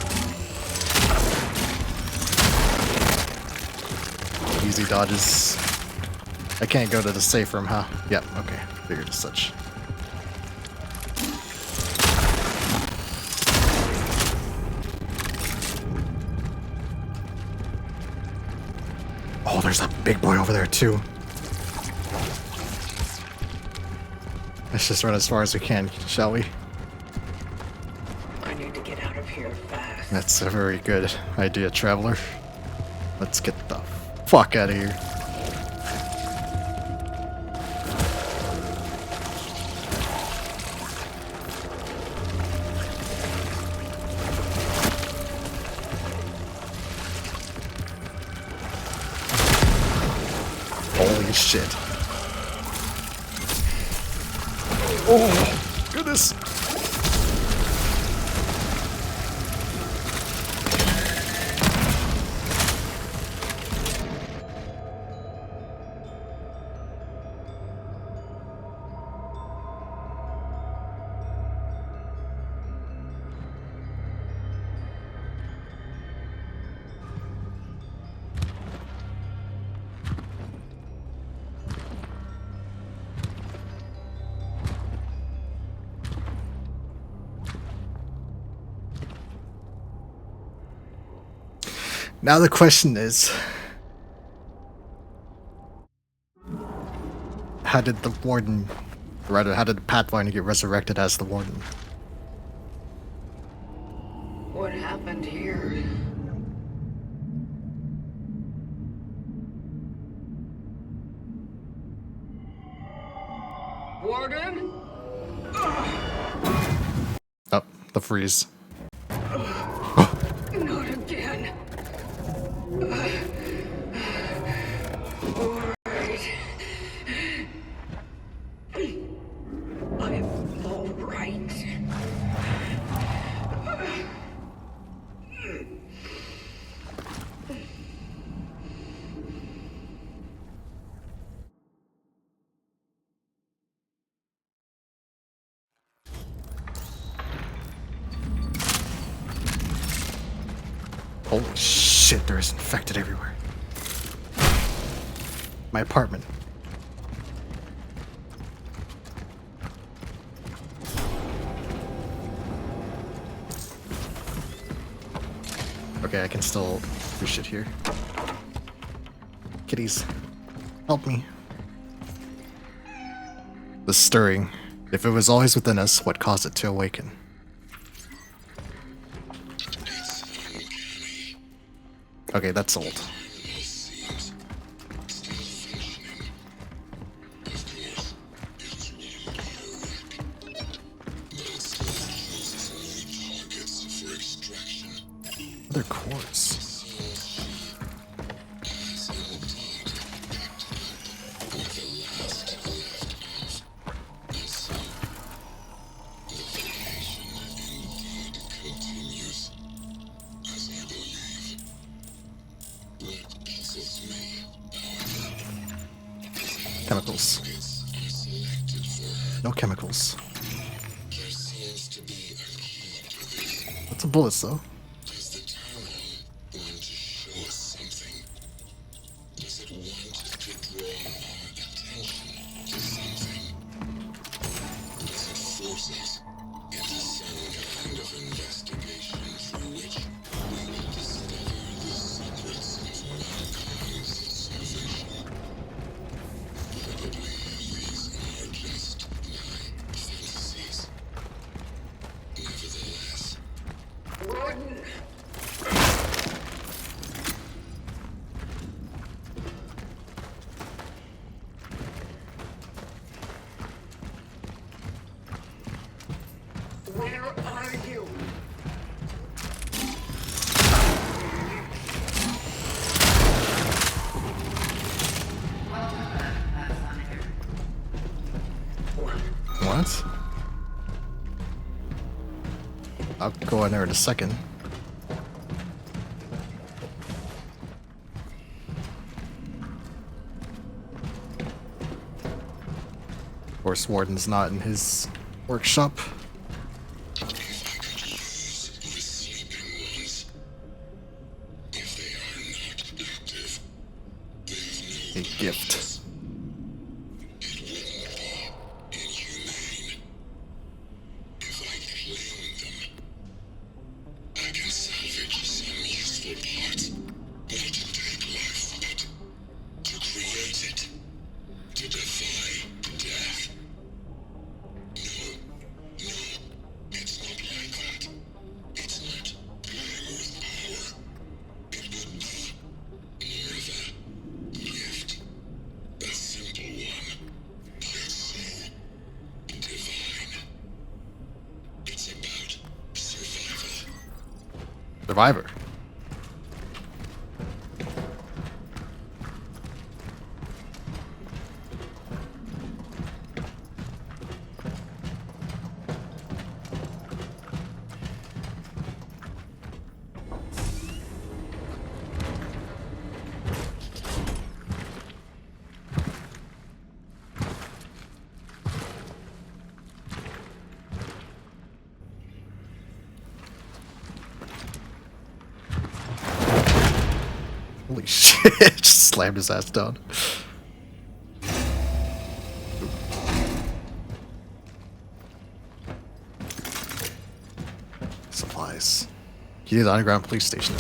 Easy dodges. I can't go to the safe room, huh? Yep, okay. Figured as such. Oh, there's that big boy over there, too. Let's just run as far as we can, shall we? I need to get out of here fast. That's a very good idea, traveler. Let's get the fuck out of here. Holy shit. Oh, goodness. Now the question is, how did the warden, or rather, how did the Pathfinder get resurrected as the warden? What happened here? Warden? Oh, the freeze. Not again. I'm all right. Holy shit, there is infected everywhere. My apartment. Okay, I can still do shit here. Kitties, help me. The stirring. If it was always within us, what caused it to awaken? Okay, that's old. Other cores. Chemicals. No chemicals. Lots of bullets though. Where are you? What? I'll go in there in a second. Of course, Warden's not in his workshop. A gift. Survivor. Holy shit, just slammed his ass down. Supplies. He did the underground police station.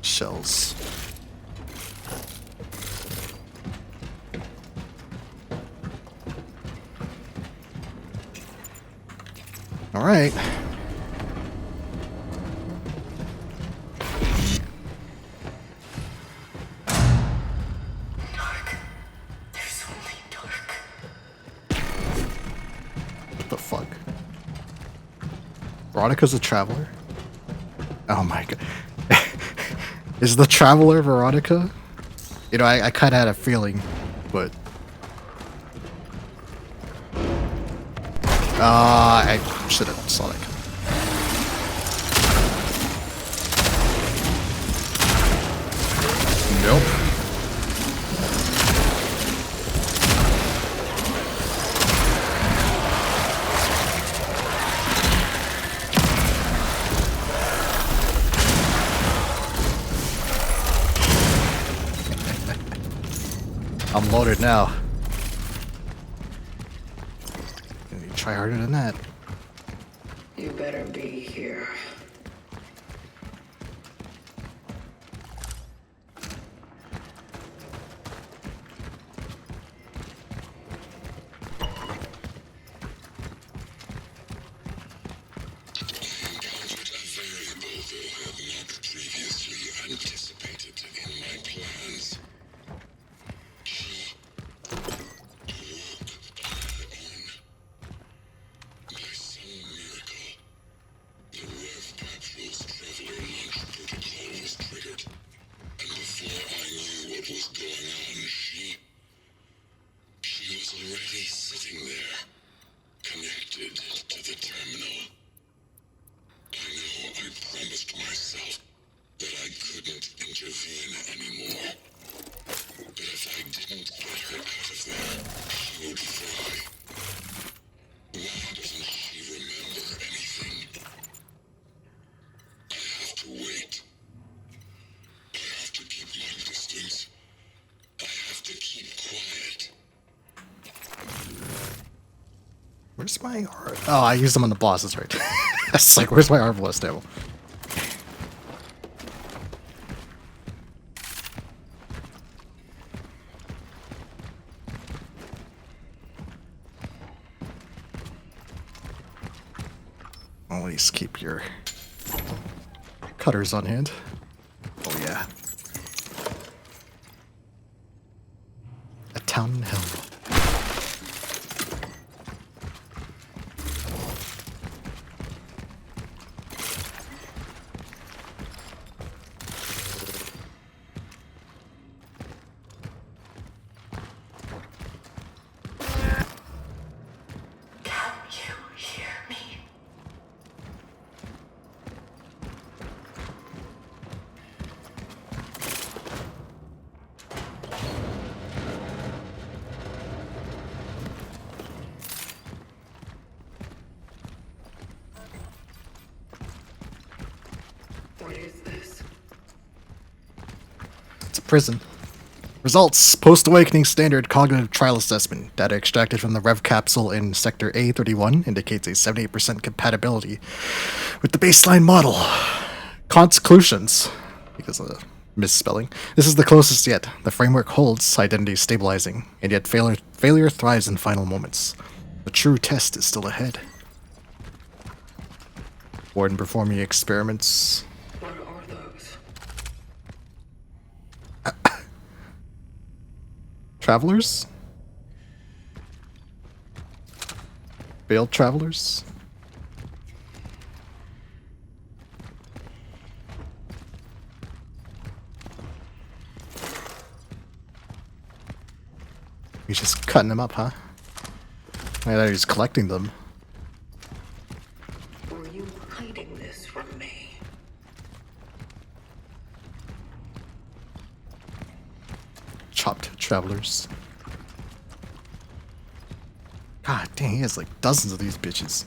Shells. All right. Dark. There's only dark. What the fuck? Veronica's a traveler? Oh my god. Is the traveler Veronica? You know, I kind of had a feeling, but... I should have saw that coming. Nope. I'm loaded now. You try harder than that. You better be here. Where's my R? Oh, I used them on the boss, that's right. It's like, where's my Arbalest ammo? Always keep your cutters on hand. Oh yeah. A town in hell. What is this? It's a prison. Results: post-awakening standard cognitive trial assessment. Data extracted from the Rev capsule in Sector A31 indicates a 78% compatibility with the baseline model. Conclusions, because of the misspelling. This is the closest yet. The framework holds identity stabilizing, and yet failure thrives in final moments. The true test is still ahead. Warden performing experiments. What are those? Travelers? Failed travelers? He's just cutting them up, huh? I thought he was collecting them. Were you hiding this from me? Chopped travelers. God dang, he has like dozens of these bitches.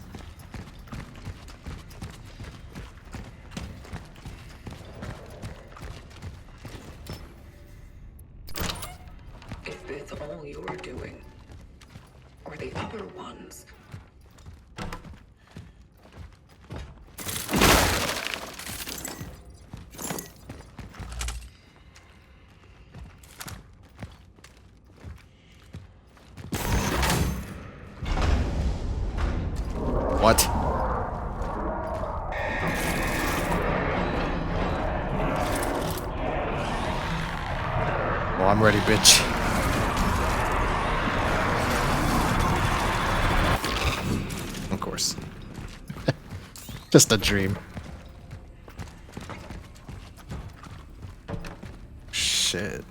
Is this all you're doing? Or the other ones? What? Oh, I'm ready, bitch. Of course. Just a dream. Shit.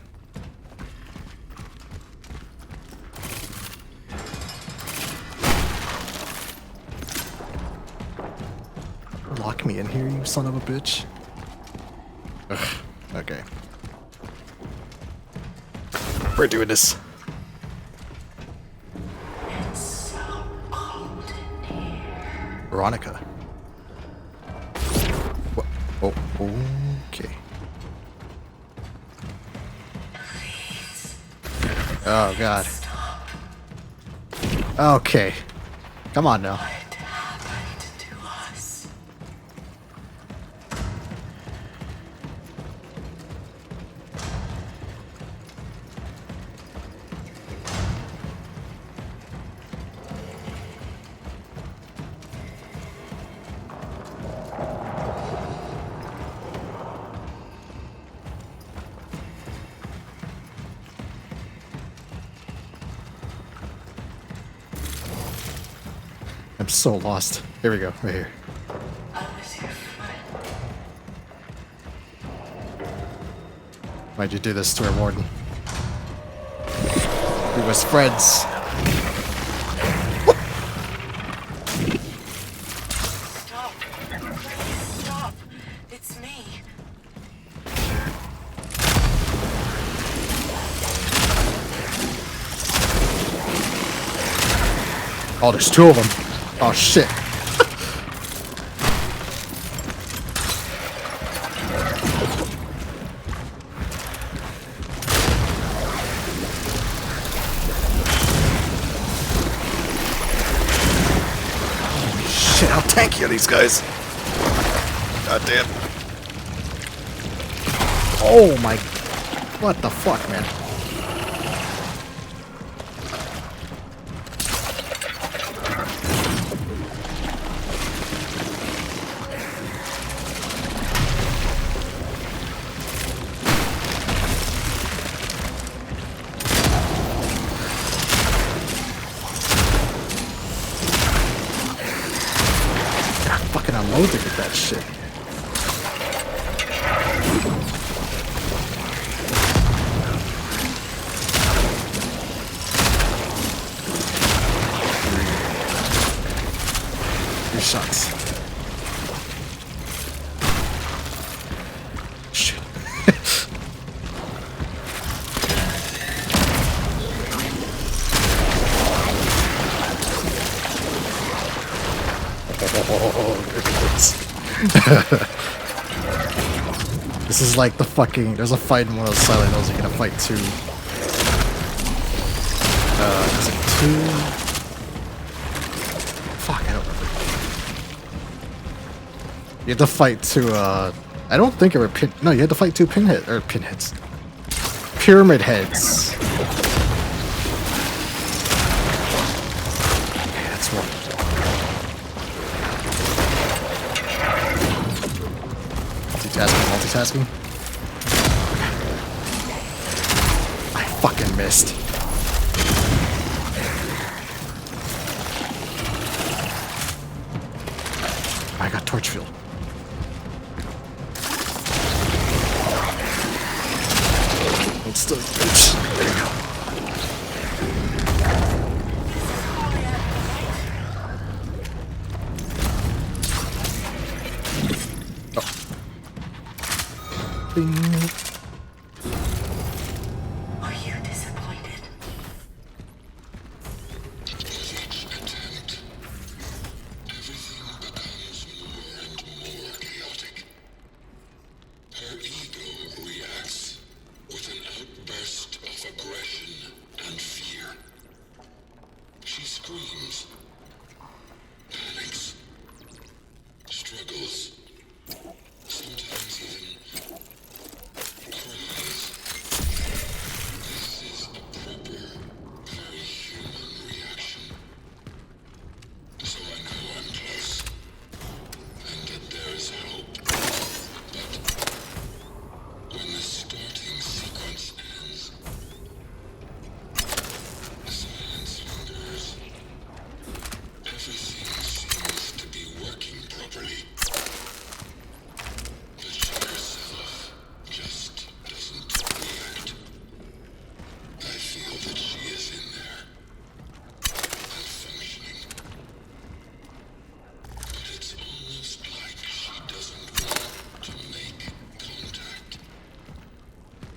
Lock me in here, you son of a bitch. Ugh, okay. We're doing this. It's so cold in here. Veronica. What? Oh, okay. Oh god. Okay. Come on now. What happened to us? I'm so lost. Here we go, right here. I was your friend. Why'd you do this to our warden? We was friends. Stop. Please stop. It's me. Oh, there's two of them. Oh shit. Shit, how tanky are these guys? God damn. Oh my. What the fuck, man? Fucking unload to get that shit. Three shots. Shit. This is like the fucking. There's a fight in one of those Silent Hills. You're gonna fight two. Is it two? Fuck, I don't remember. You had to fight two. I don't think it were pin. No, you had to fight two pinheads. Pyramid heads. Okay, that's one. Multitasking. I fucking missed. I got torch fuel. Hold still, bitch. There you go. Are you disappointed? With each attempt, everything becomes more and more chaotic. Her ego reacts with an outburst of aggression and fear. She screams, panics, struggles, sometimes even cries. This is a proper, very human reaction. So I know I'm close, and that there is hope. But when the starting sequence ends, the silence lingers. Everything seems to be working properly. But she herself just doesn't react. I feel that she is in there and functioning. But it's almost like she doesn't want to make contact.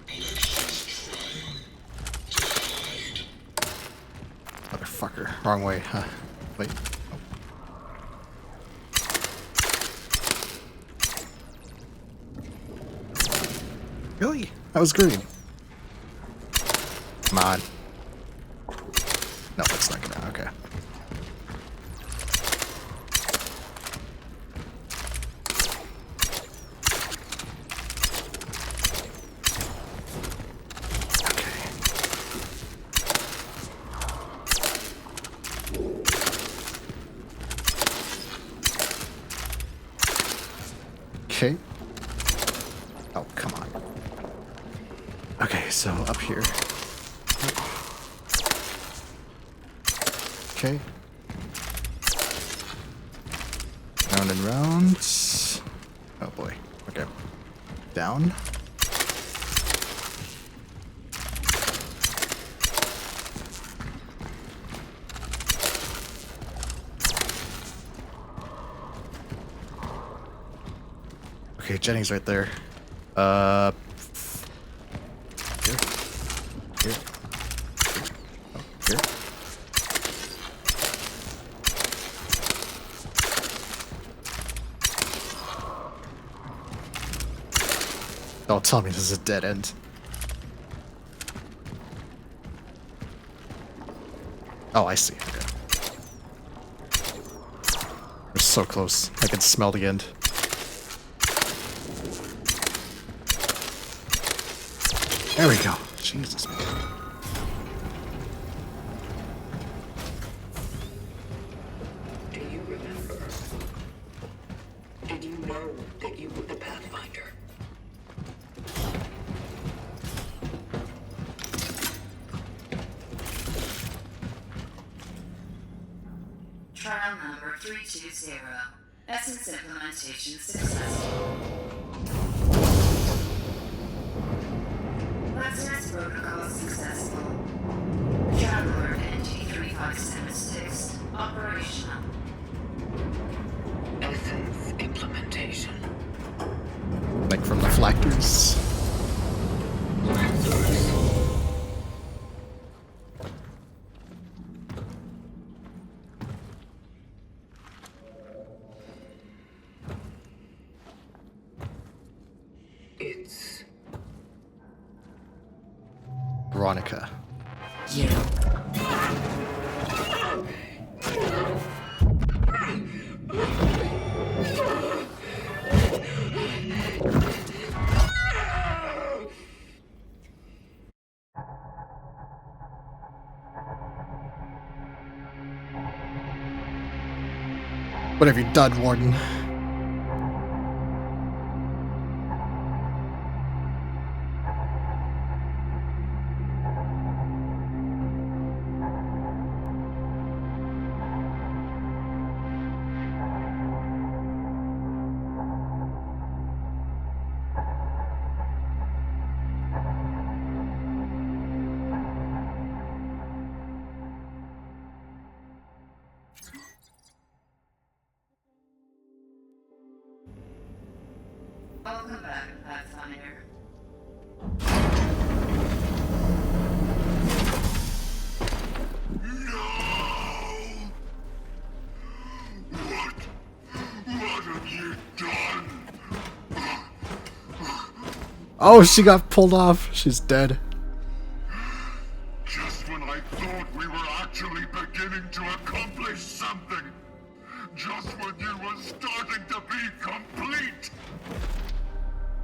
Like she's trying to hide. Motherfucker. Wrong way, huh? Wait. Really? That was green. Come on. No, it's not gonna. Okay. Okay. Oh, come on. Okay, so up here. Okay. Round and round. Oh boy. Okay. Down. Okay, Jenny's right there. Here. Here. Oh, here. Don't tell me this is a dead end. Oh, I see. Okay. We're so close. I can smell the end. There we go. Jesus, man. Do you remember? Did you know that you were the Pathfinder? Trial number 320. Essence implementation successful. Lazarus protocol successful. Traveler NG-3576 operational. Essence implementation. Like from the flactors. It's Veronica. You. What have you done, Warden? Welcome back, Pathfinder. What have you done? Oh, she got pulled off. She's dead. Just when I thought we were actually beginning to accomplish something. Just when you were starting to be complete.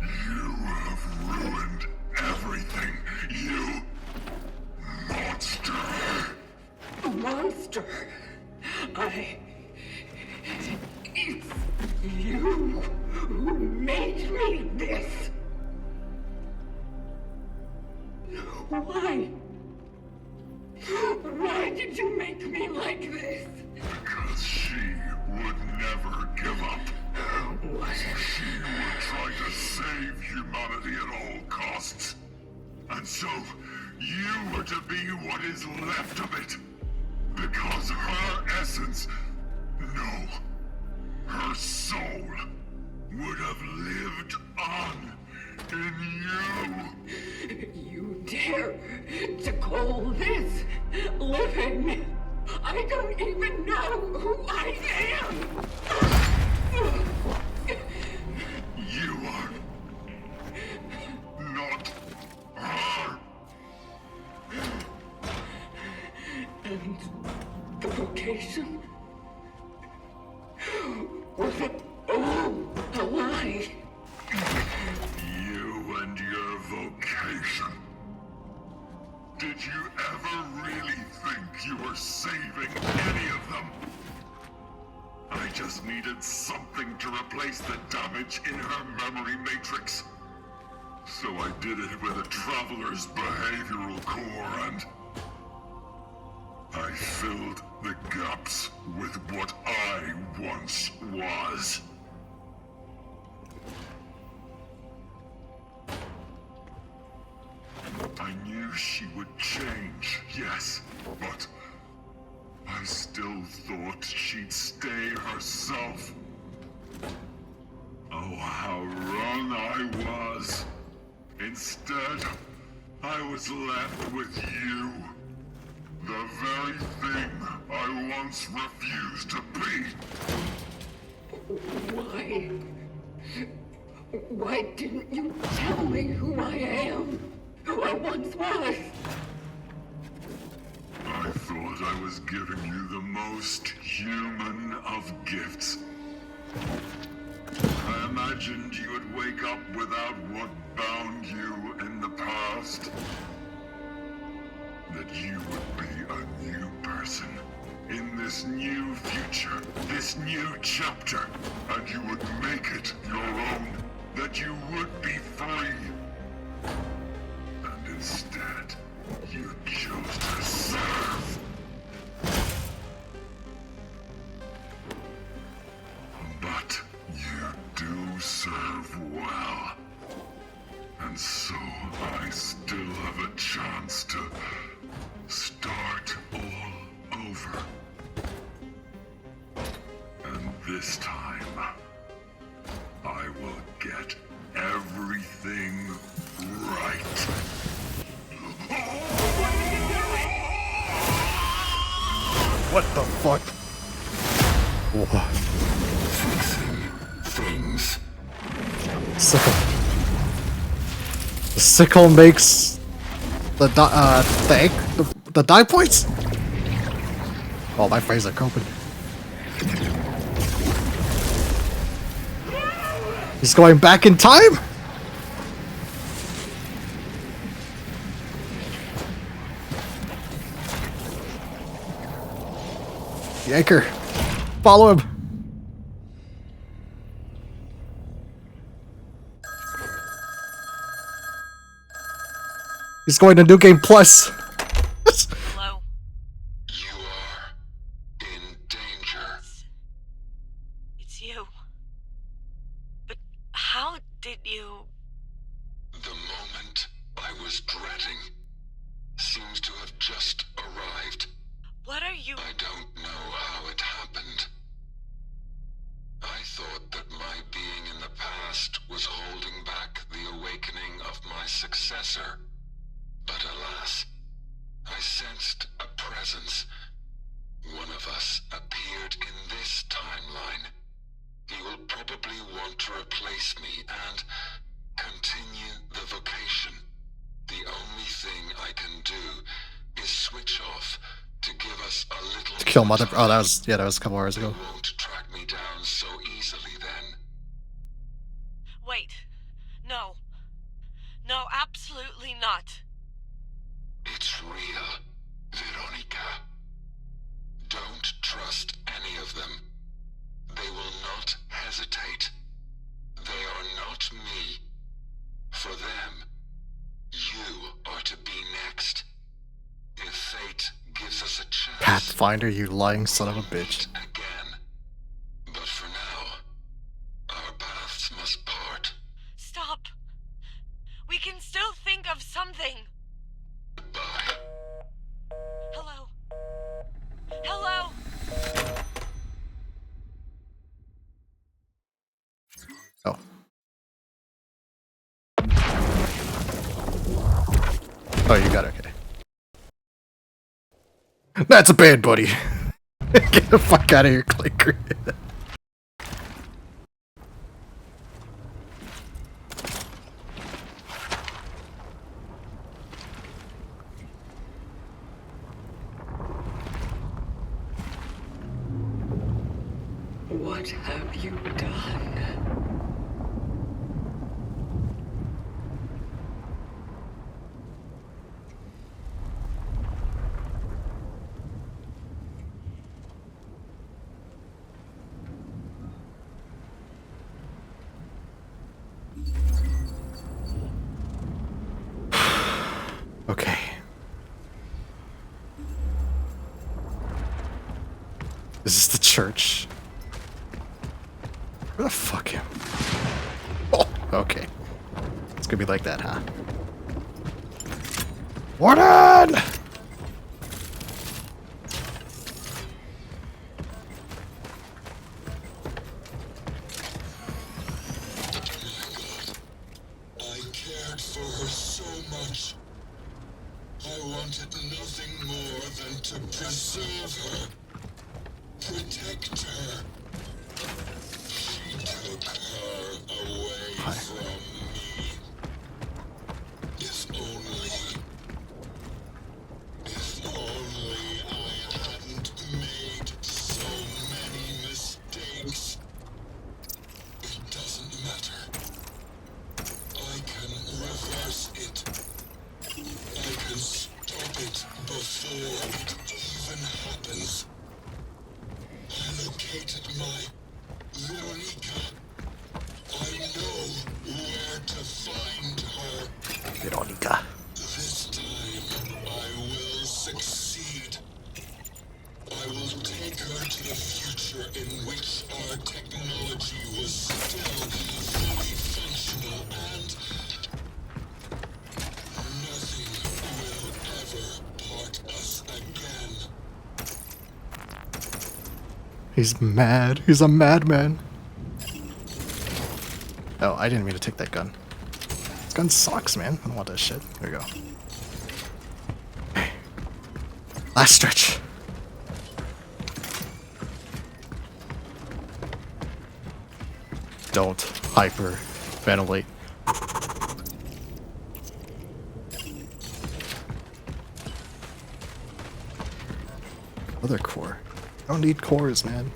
You have ruined everything, you monster. monster. It's you who made me this. Why? Why did you make me like this? Because she would never give up. What? She would try to save humanity at all costs. And so, you were to be what is left of it. Because her essence, no, her soul, would have lived on in you. You dare to call this living? I don't even know who I am. You are not her. And the vocation? Was it all a lie? You and your vocation. Did you ever really think you were saving any of them? I just needed something to replace the damage in her memory matrix. So I did it with a traveler's behavioral core, and I filled the gaps with what I once was. I knew she would change, yes, but I still thought she'd stay herself. Oh, how wrong I was. Instead, I was left with you. The very thing I once refused to be. Why? Why didn't you tell me who I am? Who I once was? I thought I was giving you the most human of gifts. I imagined you would wake up without what bound you in the past. That you would be a new person in this new future, this new chapter, and you would make it your own. That you would be free. And instead, you chose to serve. But you do serve well. And so I still have a chance to start all over. And this time, I will get everything right. What the fuck? What? Things. Sickle. The sickle makes the the die points? Oh, my phrase are open. He's going back in time? The anchor. Follow him. He's going to New Game Plus. Hello? You are in danger. It's you. But how did you... The moment I was dreading seems to have just arrived. What are you... I don't know how it happened. I thought that my being in the past was holding back the awakening of my successor. But alas, I sensed a presence. One of us appeared in this timeline. He will probably want to replace me and continue the vocation. The only thing I can do is switch off to give us a little To kill more Mother. time. Oh, that was a couple hours ago. They won't track me down so easily then. Wait. No. No, absolutely not. It's real, Veronica. Don't trust any of them. They will not hesitate. They are not me. For them, you are to be next. If fate gives us a chance... Pathfinder, you lying son of a bitch. Again. But for now, our paths must part. Stop. We can still think of something. Goodbye. Hello? Hello? Oh. Oh, you got it, okay. That's a bad buddy. Get the fuck out of here, Clinker. What have you done? Okay. Is this the church? Where the fuck am? Oh, okay. It's gonna be like that, huh? Warden! I cared for her so much. I wanted nothing more than to preserve her, protect her. She took her away from me. If only I hadn't made so many mistakes. It doesn't matter. I can reverse it. I can stop it before it even happens. I located my Veronica. I know where to find her. Veronica. This time I will succeed. I will take her to the future in which our technology was still fully functional and nothing will ever part us again. He's mad. He's a madman. Oh, I didn't mean to take that gun. This gun sucks, man. I don't want that shit. There we go. Okay. Last stretch. Don't hyperventilate. Other core. I don't need cores, man.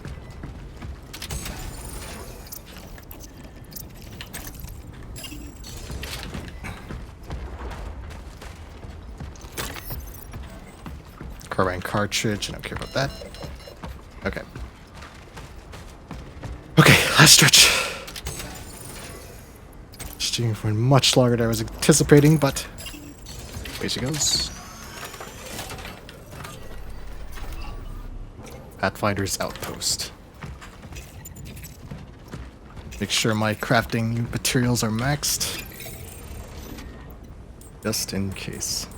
Carbine cartridge, I don't care about that. Okay. Okay, last stretch. Staying for much longer than I was anticipating, but away she goes. Pathfinder's Outpost. Make sure my crafting materials are maxed. Just in case.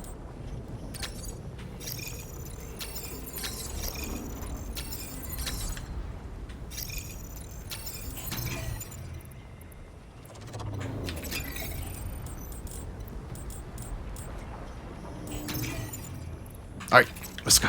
Alright, let's go.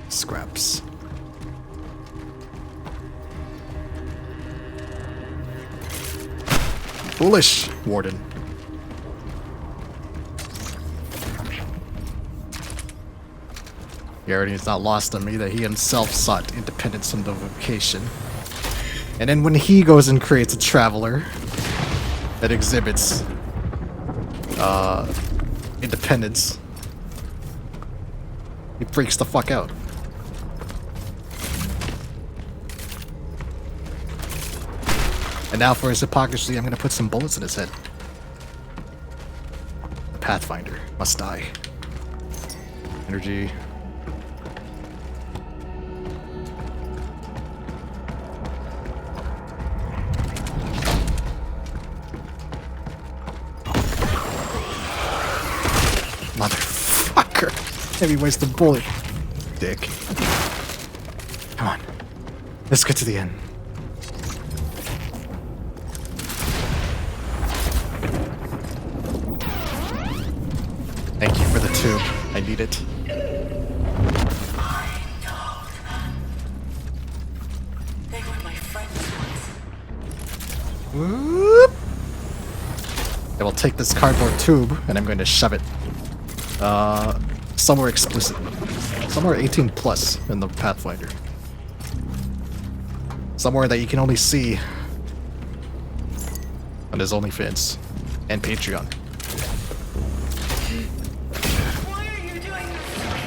Scraps. Foolish, Warden. He already is not lost on me that he himself sought independence from the vocation. And then when he goes and creates a traveler that exhibits independence, he freaks the fuck out. And now for his hypocrisy, I'm gonna put some bullets in his head. The Pathfinder must die. Energy. Motherfucker! Maybe waste the bullet. Dick. Come on. Let's get to the end. Thank you for the 2. I need it. Whoop. I will take this cardboard tube and I'm going to shove it somewhere explicit. Somewhere 18 plus in the Pathfinder. Somewhere that you can only see on his OnlyFans and Patreon. Why are you doing this to me?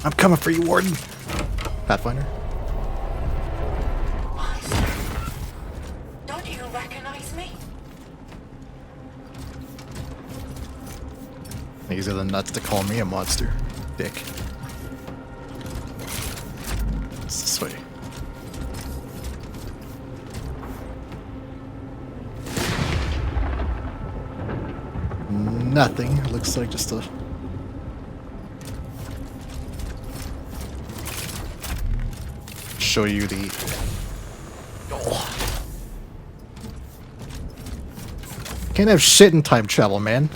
I'm coming for you, Warden. Pathfinder. Monster. Don't you recognize me? Easier than nuts to call me a monster. Dick. It's this way. Nothing. It looks like just a... show you the... Oh. Can't have shit in time travel, man.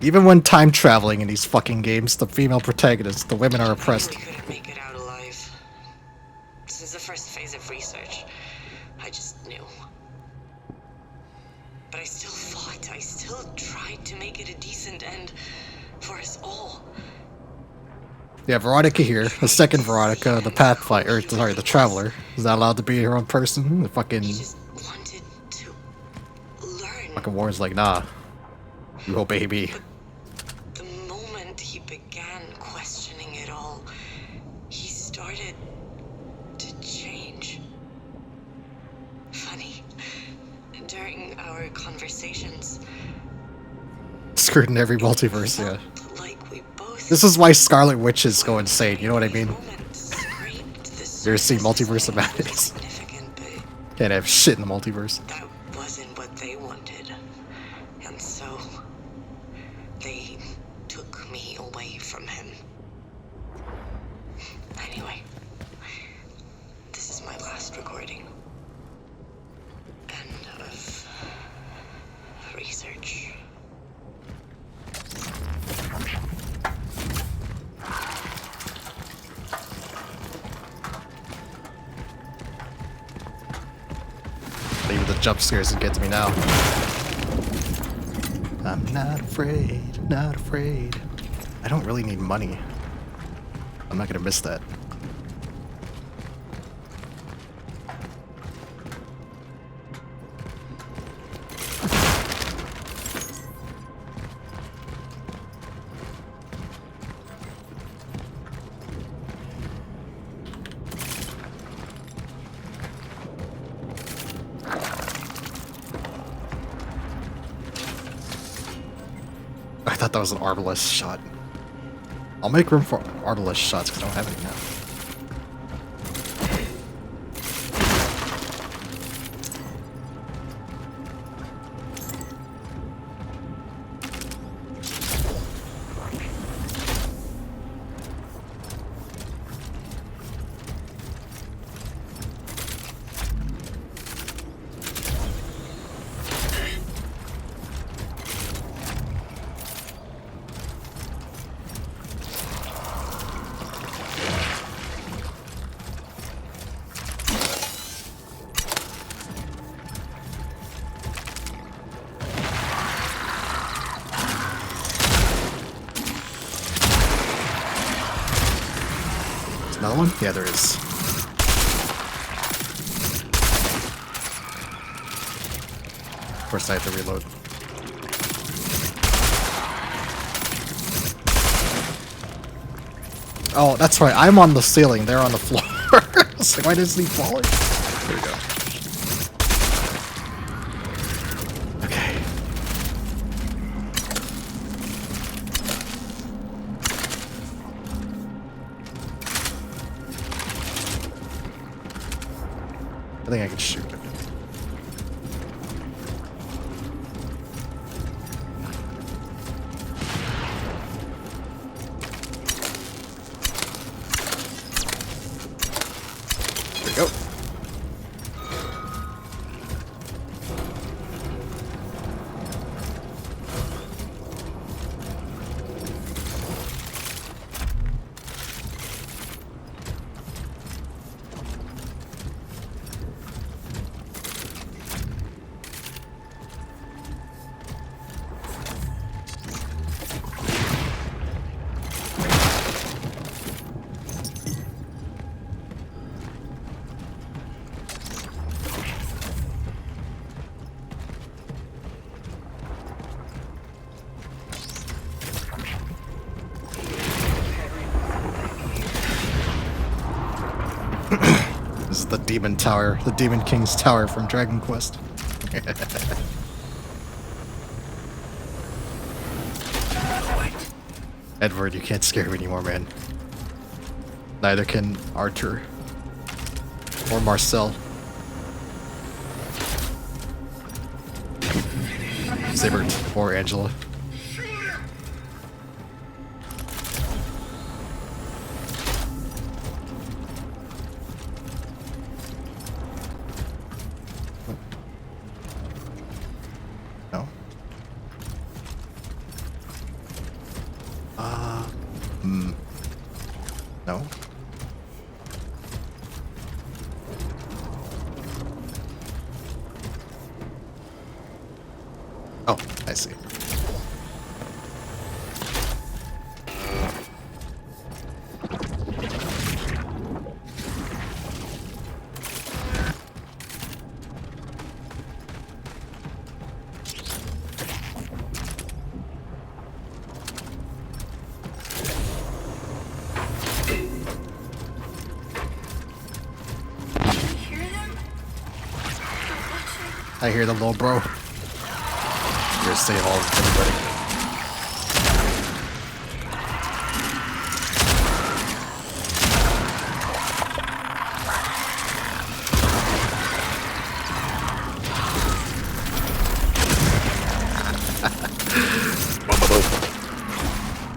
Even when time traveling in these fucking games, the female protagonists, the women are oppressed. We couldn't make it out alive. Since the first phase of research, I just knew. But I still fought. I still tried to make it a decent end for us all. Yeah, Veronica here. The second Veronica, the Pathfinder, sorry, the Traveler, is not allowed to be her own person. The fucking... He just wanted to learn. fucking Warren's like, nah. You obey me. The moment he began questioning it all, he started to change. Funny. During our conversations, Screwed in every multiverse, yeah. like we both This is why Scarlet Witches go insane, you know what I mean? moment scraped the You ever seen surface of Multiverse of something Madness? significant, but Can't have shit in the multiverse. that wasn't what they wanted. And so they took me away from him. Anyway, this is my last recording. End of research. Maybe the jump scares and get to me now. I'm not afraid, not afraid. I don't really need money. I'm not gonna miss that. I thought that was an arbalest shot. I'll make room for arbalest shots because I don't have any now. Another one? Yeah, there is. Of course, I have to reload. Oh, that's right. I'm on the ceiling. They're on the floor. It's like, why doesn't he fall? There we go. Okay. I think I can shoot it. the demon tower, the demon king's tower from Dragon Quest. Edward, you can't scare me anymore, man. Neither can Arthur or Marcel. Sabert or Angela. No. No. Oh, I see. I hear them, little bro. You're gonna save all everybody.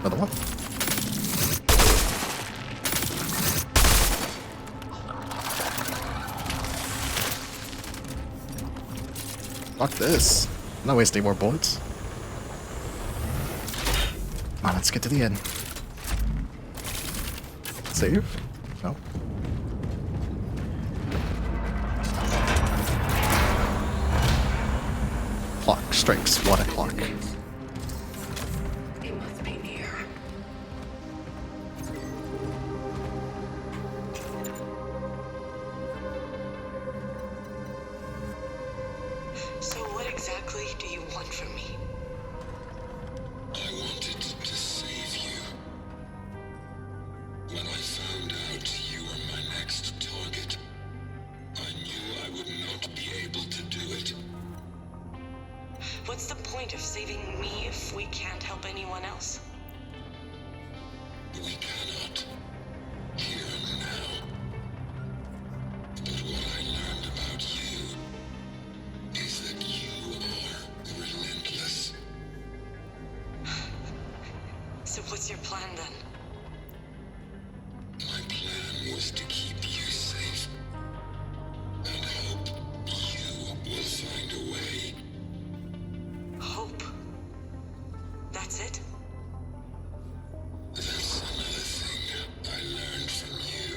Another one. Fuck this. I'm not wasting more bullets. Come on, let's get to the end. Save? No. Clock strikes 1 o'clock. It must be near. So what exactly do you want from me? I wanted to save you. When I found out you were my next target, I knew I would not be able to do it. What's the point of saving me if we can't help anyone else? We cannot. Here and now. But what I learned about you is that you are relentless. So what's your plan then? My plan was to keep you safe. And hope you will find a way. Hope. That's it? That's another thing I learned from you.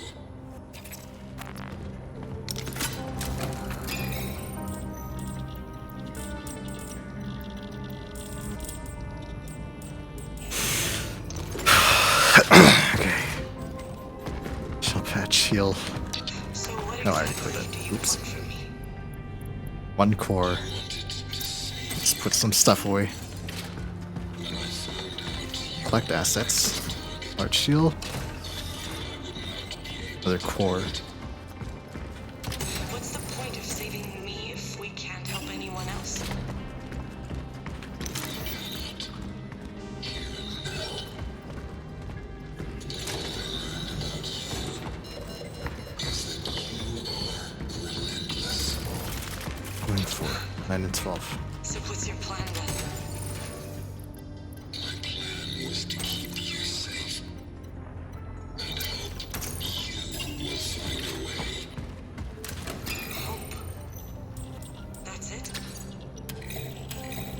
Okay. Shell patch, heal. So what No, I already exactly put do it. you Oops. want from me? 1 core. Wanted to save Let's put some stuff away. when I found out you Collect assets. Large shield. Another core. What's the point of saving me if we can't help anyone else? is that you are relentless. Going for 9 and 12. So what's your plan then? My plan was to keep you safe. And hope you will find a way. Hope. That's it?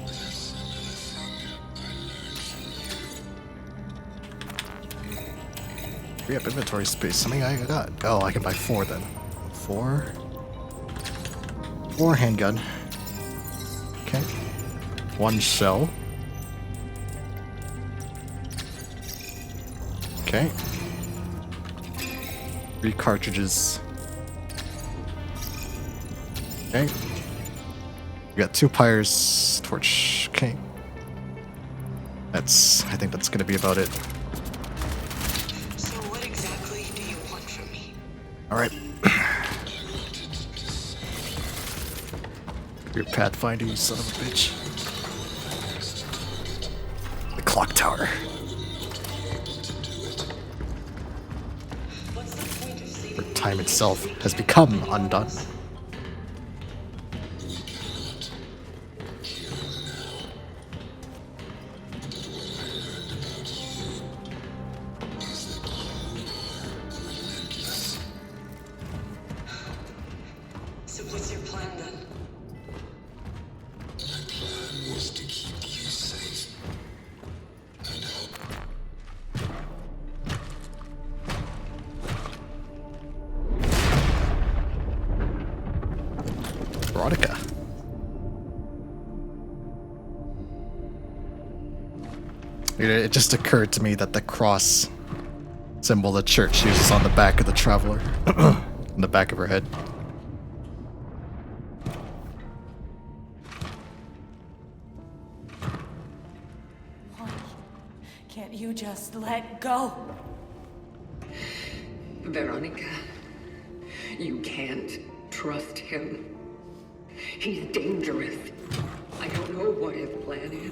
That's another thing I learned from you. Free up inventory space. How many I got? Oh, I can buy 4 then. 4. 4 handgun. Okay. 1 shell. Okay. 3 cartridges. Okay. We got 2 pyres, torch. Okay. I think that's gonna be about it. So what exactly do you want from me? Alright. I Your pathfinder, you son of a bitch. The clock tower. The time itself has become undone. So what's your plan then? My plan was to keep you safe and help. Veronica. It just occurred to me that the cross symbol the church uses on the back of the traveler, in the back of her head. Why can't you just let go? Veronica, you can't trust him. He's dangerous. I don't know what his plan is,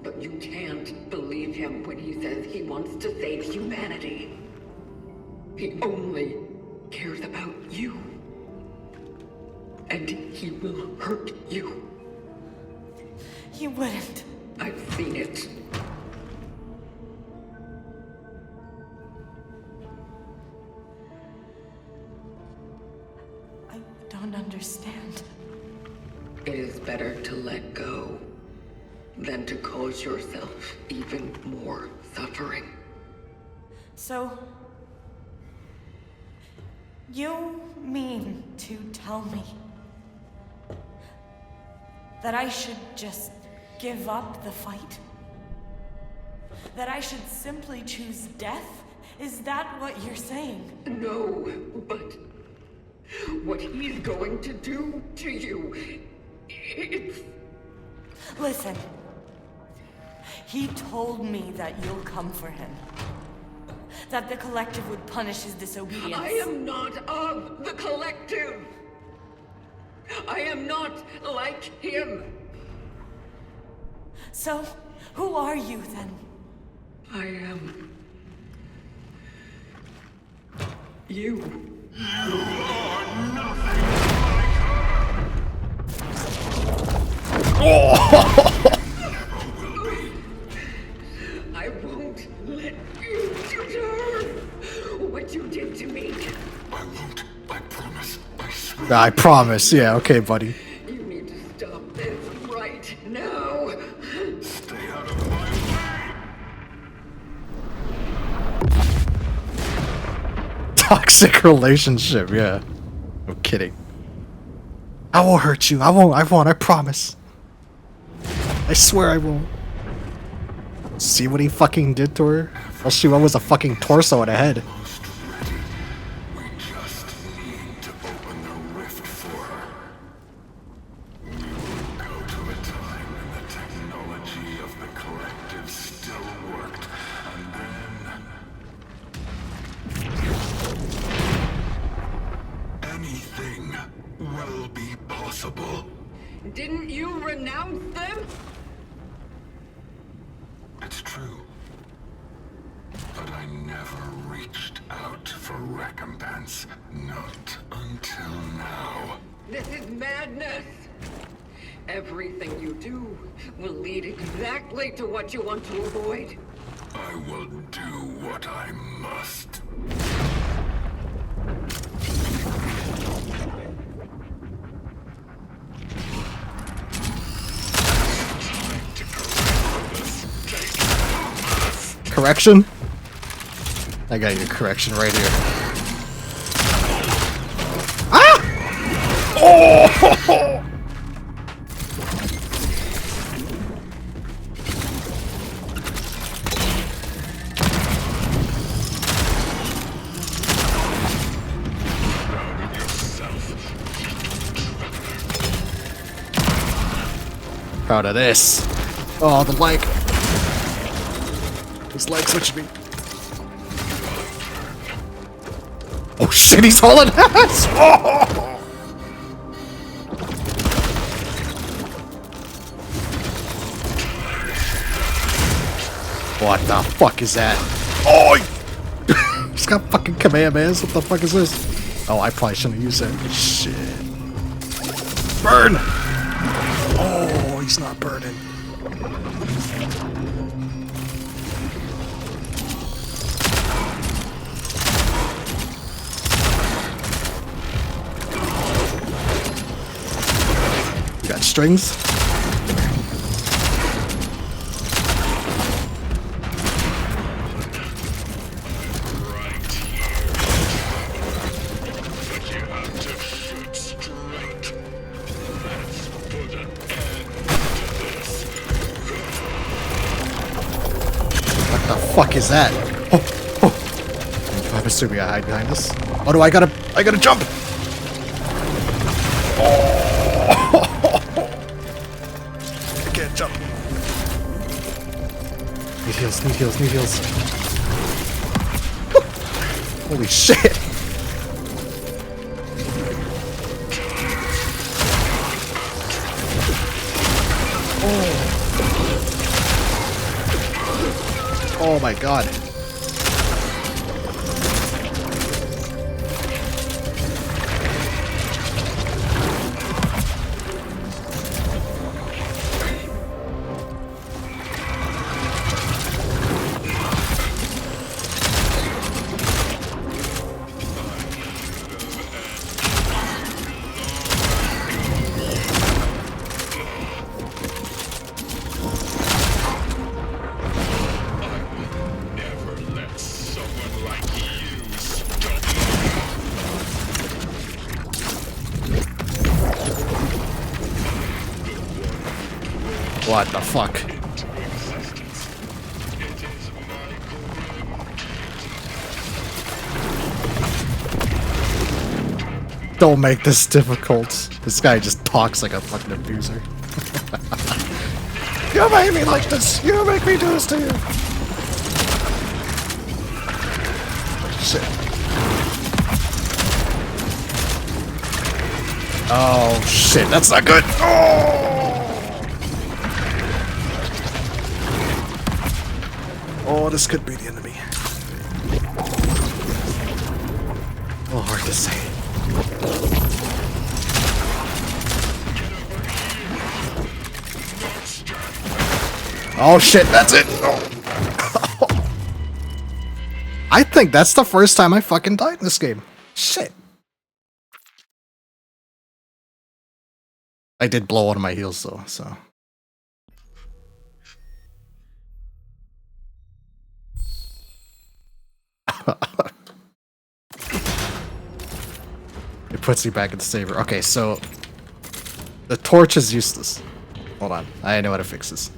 but you can't believe him when he says he wants to save humanity. He only cares about you. And he will hurt you. You wouldn't. I've seen it. I don't understand. It is better to let go than to cause yourself even more suffering. So, you mean to tell me that I should just give up the fight? That I should simply choose death? Is that what you're saying? No, but what he's going to do to you, it's... Listen. He told me that you'll come for him. That the collective would punish his disobedience. I am not of the collective. I am not like him. So, who are you then? I am... you. I won't let you do to her what you did to me. I won't. I promise. I swear. I promise. Yeah, okay, buddy. You need to stop this right now. Stay out of my way. Toxic relationship, yeah. No kidding. I won't hurt you. I won't, I promise. I swear I won't. See what he fucking did to her? Well, she was a fucking torso and a head. Almost ready. We just need to open the rift for her. We will go to a time when the technology of the collective still worked, and then anything will be possible. Didn't you renounce them? It's true. But I never reached out for recompense. Not until now. This is madness. Everything you do will lead exactly to what you want to avoid. I will do what I must. Correction? I got your correction right here. Ah! Oh! Proud of this. Oh, the like. His leg switched me. Oh shit, he's hauling ass! Oh! What the fuck is that? Oh! He's got fucking Kamehamehas. What the fuck is this? Oh, I probably shouldn't use it. Shit. Burn! Oh, he's not burning. You got strings? Fuck is that? Oh, oh. I'm assuming I hide behind this. Oh no, I gotta jump! Oh. I can't jump. Need heals, need heals, need heals. Holy shit! Oh my god. What the fuck? Don't make this difficult. This guy just talks like a fucking abuser. You made me like this! You make me do this to you! Shit. Oh shit, that's not good! Oh! Oh, this could be the enemy. Oh, hard to say. Oh shit, that's it! Oh. I think that's the first time I fucking died in this game. Shit. I did blow one of my heals though, so... It puts you back in the saber. Okay, so the torch is useless. Hold on, I know how to fix this.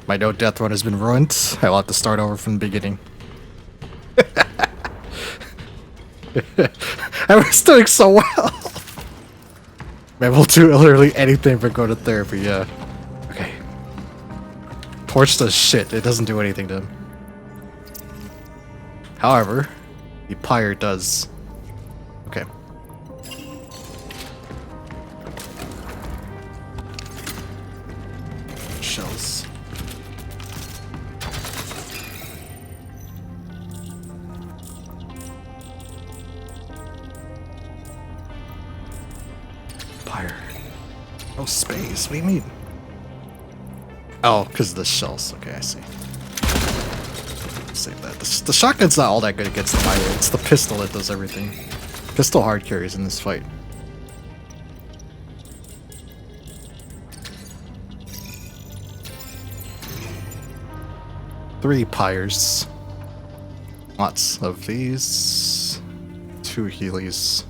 My no death run has been ruined. I'll have to start over from the beginning. I was doing so well. Man, we'll do literally anything but go to therapy. Yeah. Okay. Torch does shit. It doesn't do anything to him. However, the pyre does. Okay. Shells. Pyre. No space. What do you mean? Oh, because of the shells. Okay, I see. Save that. The shotgun's not all that good against the pyre. It's the pistol that does everything. Pistol hard carries in this fight. Three pyres. Lots of these. 2 Heelys.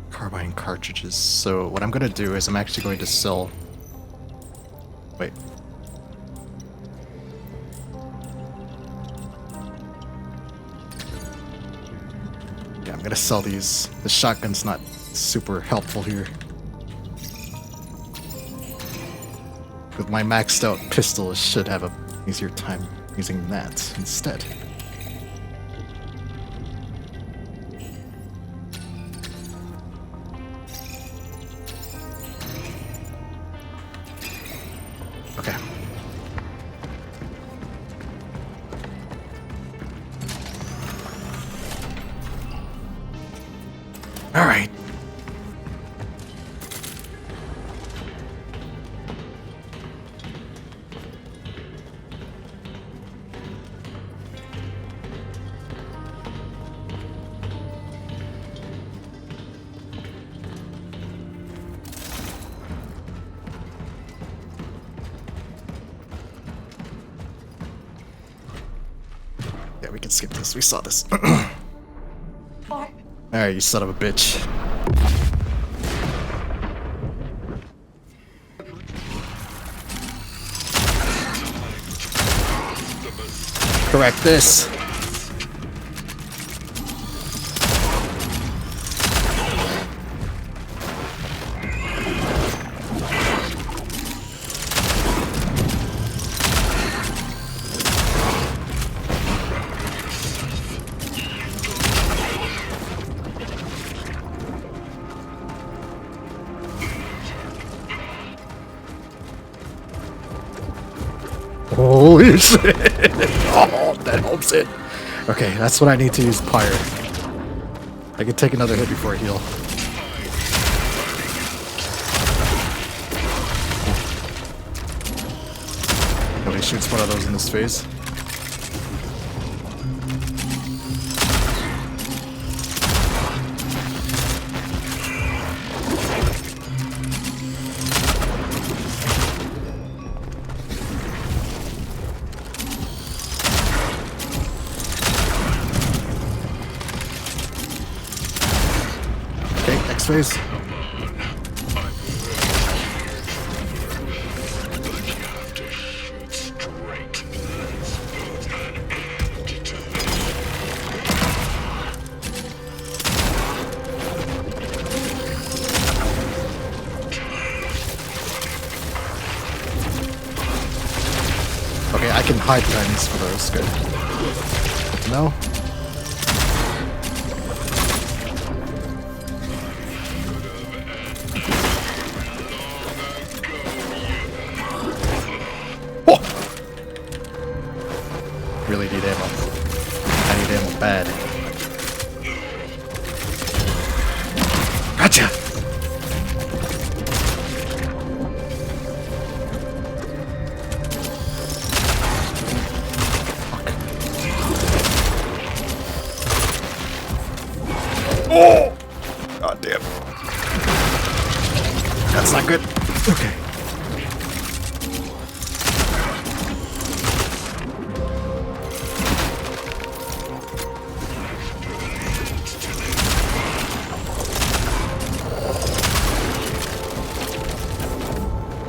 Carbine cartridges. So what I'm gonna do is I'm actually going to sell... Wait. Yeah, I'm gonna sell these. The shotgun's not super helpful here. With my maxed out pistol, I should have a easier time using that instead. Okay. we can skip this. We saw this. What? Alright, you son of a bitch. Correct this. Holy shit! Oh, that helps it. Okay, that's what I need to use Pyre. I can take another hit before I heal. When he shoots one of those in this phase. Phase. Okay, I can hide behind these for those. Good. Good to know. Really need ammo. I need ammo bad. Gotcha! Fuck. Oh! God damn. That's not good. Okay.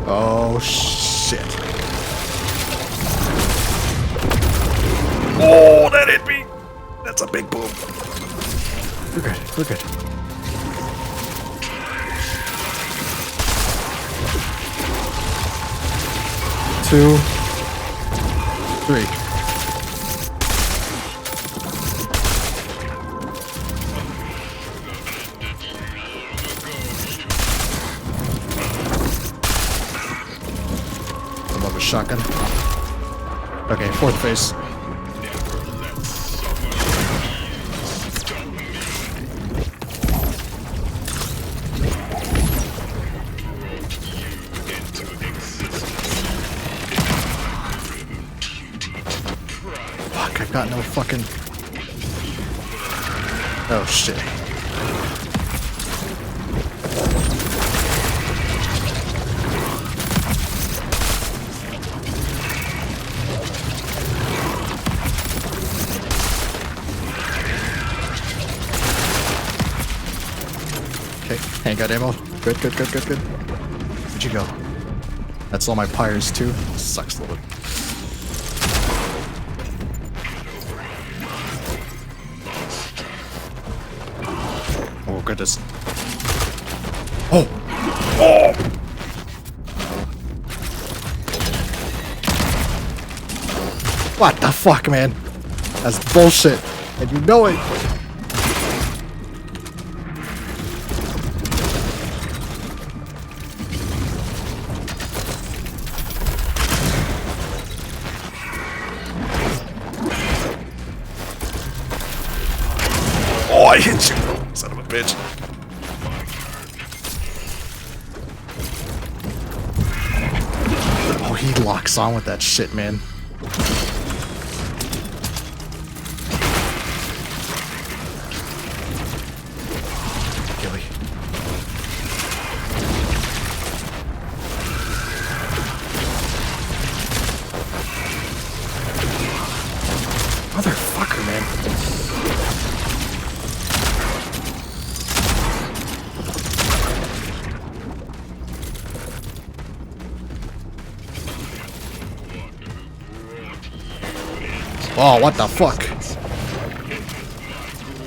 Oh shit. Oh, that hit me. That's a big boom. We're good. We're good. Two. Three. Shotgun. Okay, fourth phase. Fuck, I've got no fucking... Oh shit. Ain't got ammo. Good, good, good, good, good. Where'd you go? That's all my pyres too. Sucks a little bit. Oh goodness. Oh! Oh! What the fuck, man? That's bullshit. And you know it. Oh, I hit you, son of a bitch. Oh, he locks on with that shit, man. Gilly. Motherfucker. Oh, what the fuck?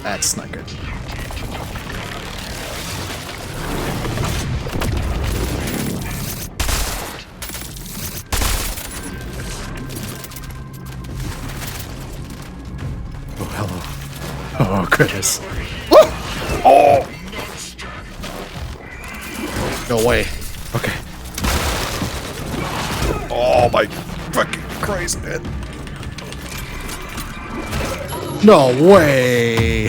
That's not good. Oh, hello. Oh, goodness. Oh! No way. Okay. Oh my fucking Christ, man. No way!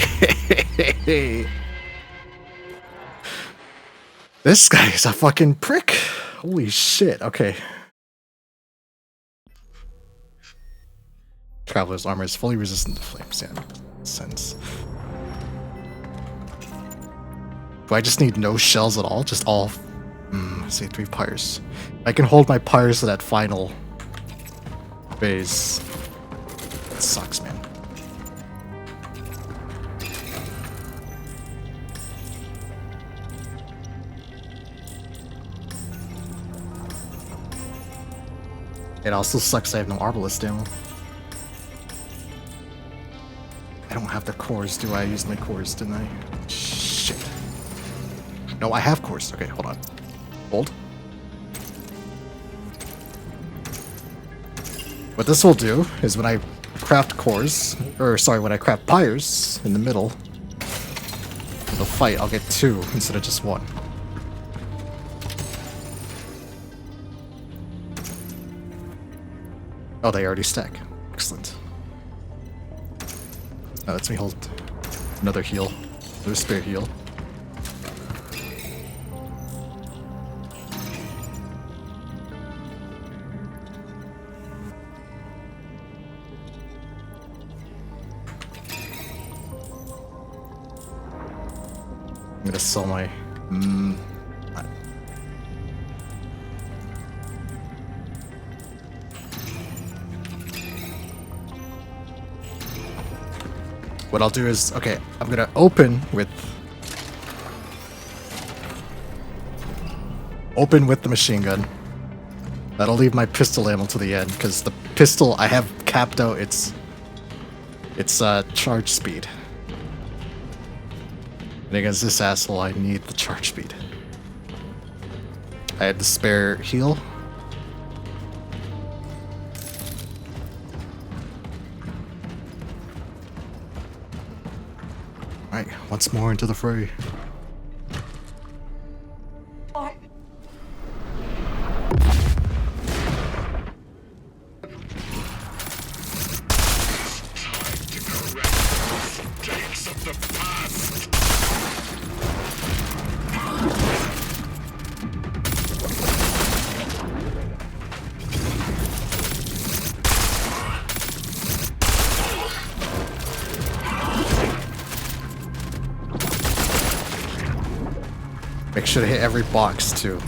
This guy is a fucking prick. Holy shit, okay. Traveler's armor is fully resistant to flames, yeah. Sense. Do I just need no shells at all? Just all... let's see, 3 pyres. I can hold my pyres to that final phase. That sucks, man. It also sucks I have no Arbalest ammo. I don't have the cores, do I? I used my cores, didn't I? Shit. No, I have cores. Okay, hold on. Hold. What this will do is when I craft cores, or sorry, when I craft pyres in the middle of the fight, I'll get 2 instead of just 1. Oh, they already stack. Excellent. Now lets me hold another heal. Another spare heal. I'm gonna sell my... What I'll do is, okay, I'm gonna open with the machine gun. That'll leave my pistol ammo to the end, because the pistol I have capped out its charge speed. And against this asshole, I need the charge speed. I had the spare heal. Alright, once more into the fray. Make sure to hit every box, too.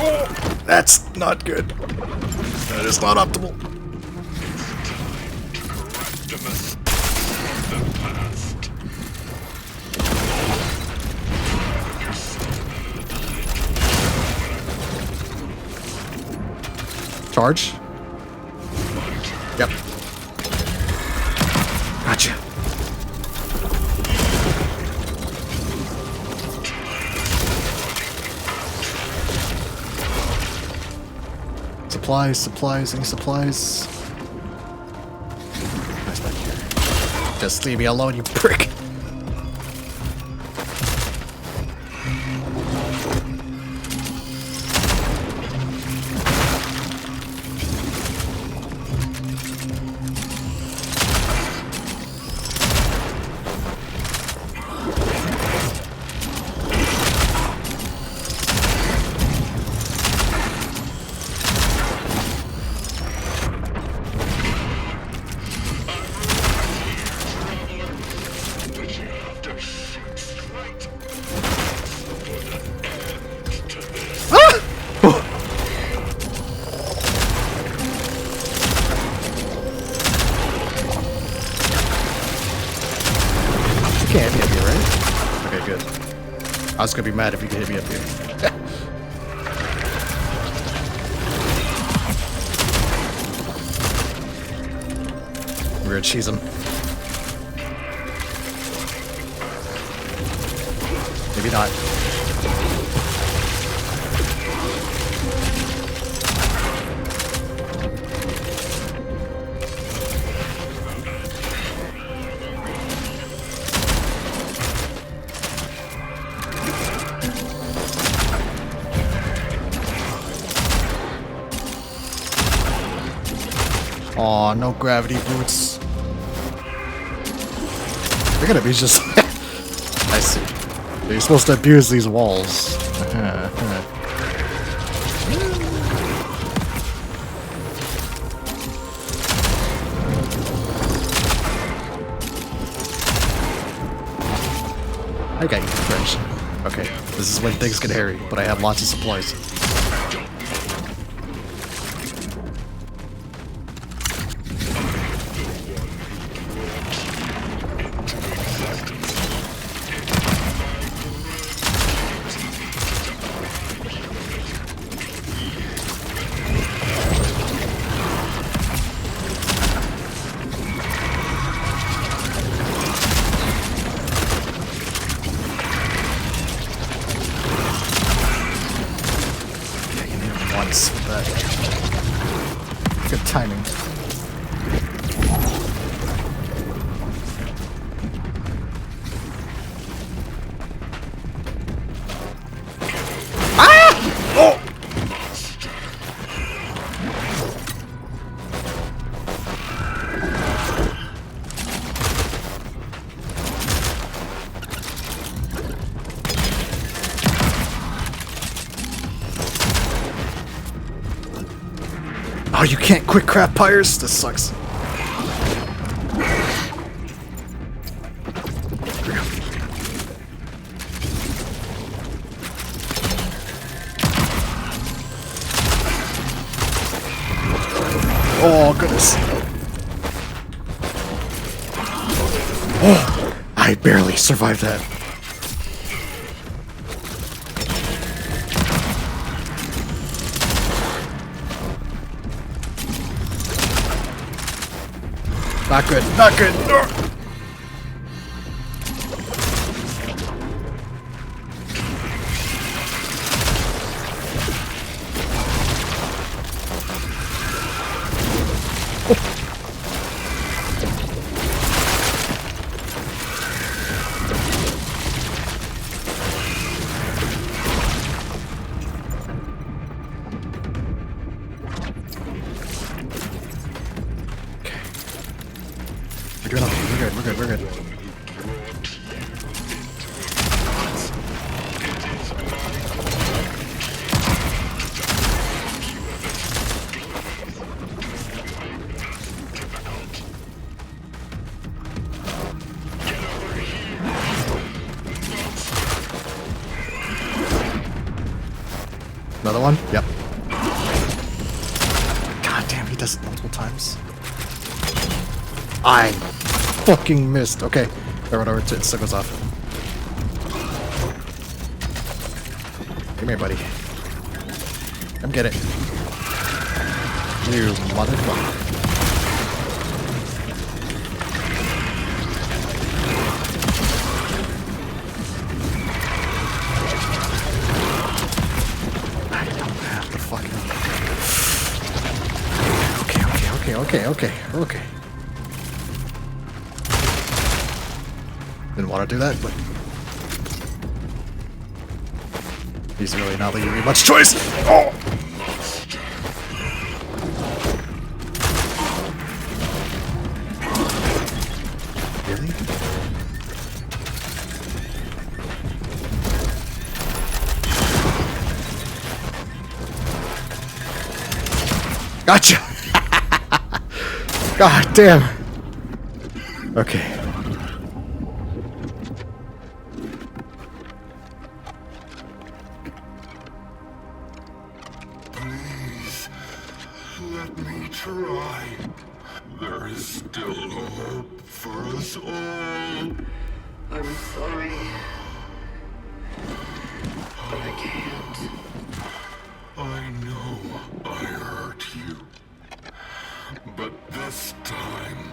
Oh, that's not good. That is not optimal. Charge? Yep. Gotcha. Supplies, any supplies? Nice back here. Just leave me alone, you prick! Can't hit me up here, right? Okay, good. I was gonna be mad if you could hit me up here. We're gonna cheese him. Maybe not. Aw, no gravity boots. They're gonna be just... I see. You're supposed to abuse these walls. I got you, French. Okay, this is when things get hairy, but I have lots of supplies. Once, but good timing. Ah! Oh! Oh, you can't quick crap pyres? This sucks. Oh, goodness. Oh, I barely survived that. Not good, not good. We're doing okay. We're good. We're good. Another one? Yep. God damn, he does it multiple times. I fucking missed. Okay. Whatever, it still goes off. Come here, buddy. Come get it. You motherfucker. I don't have the fucking... Okay. Didn't want to do that, but he's really not leaving me much choice. Oh! Really? Gotcha! God damn. Okay. Let me try. There is still hope for us all. I'm sorry. But I can't. I know I hurt you. But this time,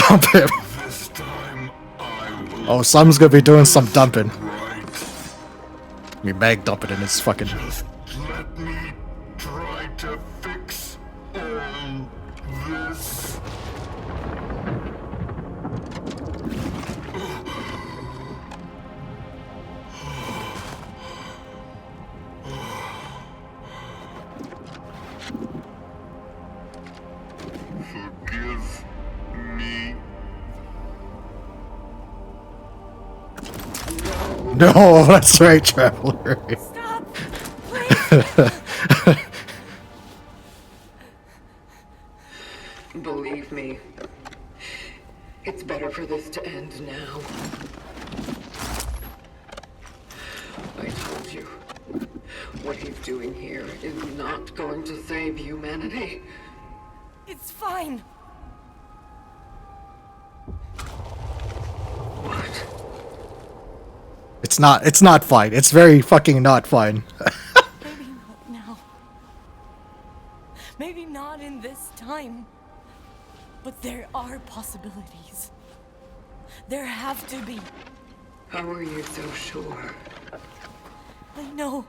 dump him. This time I will Oh, someone's gonna be doing some dumping. right. Me bag dumping in his fucking. Just let me try to fix all this. Forgive me. No, that's right, Traveler. Stop! Please! Believe me, it's better for this to end now. I told you, what he's doing here is not going to save humanity. It's fine. What? It's not fine. It's very fucking not fine. Maybe not now. Maybe not in this time. But there are possibilities. There have to be. How are you so sure? I know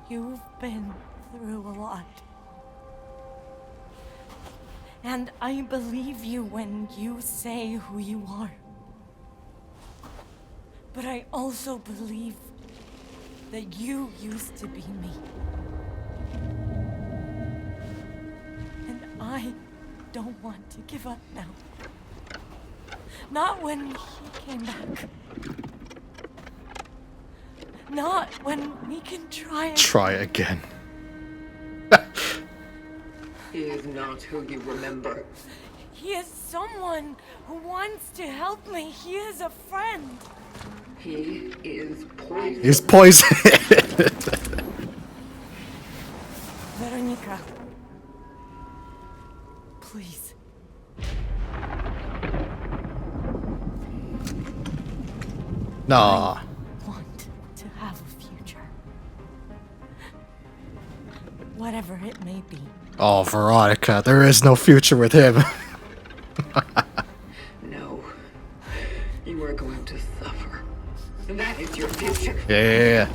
you've been through a lot. And I believe you when you say who you are. But I also believe that you used to be me. And I don't want to give up now. Not when he came back. Not when we can try again. Try again. He is not who you remember. He is someone who wants to help me. He is a friend. He is poison. He's poisoned. Veronica. Please. Nah. Want to have a future. Whatever it may be. Oh, Veronica, there is no future with him. No. You are going to suffer. That is your future. Yeah.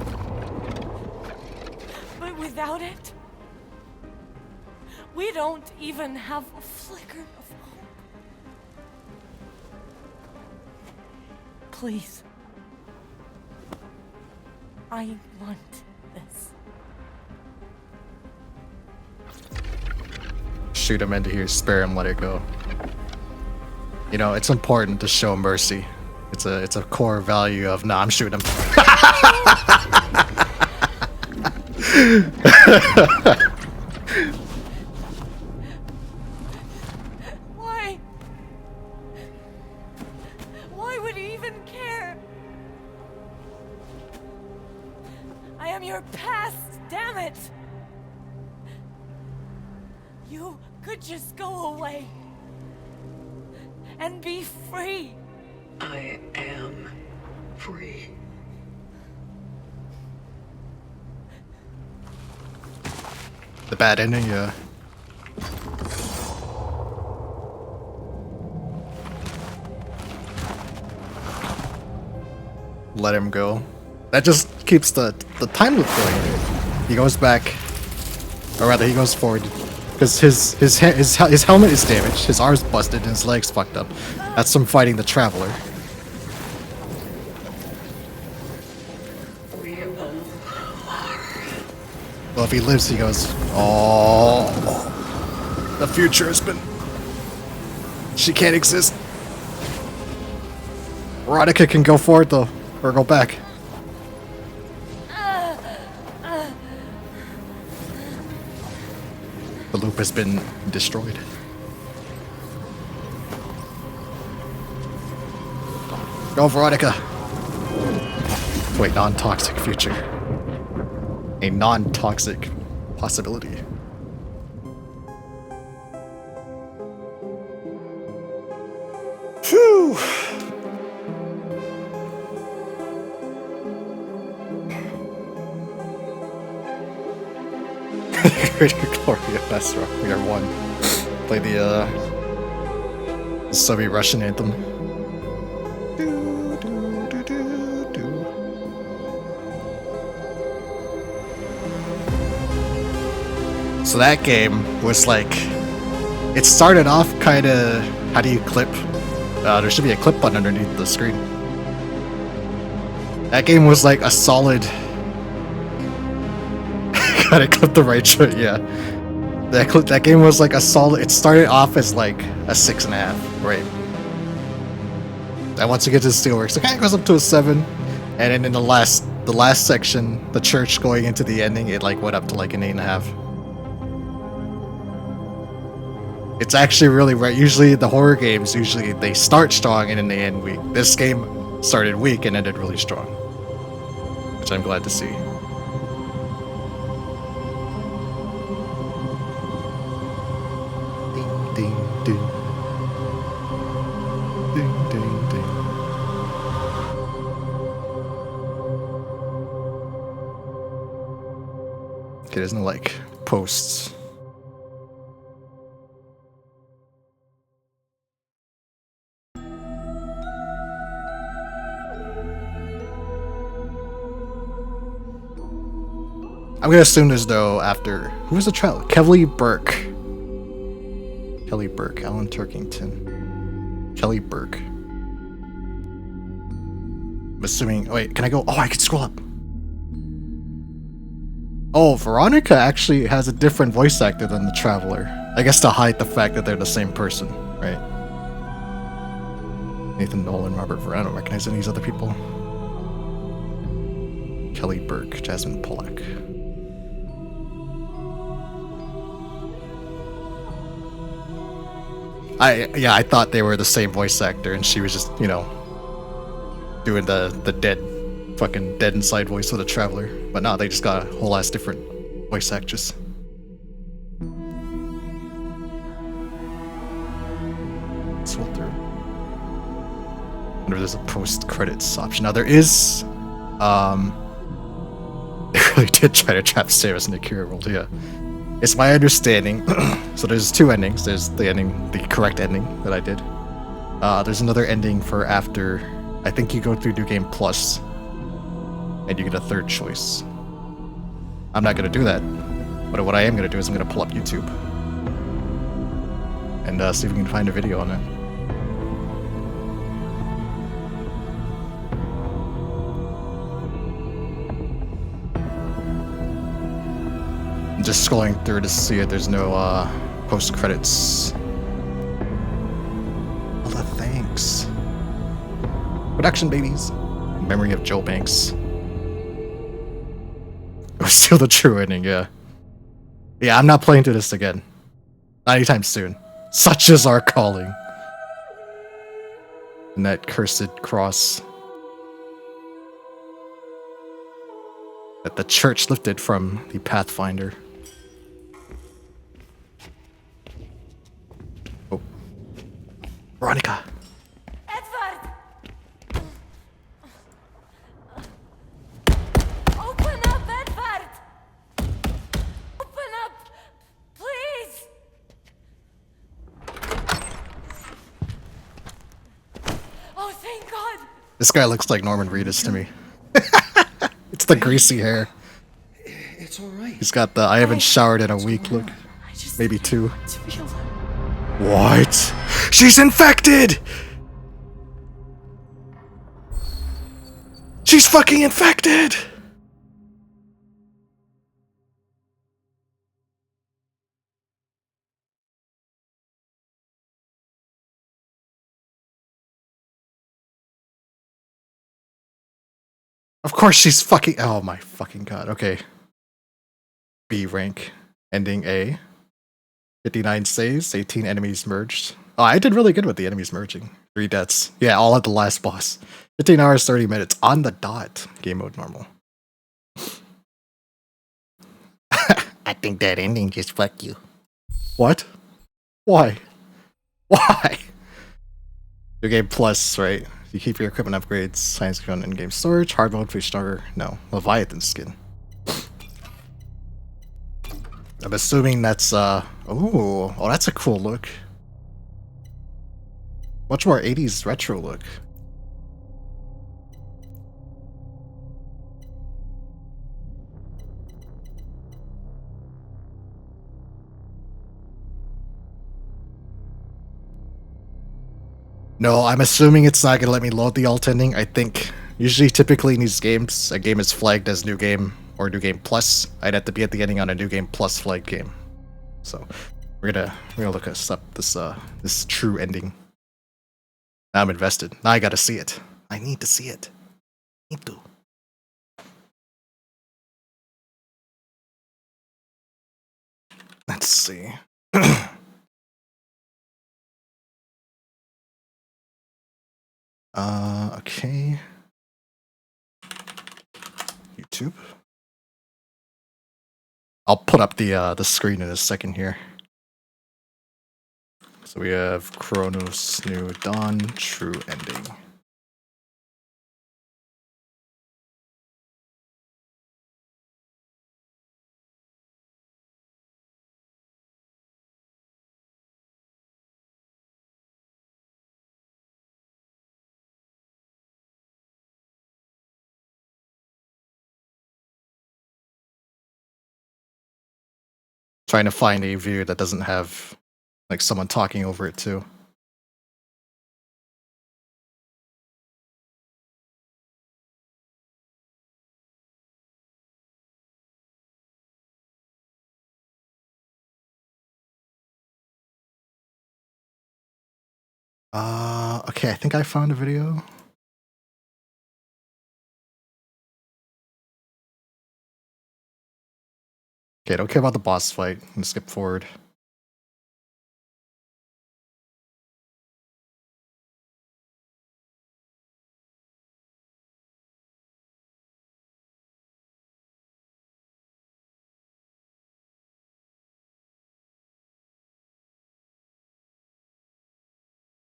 But without it, we don't even have a flicker of hope. Please. I want this. Shoot him into here, spare him, let it go. You know, it's important to show mercy. It's a core value of I'm shooting him. Why? Why would he even care? I am your past, damn it! You could just go away and be free. I am free. The bad ending, yeah. Let him go. That just keeps the time loop going. He goes back, or rather, he goes forward because his helmet is damaged, his arm's busted, and his legs fucked up. That's from fighting the Traveler. We all are. Well, if he lives, he goes, oh, the future has been. She can't exist. Veronica can go forward though, or go back. The loop has been destroyed. Go, Veronica. Wait, non-toxic future. A non-toxic possibility. Phew. Greater glory of Vestra. We are one. Play the The Soviet Russian anthem. So that game was like, it started off kind of, how do you clip? There should be a clip button underneath the screen. That game was like a solid, gotta clip the right shit, yeah. That game was like a solid, it started off as like a 6.5, right? And once you get to the Steelworks, it kind of goes up to a 7. And then in the last section, the church going into the ending, it like went up to like an 8.5. It's actually really right. Usually the horror games, they start strong and then they end weak. This game started weak and ended really strong, which I'm glad to see. Ding, ding, ding. Ding, ding, ding. Okay, there's no like posts. I'm gonna assume there's no after. Who was the child? Kelly Burke, Alan Turkington. Kelly Burke. I'm assuming. Wait, can I go? Oh, I can scroll up. Oh, Veronica actually has a different voice actor than the Traveler. I guess to hide the fact that they're the same person, right? Nathan Nolan, Robert Verano. I don't recognize any of these other people. Kelly Burke, Jasmine Pollack. I thought they were the same voice actor, and she was just, you know, doing the fucking dead inside voice of the Traveler. But no, they just got a whole ass different voice actress. Scroll through. I wonder if there's a post-credits option. Now there is. They really did try to trap Samus in the Kira world, yeah. It's my understanding. So there's two endings. There's the correct ending that I did. There's another ending for after. I think you go through New Game Plus, and you get a third choice. I'm not gonna do that, but what I am gonna do is I'm gonna pull up YouTube and see if we can find a video on it. I'm just scrolling through to see if there's no post credits. All the thanks. Production babies. Memory of Joe Banks. It was still the true ending, yeah. Yeah, I'm not playing through this again. Not anytime soon. Such is our calling. And that cursed cross that the church lifted from the Pathfinder. Oh. Veronica. Edward! Open up, Edward! Open up, please! Oh, thank God! This guy looks like Norman Reedus to me. It's the greasy hair. It's all right. He's got the I haven't showered in a week look. Maybe 2. What? She's infected! She's fucking infected! Of course she's fucking. Oh my fucking god. Okay. B rank. Ending A. 59 saves, 18 enemies merged. Oh, I did really good with the enemies merging. 3 deaths. Yeah, all at the last boss. 15 hours, 30 minutes. On the dot. Game mode normal. I think that ending just fucked you. What? Why? Why? Your game plus, right? You keep your equipment upgrades, science gun, in-game storage, hard mode for stronger. No, Leviathan skin. I'm assuming that's oh, that's a cool look. Much more 80s retro look. No, I'm assuming it's not gonna let me load the alt ending. I think usually, typically in these games, a game is flagged as new game or new game plus. I'd have to be at the ending on a new game plus flagged game. So we're gonna look us up this true ending. I'm invested. Now I gotta see it. I need to see it. Need to. Let's see. Okay. YouTube. I'll put up the screen in a second here. So we have Cronos New Dawn True Ending. Trying to find a view that doesn't have like someone talking over it too. Okay, I think I found a video. Okay, I don't care about the boss fight. I'm gonna skip forward.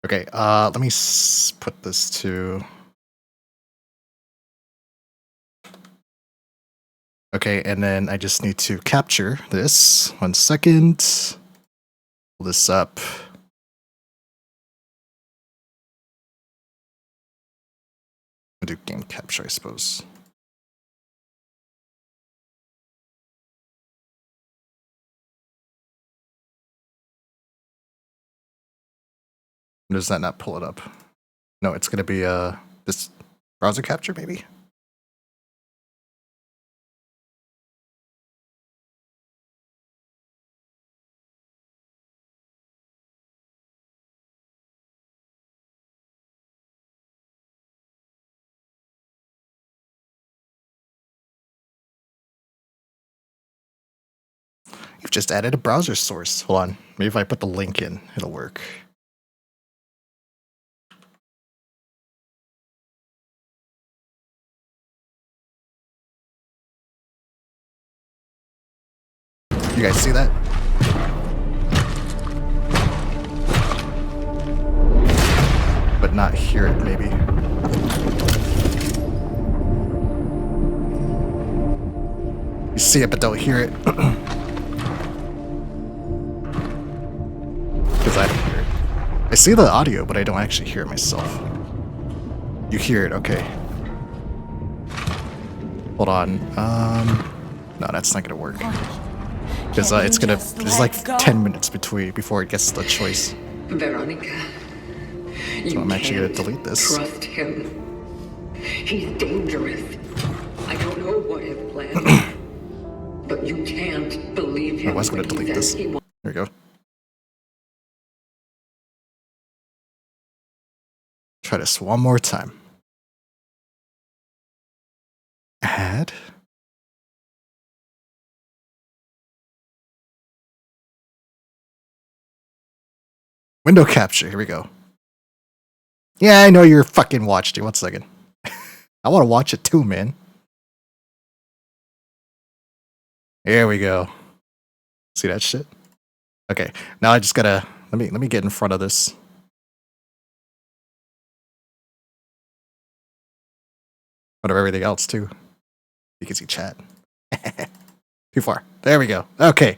Okay, let me put this to... Okay, and then I just need to capture this. 1 second. Pull this up. I'll do game capture, I suppose. Does that not pull it up? No, it's gonna be this browser capture, maybe? You've just added a browser source. Hold on. Maybe if I put the link in, it'll work. You guys see that? But not hear it, maybe. You see it, but don't hear it. Because I don't hear it. I see the audio, but I don't actually hear it myself. You hear it, okay. Hold on. No, that's not gonna work. Because it's gonna... There's like 10 minutes before it gets the choice. Veronica, So I'm actually gonna delete this. trust him. He's dangerous. I don't know what his plan is, but you can't believe him. I was gonna when he delete says this. he There we go. Try this one more time. Add. Window capture. Here we go. Yeah, I know you're fucking watched it. 1 second. I want to watch it too, man. Here we go. See that shit? Okay. Now I just gotta let me get in front of this. Front of everything else too. You can see chat. Too far. There we go. Okay.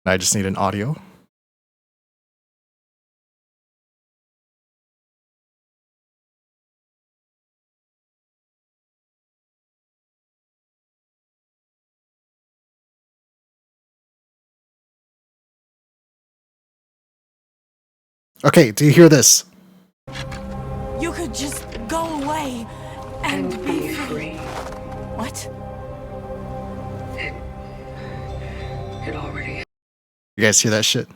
I just need an audio. Okay, do you hear this? You could just go away and be free. What? It already. You guys hear that shit?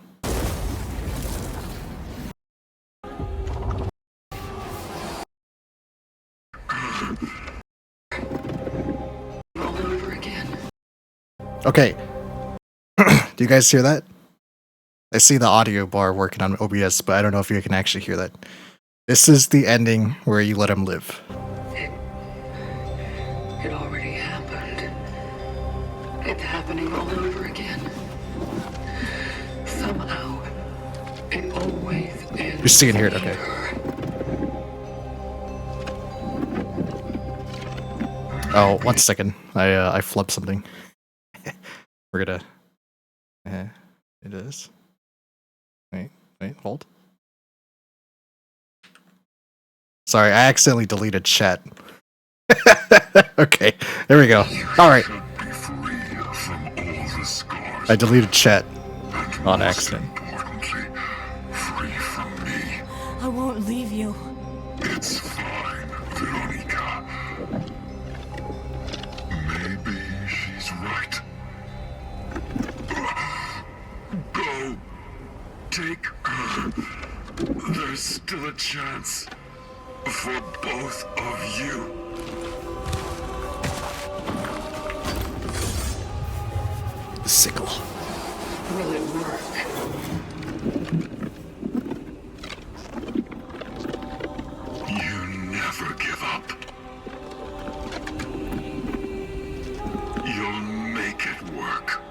All over again. Okay. Do you guys hear that? I see the audio bar working on OBS, but I don't know if you can actually hear that. This is the ending where you let him live. It already happened. It's happening all over again. Somehow, it always ends. You're seeing here, okay. Oh, 1 second. I flipped something. We're gonna. It is. Wait, hold. Sorry, I accidentally deleted chat. Okay, there we go. Alright. I deleted chat on accident. Free from me. I won't leave you. It's fine, Veronica. Maybe she's right. Go. Take her. There's still a chance for both of you. The sickle. Will it work? You never give up. You'll make it work.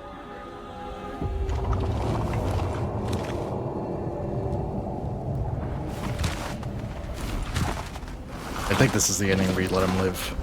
I think this is the ending where you let him live.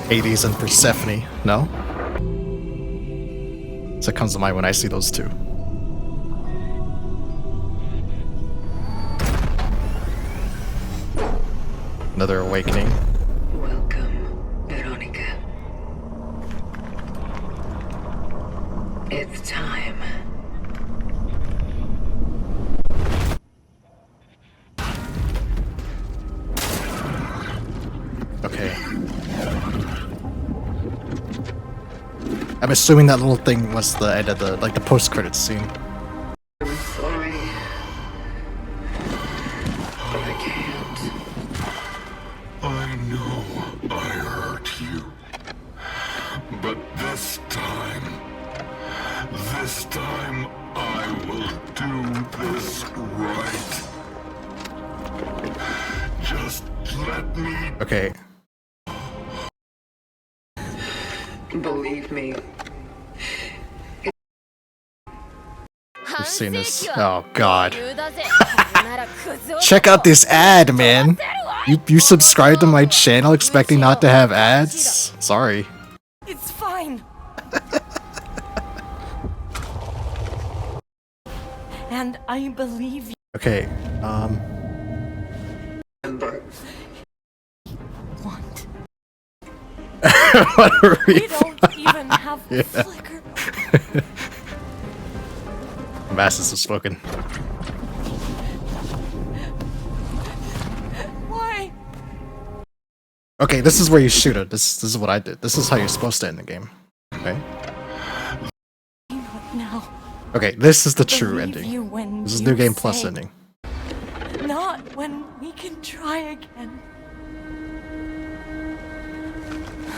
Hades and Persephone, no? So it comes to mind when I see those two. Another awakening. Welcome, Veronica. It's time. Okay. I'm assuming that little thing was the end of the, like, the post-credits scene. I'm sorry. But I can't. I know I hurt you. But this time I will do this right. Just let me. Okay. Believe me. I've seen this. Oh god. Check out this ad, man. You subscribed to my channel expecting not to have ads? Sorry. It's fine. And I believe you. Okay, Remember. Want. what a We don't even have a flicker. Masses have spoken. Why? Okay, this is where you shoot it. This is what I did. This is how you're supposed to end the game. Okay. What now? Okay, this is the true Believe ending. you when This is you New Game Plus say, ending. Not when we can try again.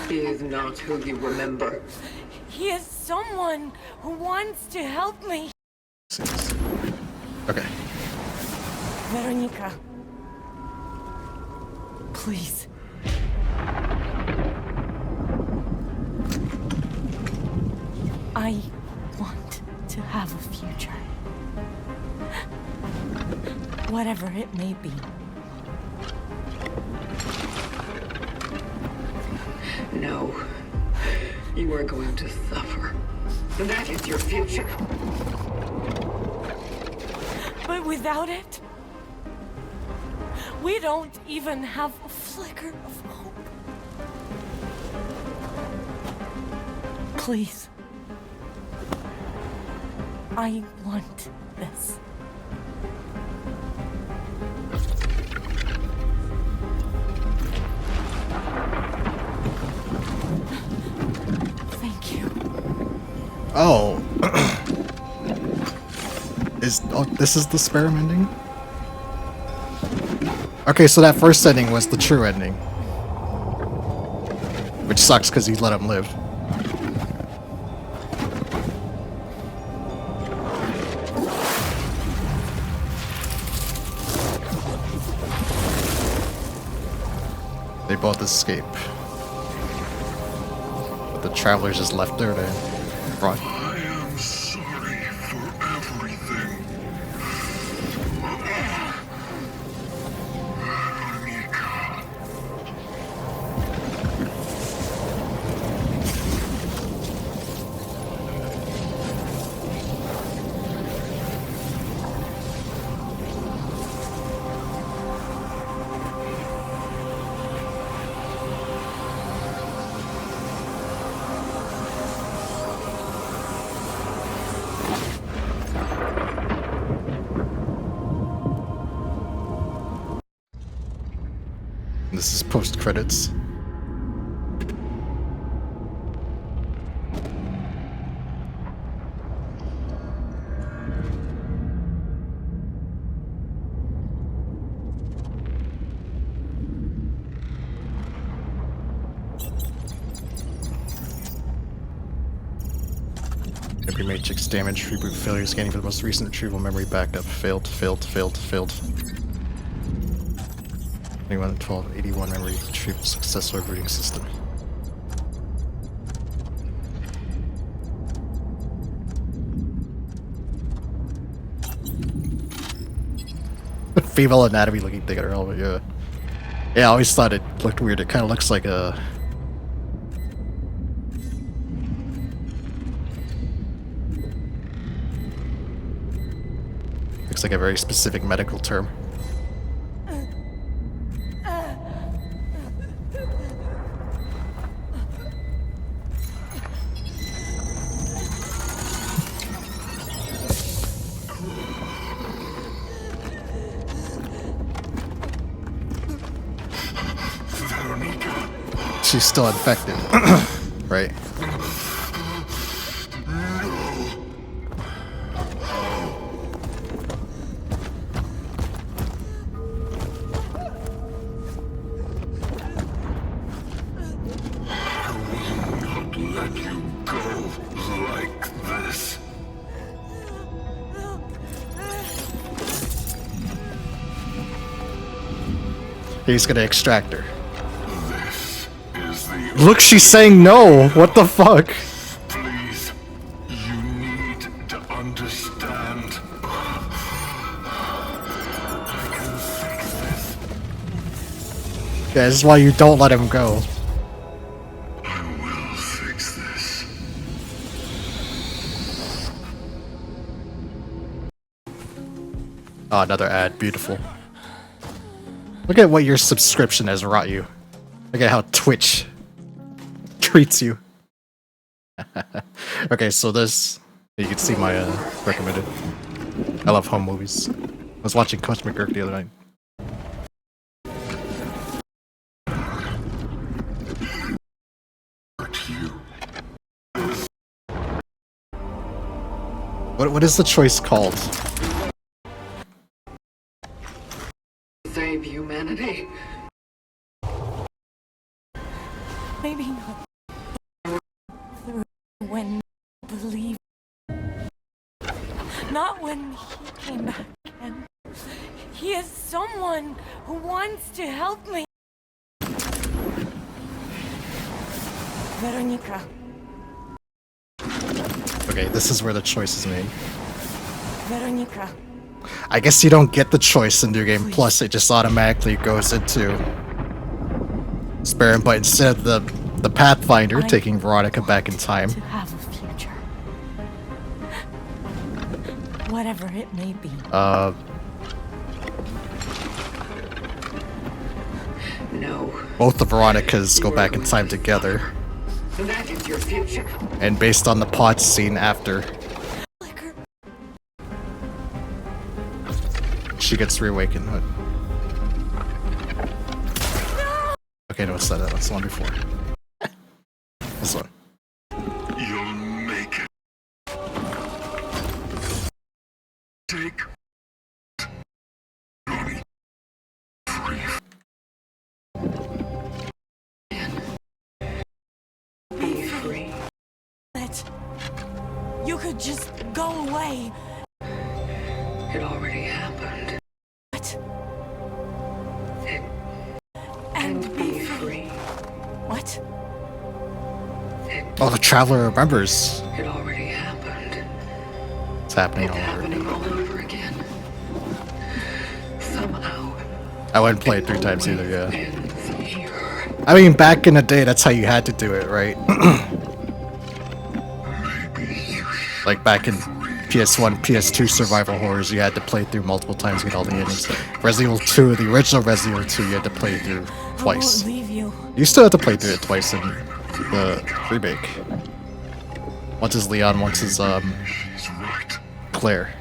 He is not who you remember. He is someone who wants to help me. Okay. Veronica. Please. I want to have a future. Whatever it may be. No. You are going to suffer. That is your future. But without it, we don't even have a flicker of hope. Please. I want this. Thank you. Oh. This is the spare ending? Okay, so that first ending was the true ending. Which sucks because he let him live. They both escape. But the travelers just left there to run. I am sorry for everything. Veronica. This is post credits. Every matrix damage, reboot failure, scanning for the most recent retrieval memory backup. Failed. 211281 memory retrieval successful rebooting system. Female anatomy looking thing at her helmet, yeah. Yeah, I always thought it looked weird. It kind of looks like a... Looks like a very specific medical term. Veronica. She's still infected, right? Not let you go like this. He's gonna extract her. This is the Look, she's saying no! What the fuck? Please, you need to understand. I can fix this. Yeah, this is why you don't let him go. I will fix this. Oh, another ad. Beautiful. Look at what your subscription has wrought you. Look at how Twitch treats you. Okay, so this... You can see my recommended. I love home movies. I was watching Coach McGurk the other night. Hurt you. There's What is the choice called? Save humanity. Maybe not. When believe. Not when he came back again. He is someone who wants to help me. Veronica. Okay, this is where the choice is made. Veronica. I guess you don't get the choice in New Game Plus, it just automatically goes into Sparing, but instead of the Pathfinder taking Veronica back in time. To have a future. Whatever it may be. No. Both the Veronicas go back in time together. That is your future. And based on the pod scene after, she gets reawakened. What? Okay, no, it's not that. That's the one before. This one. You'll make it. Take only free. Be free. That you could just go away. It already happened. What? It, And be free. What? Oh, the Traveler remembers. It already happened. It's happening It's all over. happening all over again. Somehow. I wouldn't play it 3 times either, yeah. Ends here. I mean, back in the day, that's how you had to do it, right? Like back in PS1, PS2 survival horrors, you had to play through multiple times to get all the endings. Resident Evil 2, the original Resident Evil 2, you had to play through twice. I won't leave you. You still have to play through it twice in the remake. Once is Leon, once is Claire.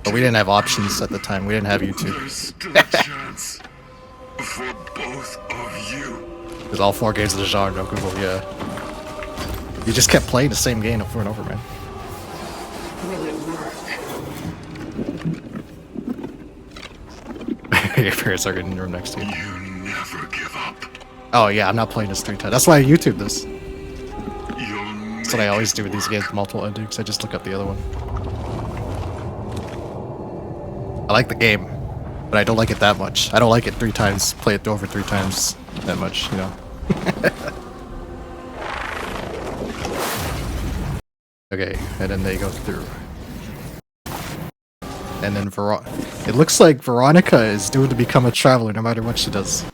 But we didn't have options at the time. We didn't have YouTube. There's still a chance for both of you. Because all 4 games of the genre, no Google, yeah. You just kept playing the same game over and over, man. Will it work? Your parents are in the room next to you. You never give up. Oh yeah, I'm not playing this 3 times. That's why I YouTube this. You'll That's what I always do with these games, multiple endings. I just look up the other one. I like the game, but I don't like it that much. I don't like it 3 times, play it over 3 times that much, you know. Okay, and then they go through. And then it looks like Veronica is doomed to become a traveler no matter what she does.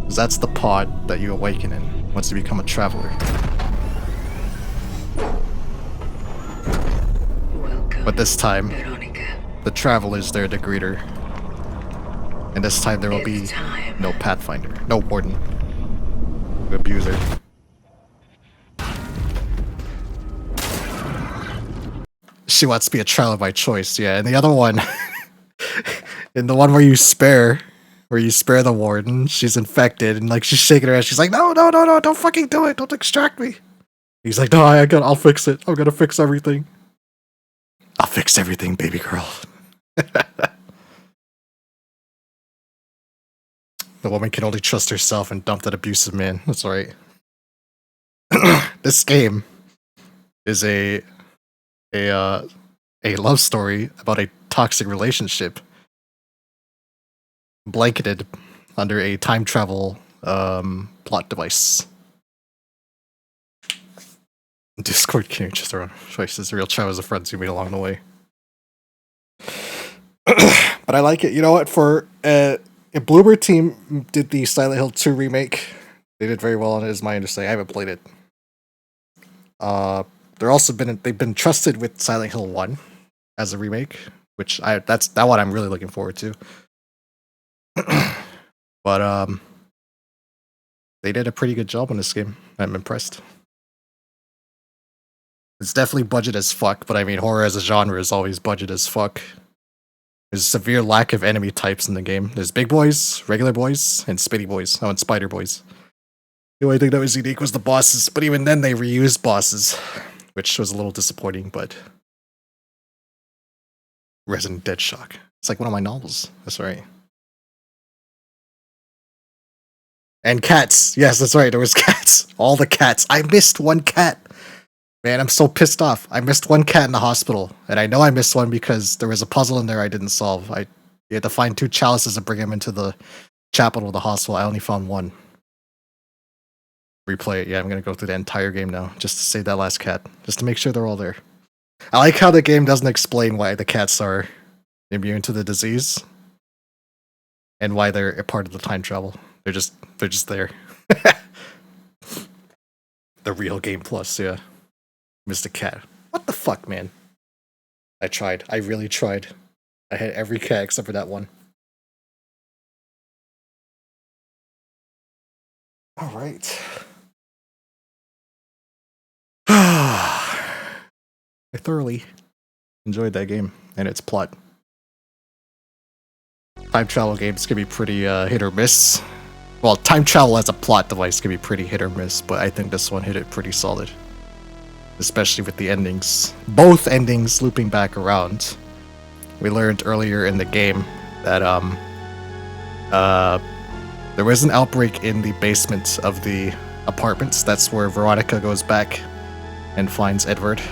'Cause that's the pod that you awaken in once you become a traveler. Welcome, But this time, Veronica. the traveler's there to greet her. And this time there will be It's time. no Pathfinder, no Warden, no Abuser. She wants to be a traveler by choice, yeah. And the other one, in the one where you spare the Warden, she's infected, and like she's shaking her head. She's like, no, don't fucking do it, don't extract me. He's like, no, I'll fix it. I'm gonna fix everything. I'll fix everything, baby girl. The woman can only trust herself and dump that abusive man. That's right. This game is a love story about a toxic relationship blanketed under a time travel plot device. Discord can just around choices. Real travelers of friends you meet along the way. But I like it. You know what? For Bloober team did the Silent Hill 2 remake. They did very well on it, is my understanding. I haven't played it. They've been trusted with Silent Hill 1 as a remake, which that's that one I'm really looking forward to. But they did a pretty good job on this game. I'm impressed. It's definitely budget as fuck, but I mean horror as a genre is always budget as fuck. There's a severe lack of enemy types in the game. There's big boys, regular boys, and spitty boys. Oh, and spider boys. The only thing that was unique was the bosses, but even then they reused bosses, which was a little disappointing, but... Resident Dead Shock. It's like one of my novels. That's right. And cats. Yes, that's right. There was cats. All the cats. I missed one cat. Man, I'm so pissed off. I missed one cat in the hospital. And I know I missed one because there was a puzzle in there I didn't solve. You had to find 2 chalices and bring them into the chapel of the hospital. I only found 1. Replay it. Yeah, I'm going to go through the entire game now just to save that last cat. Just to make sure they're all there. I like how the game doesn't explain why the cats are immune to the disease. And why they're a part of the time travel. They're just there. The real game plus, yeah. Mr. Cat. What the fuck, man? I tried. I really tried. I had every cat except for that one. Alright. I thoroughly enjoyed that game and its plot. Time travel games can be pretty hit or miss. Well, time travel as a plot device can be pretty hit or miss, but I think this one hit it pretty solid. Especially with the endings. Both endings looping back around. We learned earlier in the game that there was an outbreak in the basement of the apartments. That's where Veronica goes back and finds Edward.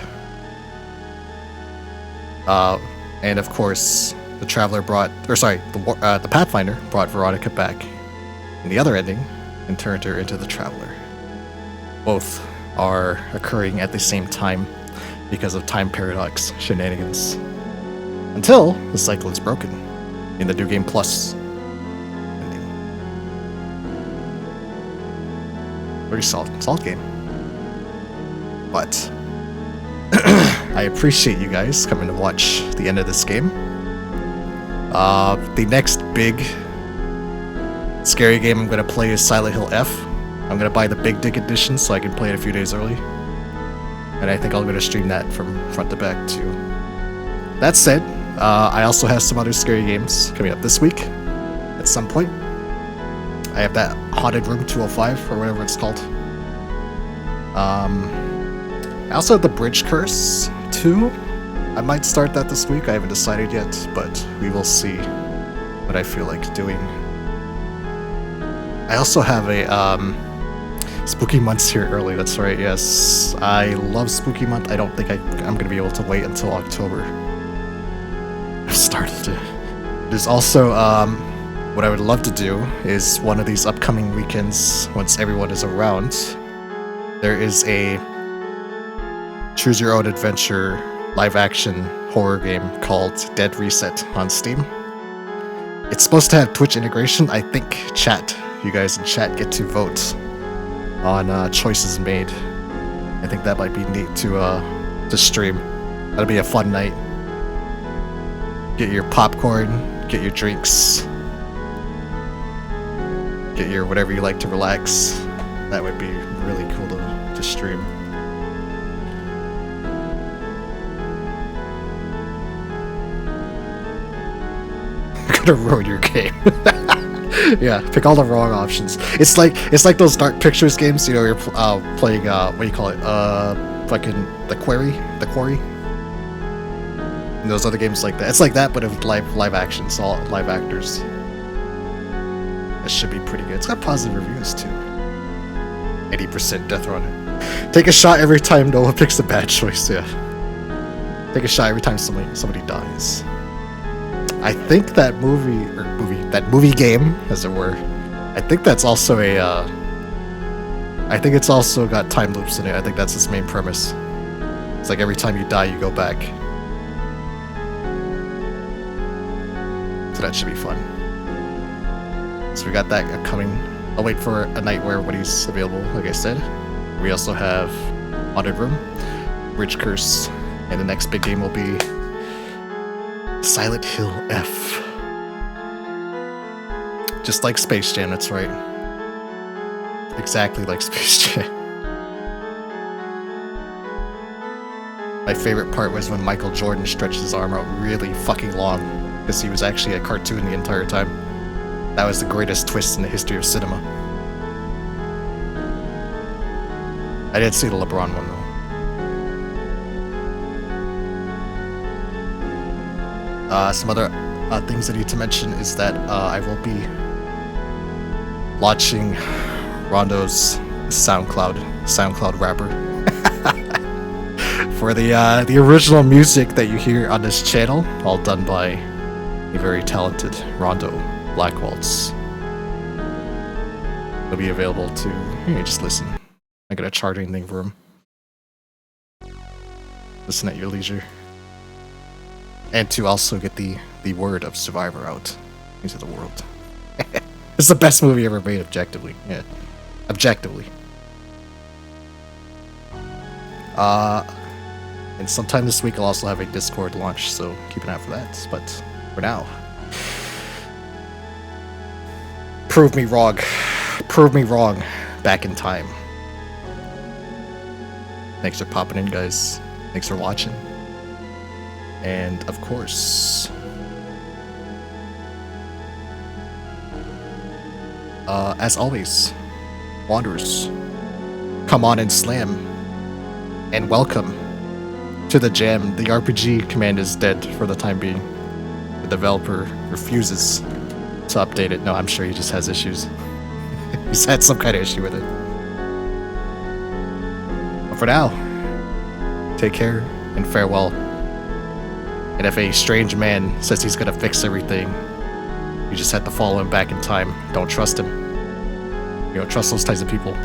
And of course, the Traveler the Pathfinder brought Veronica back in the other ending and turned her into the Traveler. Both are occurring at the same time because of time paradox shenanigans. Until the cycle is broken in the New Game Plus ending. Pretty solid game. But I appreciate you guys coming to watch the end of this game. The next big scary game I'm going to play is Silent Hill F. I'm going to buy the Big Dig Edition so I can play it a few days early. And I think I'm going to stream that from front to back too. That said, I also have some other scary games coming up this week at some point. I have that Haunted Room 205 or whatever it's called. I also have the Bridge Curse 2. I might start that this week. I haven't decided yet, but we will see what I feel like doing. I also have a Spooky Month's here early. That's right. Yes, I love Spooky Month. I don't think I'm gonna be able to wait until October. I've started it. There's also what I would love to do is one of these upcoming weekends, once everyone is around, there is a choose your own adventure live action horror game called Dead Reset on Steam. It's supposed to have Twitch integration. I think you guys in chat get to vote on choices made. I think that might be neat to stream. That'll be a fun night. Get your popcorn, get your drinks, get your whatever you like to relax. That would be really cool to stream. Gonna ruin your game. Yeah, pick all the wrong options. It's like those Dark Pictures games, you know, you're playing what do you call it? Fucking the Quarry. And those other games like that. It's like that, but with live action, so all live actors. That should be pretty good. It's got positive reviews too. 80% death on it. Take a shot every time Noah picks a bad choice. Yeah. Take a shot every time somebody dies. I think that movie game, as it were, I think that's also I think it's also got time loops in it. I think that's its main premise. It's like every time you die, you go back. So that should be fun. So we got that coming. I'll wait for a night where everybody's available, like I said. We also have Haunted Room, Bridge Curse, and the next big game will be Silent Hill F. Just like Space Jam, that's right. Exactly like Space Jam. My favorite part was when Michael Jordan stretched his arm out really fucking long. because he was actually a cartoon the entire time. That was the greatest twist in the history of cinema. I did see the LeBron one though. Some other things I need to mention is that I will be launching Rondo's SoundCloud rapper for the original music that you hear on this channel, all done by a very talented Rondo Blackwaltz. It'll be available to just listen. I gotta charge anything for him. Listen at your leisure. And to also get the word of Survivor out into the world. It's the best movie ever made, objectively. Yeah. Objectively. And sometime this week I'll also have a Discord launch, so keep an eye out for that. But for now, prove me wrong. Prove me wrong back in time. Thanks for popping in, guys. Thanks for watching. And of course, as always, Wanderers, come on and slam. And welcome to the jam. The RPG command is dead for the time being. The developer refuses to update it. No, I'm sure he just has issues. He's had some kind of issue with it. But for now, take care and farewell. And if a strange man says he's gonna fix everything, you just have to follow him back in time. Don't trust him. You don't trust those types of people.